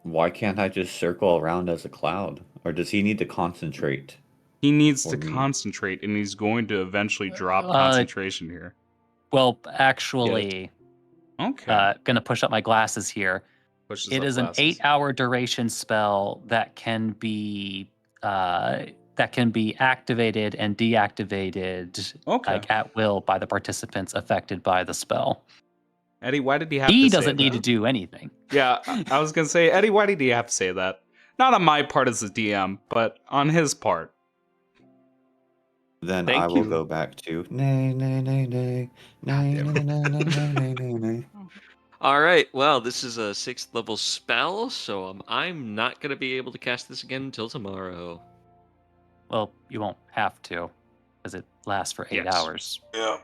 Why can't I just circle around as a cloud? Or does he need to concentrate? He needs For to me. concentrate, and he's going to eventually drop Uh, concentration here. Well, actually, Okay. gonna push up my glasses here. Pushes It up is an glasses. 8-hour duration spell that can be activated and deactivated Okay. like at will by the participants affected by the spell. Eddie, why did he have He to say doesn't need to that? do anything. Yeah, I was gonna say, Eddie, why did he have to say that? Not on my part as a DM, but on his part. Then Thank I will you. go back to nay, nay, nay, nay, nay, nay, nay, nay, nay, nay, nay, nay. All right. Well, this is a 6th level spell, so I'm not gonna be able to cast this again until tomorrow. Well, you won't have to, because it lasts for 8 Yes. hours. Yeah.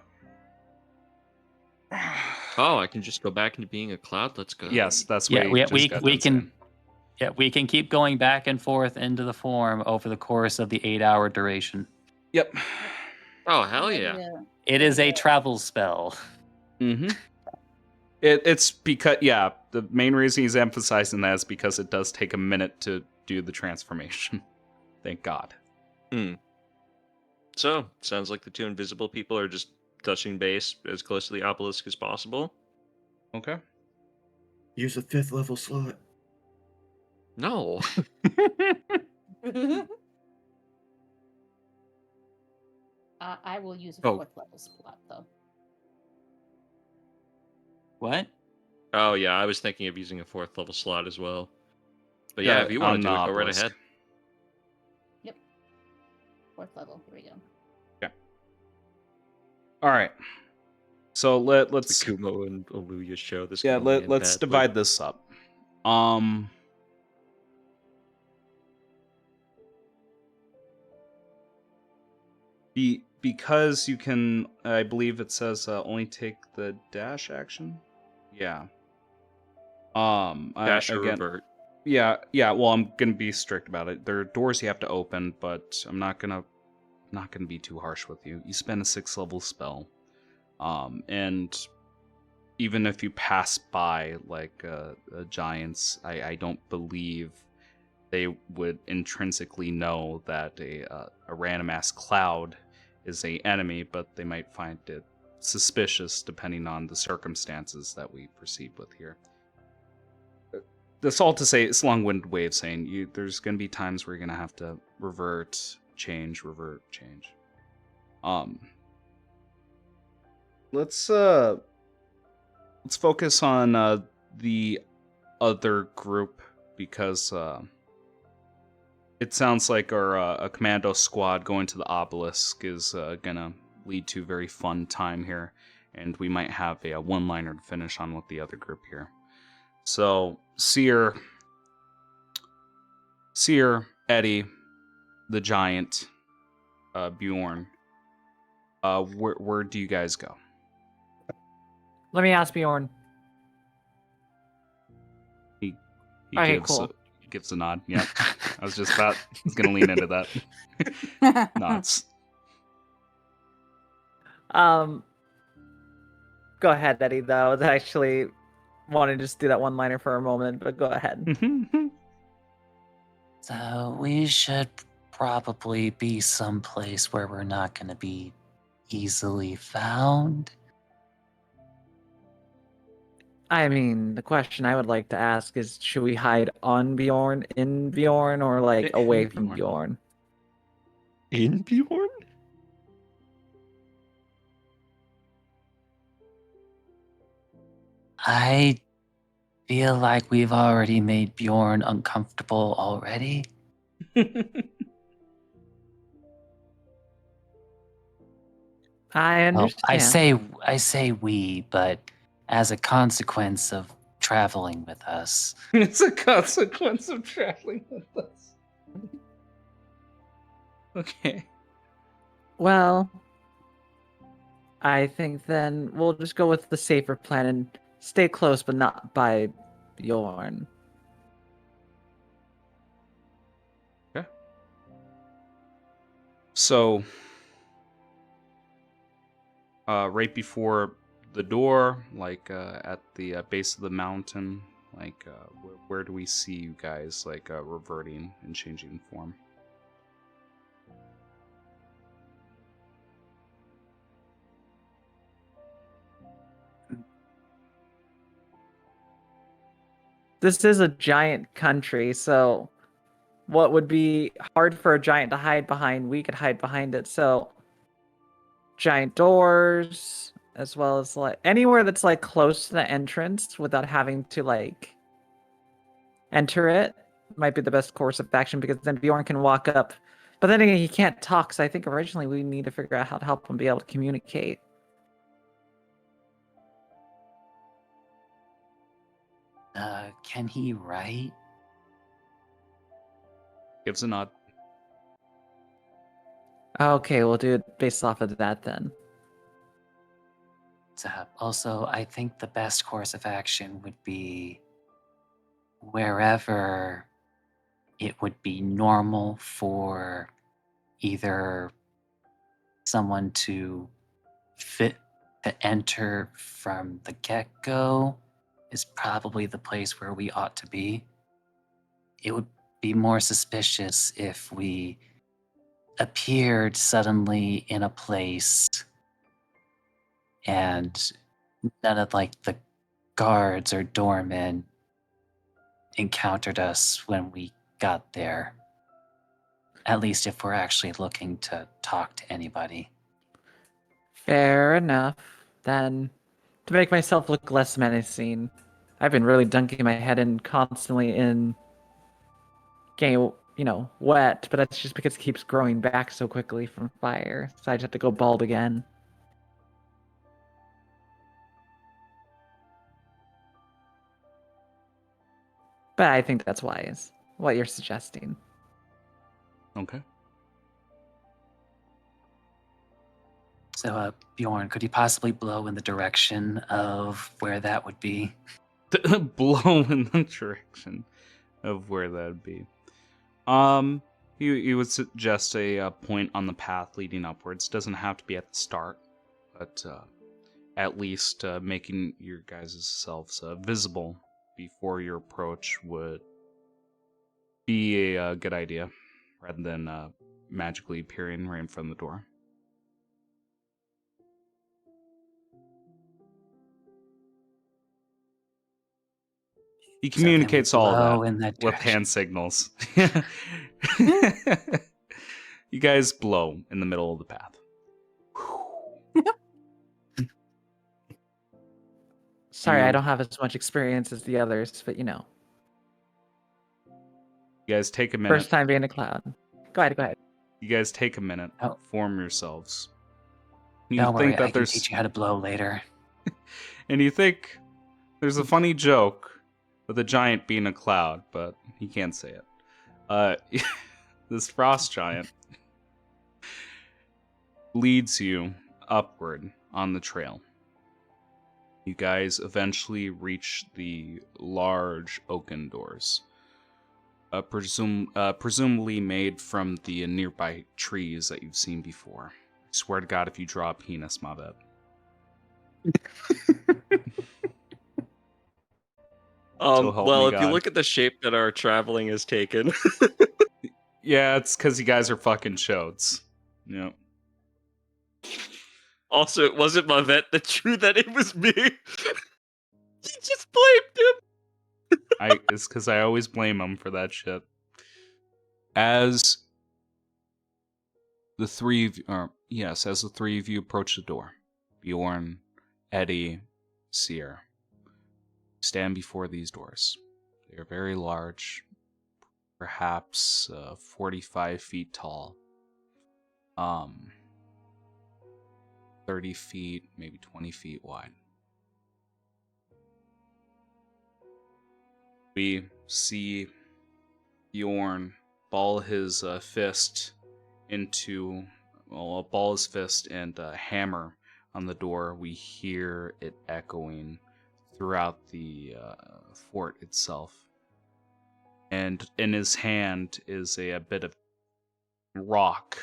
Oh, I can just go back into being a cloud. Let's go. Yes, that's Yeah, what he we just got we done can saying. yeah, we can keep going back and forth into the form over the course of the 8-hour duration. Yep. Oh, hell yeah. It is a travel spell. Mm-hmm. It's because, yeah, the main reason he's emphasizing that is because it does take a minute to do the transformation. Thank God. So, sounds like the two invisible people are just touching base as close to the obelisk as possible. Okay. Use a 5th level slot. No. I will use a Oh. 4th level slot though. What? Oh, yeah, I was thinking of using a 4th level slot as well. But yeah, Yeah, if you want on to do the it, go right obelisk. ahead. Yep. 4th level. Here we go. All right. So let's The Kumo and Aluya show. This yeah, could only end let's badly. divide this up. Because you can, I believe it says only take the dash action. Yeah. Dash or again, revert. yeah. Well, I'm gonna be strict about it. There are doors you have to open, but I'm not gonna be too harsh with you. You spend a 6th level spell, and even if you pass by like giants, I don't believe they would intrinsically know that a random ass cloud is a enemy, but they might find it suspicious depending on the circumstances that we proceed with here. That's all to say, it's a long-winded way of saying there's going to be times where you're going to have to revert, change. Let's focus on the other group, because it sounds like our a commando squad going to the obelisk is gonna lead to a very fun time here, and we might have a one-liner to finish on with the other group here. So Seer, Eddie, the giant, Bjorn. Where do you guys go? Let me ask Bjorn. He Okay, gives cool. gives a nod. Yep. I was gonna lean into that. Nods. Go ahead, Eddie. Though it's actually wanted to just do that one-liner for a moment, but go ahead. So we should probably be someplace where we're not going to be easily found. I mean, the question I would like to ask is, should we hide on Bjorn, in Bjorn, or like In away from Bjorn. Bjorn? In Bjorn? I feel like we've already made Bjorn uncomfortable already. I Well, understand. I say we, but as a consequence of traveling with us. It's a consequence of traveling with us. Okay. Well, I think then we'll just go with the safer plan and stay close, but not by Bjorn. So, right before the door, like at the base of the mountain, like where do we see you guys like reverting and changing form? This is a giant country, so what would be hard for a giant to hide behind, we could hide behind it. So giant doors, as well as like anywhere that's like close to the entrance without having to like enter it might be the best course of action, because then Bjorn can walk up. But then again, he can't talk, so I think originally we need to figure out how to help him be able to communicate. Can he write? Gives a nod. Okay, we'll do it based off of that then. Also, I think the best course of action would be wherever it would be normal for either someone to fit to enter from the get-go is probably the place where we ought to be. It would be more suspicious if we appeared suddenly in a place and none of like the guards or doormen encountered us when we got there. At least if we're actually looking to talk to anybody. Fair enough. Then, to make myself look less menacing, I've been really dunking my head in constantly in getting, wet, but that's just because it keeps growing back so quickly from fire. So I just have to go bald again. But I think that's wise, what you're suggesting. Okay. So, Bjorn, could you possibly blow in the direction of where that would be? Blow in the direction of where that'd be. You would suggest a point on the path leading upwards. Doesn't have to be at the start, but at least making your guys' selves visible before your approach would be a good idea, rather than magically appearing right in front of the door. He communicates So all blow that in that with direction. hand signals. You guys blow in the middle of the path. Sorry, I You- don't have as much experience as the others, but You guys take a minute. first time being a cloud. Go ahead. You guys take a minute. Oh. Form yourselves. You Don't worry, think that I can teach you how to blow later. and you think there's a funny joke with a giant being a cloud, but he can't say it. This frost giant leads you upward on the trail. You guys eventually reach the large oaken doors, presumably made from the nearby trees that you've seen before. I swear to God, if you draw a penis, my bet. So help Well, me if you God. look at the shape that our traveling has taken, Yeah, it's because you guys are fucking chodes. Yep. also it wasn't Mavet that drew that; it was me. He just blamed him. It's because I always blame them for that shit. As the three of as the three of you approach the door, Bjorn, Eddie, Seer, stand before these doors. They are very large, perhaps 45 feet tall, 30 feet, maybe 20 feet wide. We see Bjorn ball his fist and hammer on the door. We hear it echoing throughout the fort itself. And in his hand is a bit of rock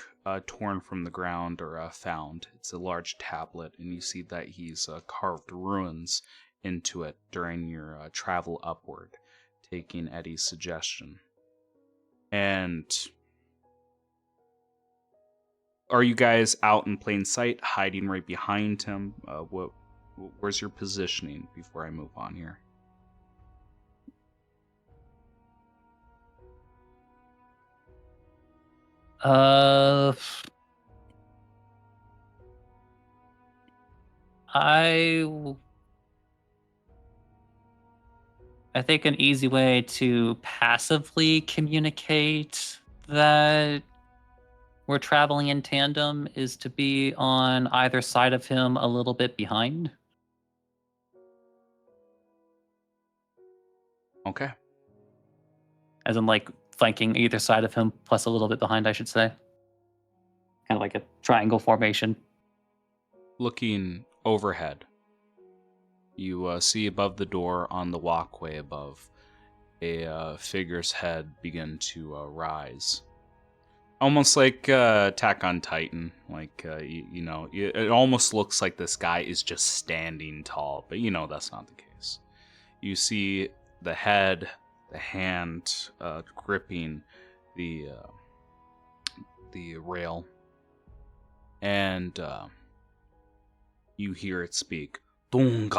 torn from the ground or found. It's a large tablet, and you see that he's carved runes into it during your travel upward, taking Eddie's suggestion. And are you guys out in plain sight, hiding right behind him? Where's your positioning before I move on here? I think an easy way to passively communicate that we're traveling in tandem is to be on either side of him a little bit behind. Okay. As in, like, flanking either side of him plus a little bit behind, I should say. Kind of like a triangle formation. Looking overhead, you see above the door on the walkway above a figure's head begin to rise. Almost like Attack on Titan. Like, it almost looks like this guy is just standing tall, but that's not the case. You see the head, the hand gripping the rail, and you hear it speak. And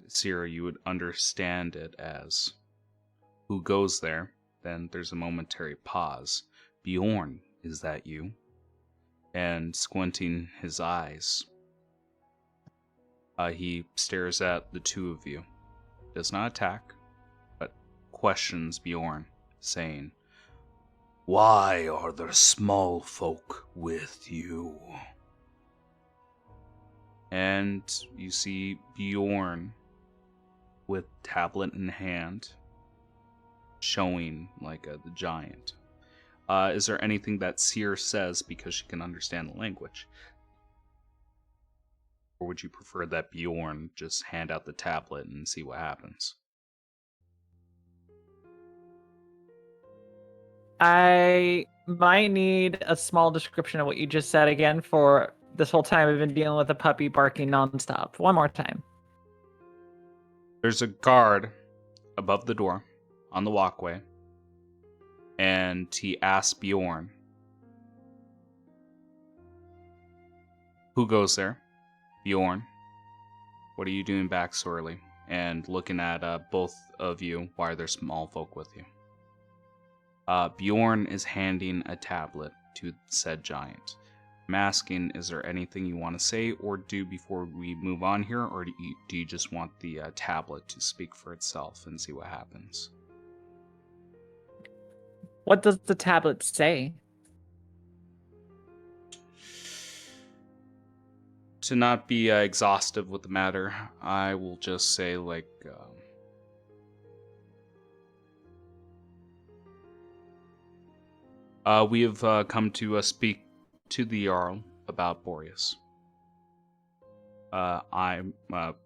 Sierra, you would understand it as, who goes there? Then there's a momentary pause. Bjorn, is that you? And squinting his eyes, he stares at the two of you. Does not attack, but questions Bjorn, saying, "Why are there small folk with you?" And you see Bjorn with tablet in hand, showing like the giant. Is there anything that Seer says because she can understand the language? Or would you prefer that Bjorn just hand out the tablet and see what happens? I might need a small description of what you just said again. For this whole time I've been dealing with a puppy barking nonstop. One more time. There's a guard above the door on the walkway, and he asks Bjorn, "Who goes there?" Bjorn, "What are you doing back so early?" And looking at both of you, "Why are there small folk with you?" Bjorn is handing a tablet to said giant. I'm asking, is there anything you want to say or do before we move on here, or do you just want the tablet to speak for itself and see what happens? What does the tablet say? To not be exhaustive with the matter, I will just say, like, we have come to speak to the Jarl about Boreas.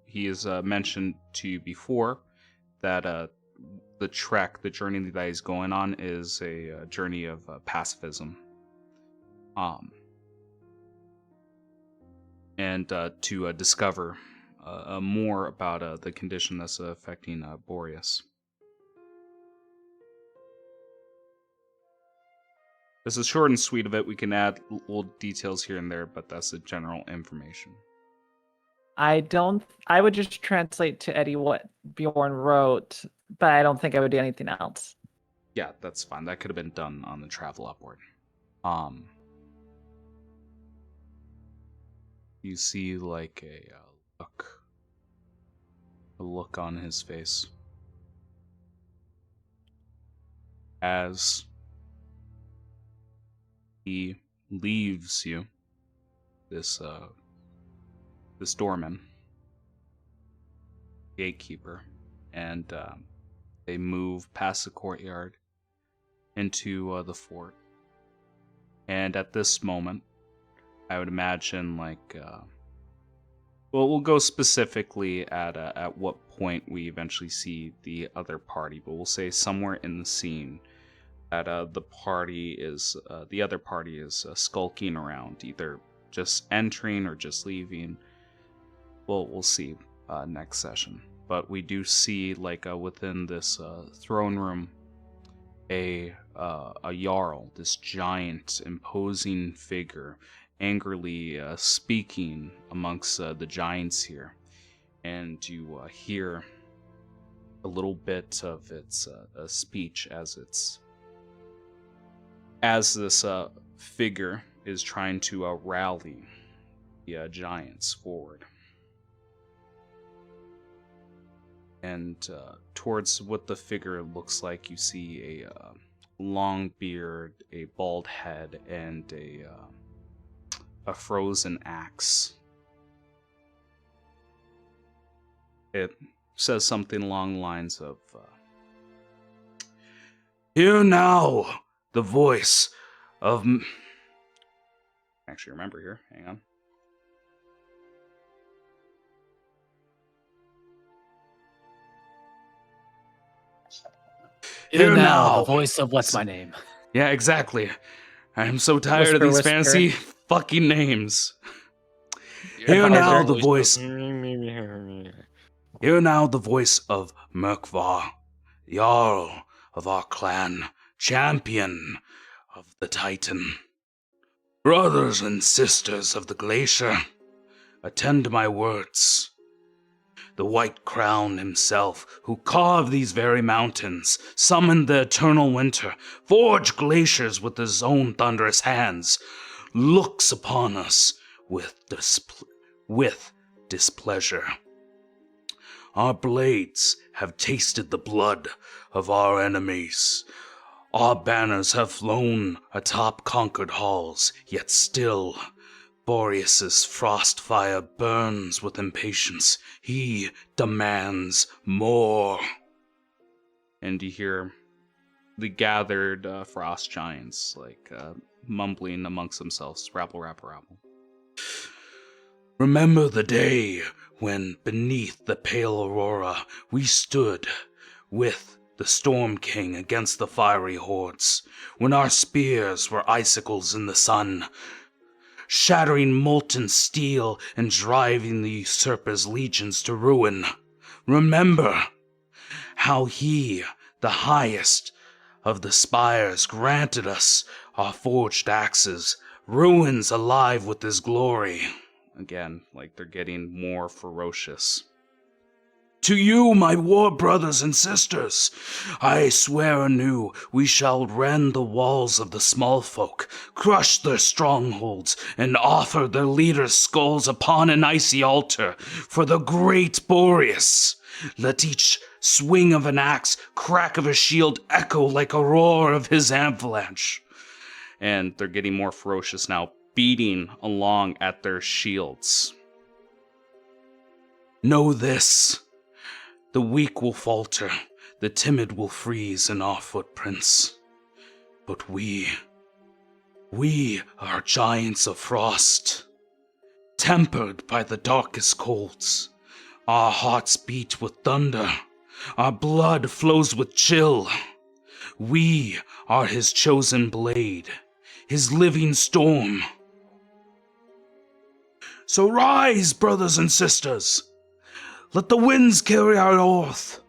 He has mentioned to you before that the journey that he's going on is a journey of pacifism. And to discover more about the condition that's affecting Boreas. This is short and sweet of it. We can add little details here and there, but that's the general information. I would just translate to Eddie what Bjorn wrote, but I don't think I would do anything else. Yeah, that's fine. That could have been done on the travel upward. You see like a look on his face as he leaves you, this doorman, gatekeeper, and they move past the courtyard into the fort. And at this moment, I would imagine, like, well, we'll go specifically at what point we eventually see the other party, but we'll say somewhere in the scene that the other party is skulking around, either just entering or just leaving. Well, we'll see next session. But we do see, like, within this throne room, a Jarl, this giant, imposing figure, angrily speaking amongst the giants here. And you hear a little bit of its speech as this figure is trying to rally the giants forward. And towards what the figure looks like, you see a long beard, a bald head, and a frozen axe. It says something along the lines of, "Hear now the voice of..." Actually, remember here. Hang on. Hear now the voice of what's my name. Yeah, exactly. I am so tired of these Whisper. fancy fucking names. Hear Hear now the of- voice. Hear now the voice of Merkvar, Jarl of our clan, champion of the Titan. Brothers and sisters of the glacier, attend to my words. The White Crown himself, who carved these very mountains, summoned the eternal winter, forged glaciers with his own thunderous hands, looks upon us with displeasure. Our blades have tasted the blood of our enemies. Our banners have flown atop conquered halls, yet still Boreas's frost fire burns with impatience. He demands more. And you hear the gathered frost giants, like, mumbling amongst themselves, rabble, rabble, rabble. Remember the day when beneath the pale aurora we stood with the Storm King against the fiery hordes, when our spears were icicles in the sun, shattering molten steel and driving the usurper's legions to ruin. Remember how he, the highest of the spires, granted us our forged axes, ruins alive with his glory. Again, like they're getting more ferocious. To you, my war brothers and sisters, I swear anew we shall rend the walls of the small folk, crush their strongholds, and offer their leaders' skulls upon an icy altar for the great Boreas. Let each swing of an axe, crack of a shield echo like a roar of his avalanche. And they're getting more ferocious now, beating along at their shields. Know this. The weak will falter, the timid will freeze in our footprints. But we are giants of frost, tempered by the darkest colds. Our hearts beat with thunder, our blood flows with chill. We are his chosen blade, his living storm. So rise, brothers and sisters. Let the winds carry our oath.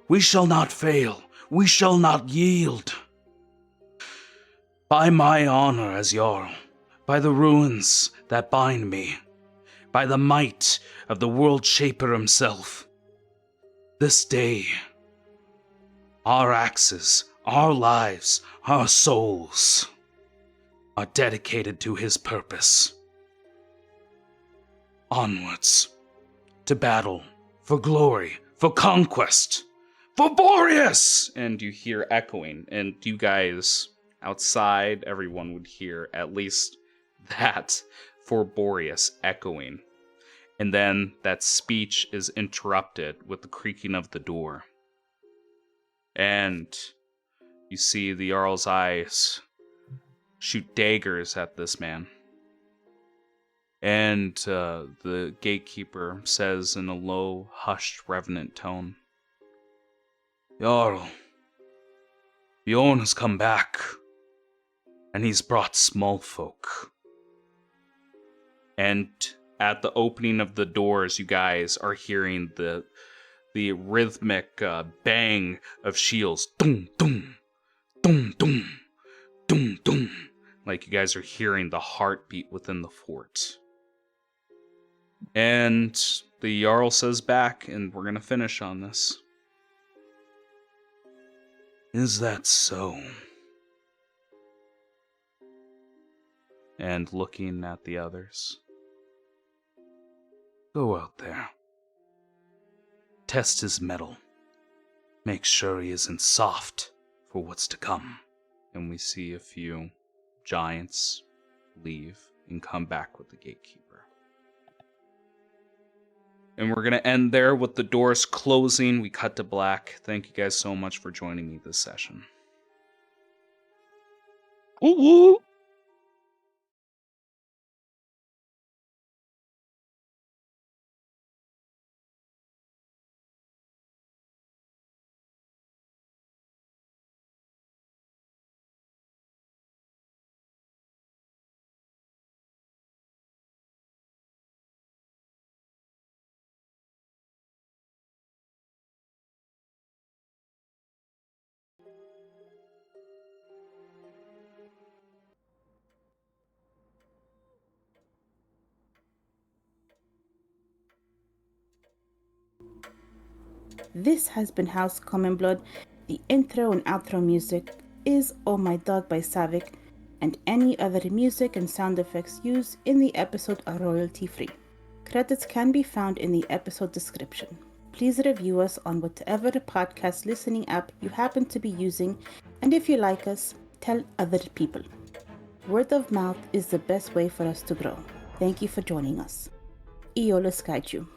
We shall not fail. We shall not yield. By my honor as Jarl, by the ruins that bind me, by the might of the World Shaper himself, this day, our axes, our lives, our souls are dedicated to his purpose. Onwards, to battle, for glory, for conquest, for Boreas! And you hear echoing, and you guys outside, everyone would hear at least that for Boreas echoing. And then that speech is interrupted with the creaking of the door. And you see the Jarl's eyes shoot daggers at this man. And the gatekeeper says in a low, hushed, reverent tone, Jarl, Bjorn has come back, and he's brought small folk. And at the opening of the doors, you guys are hearing the rhythmic bang of shields. Dum, dum, dum, dum, dum, dum. Like you guys are hearing the heartbeat within the fort. And the Jarl says back, and we're going to finish on this. Is that so? And looking at the others. Go out there. Test his mettle. Make sure he isn't soft for what's to come. And we see a few giants leave and come back with the gatekeeper. And we're going to end there with the doors closing. We cut to black. Thank you guys so much for joining me this session. Woo-woo! This has been House Common Blood. The intro and outro music is Oh My Dog by Savik, and any other music and sound effects used in the episode are royalty free. Credits can be found in the episode description. Please review us on whatever podcast listening app you happen to be using, and if you like us, tell other people. Word of mouth is the best way for us to grow. Thank you for joining us. Iola Skychu.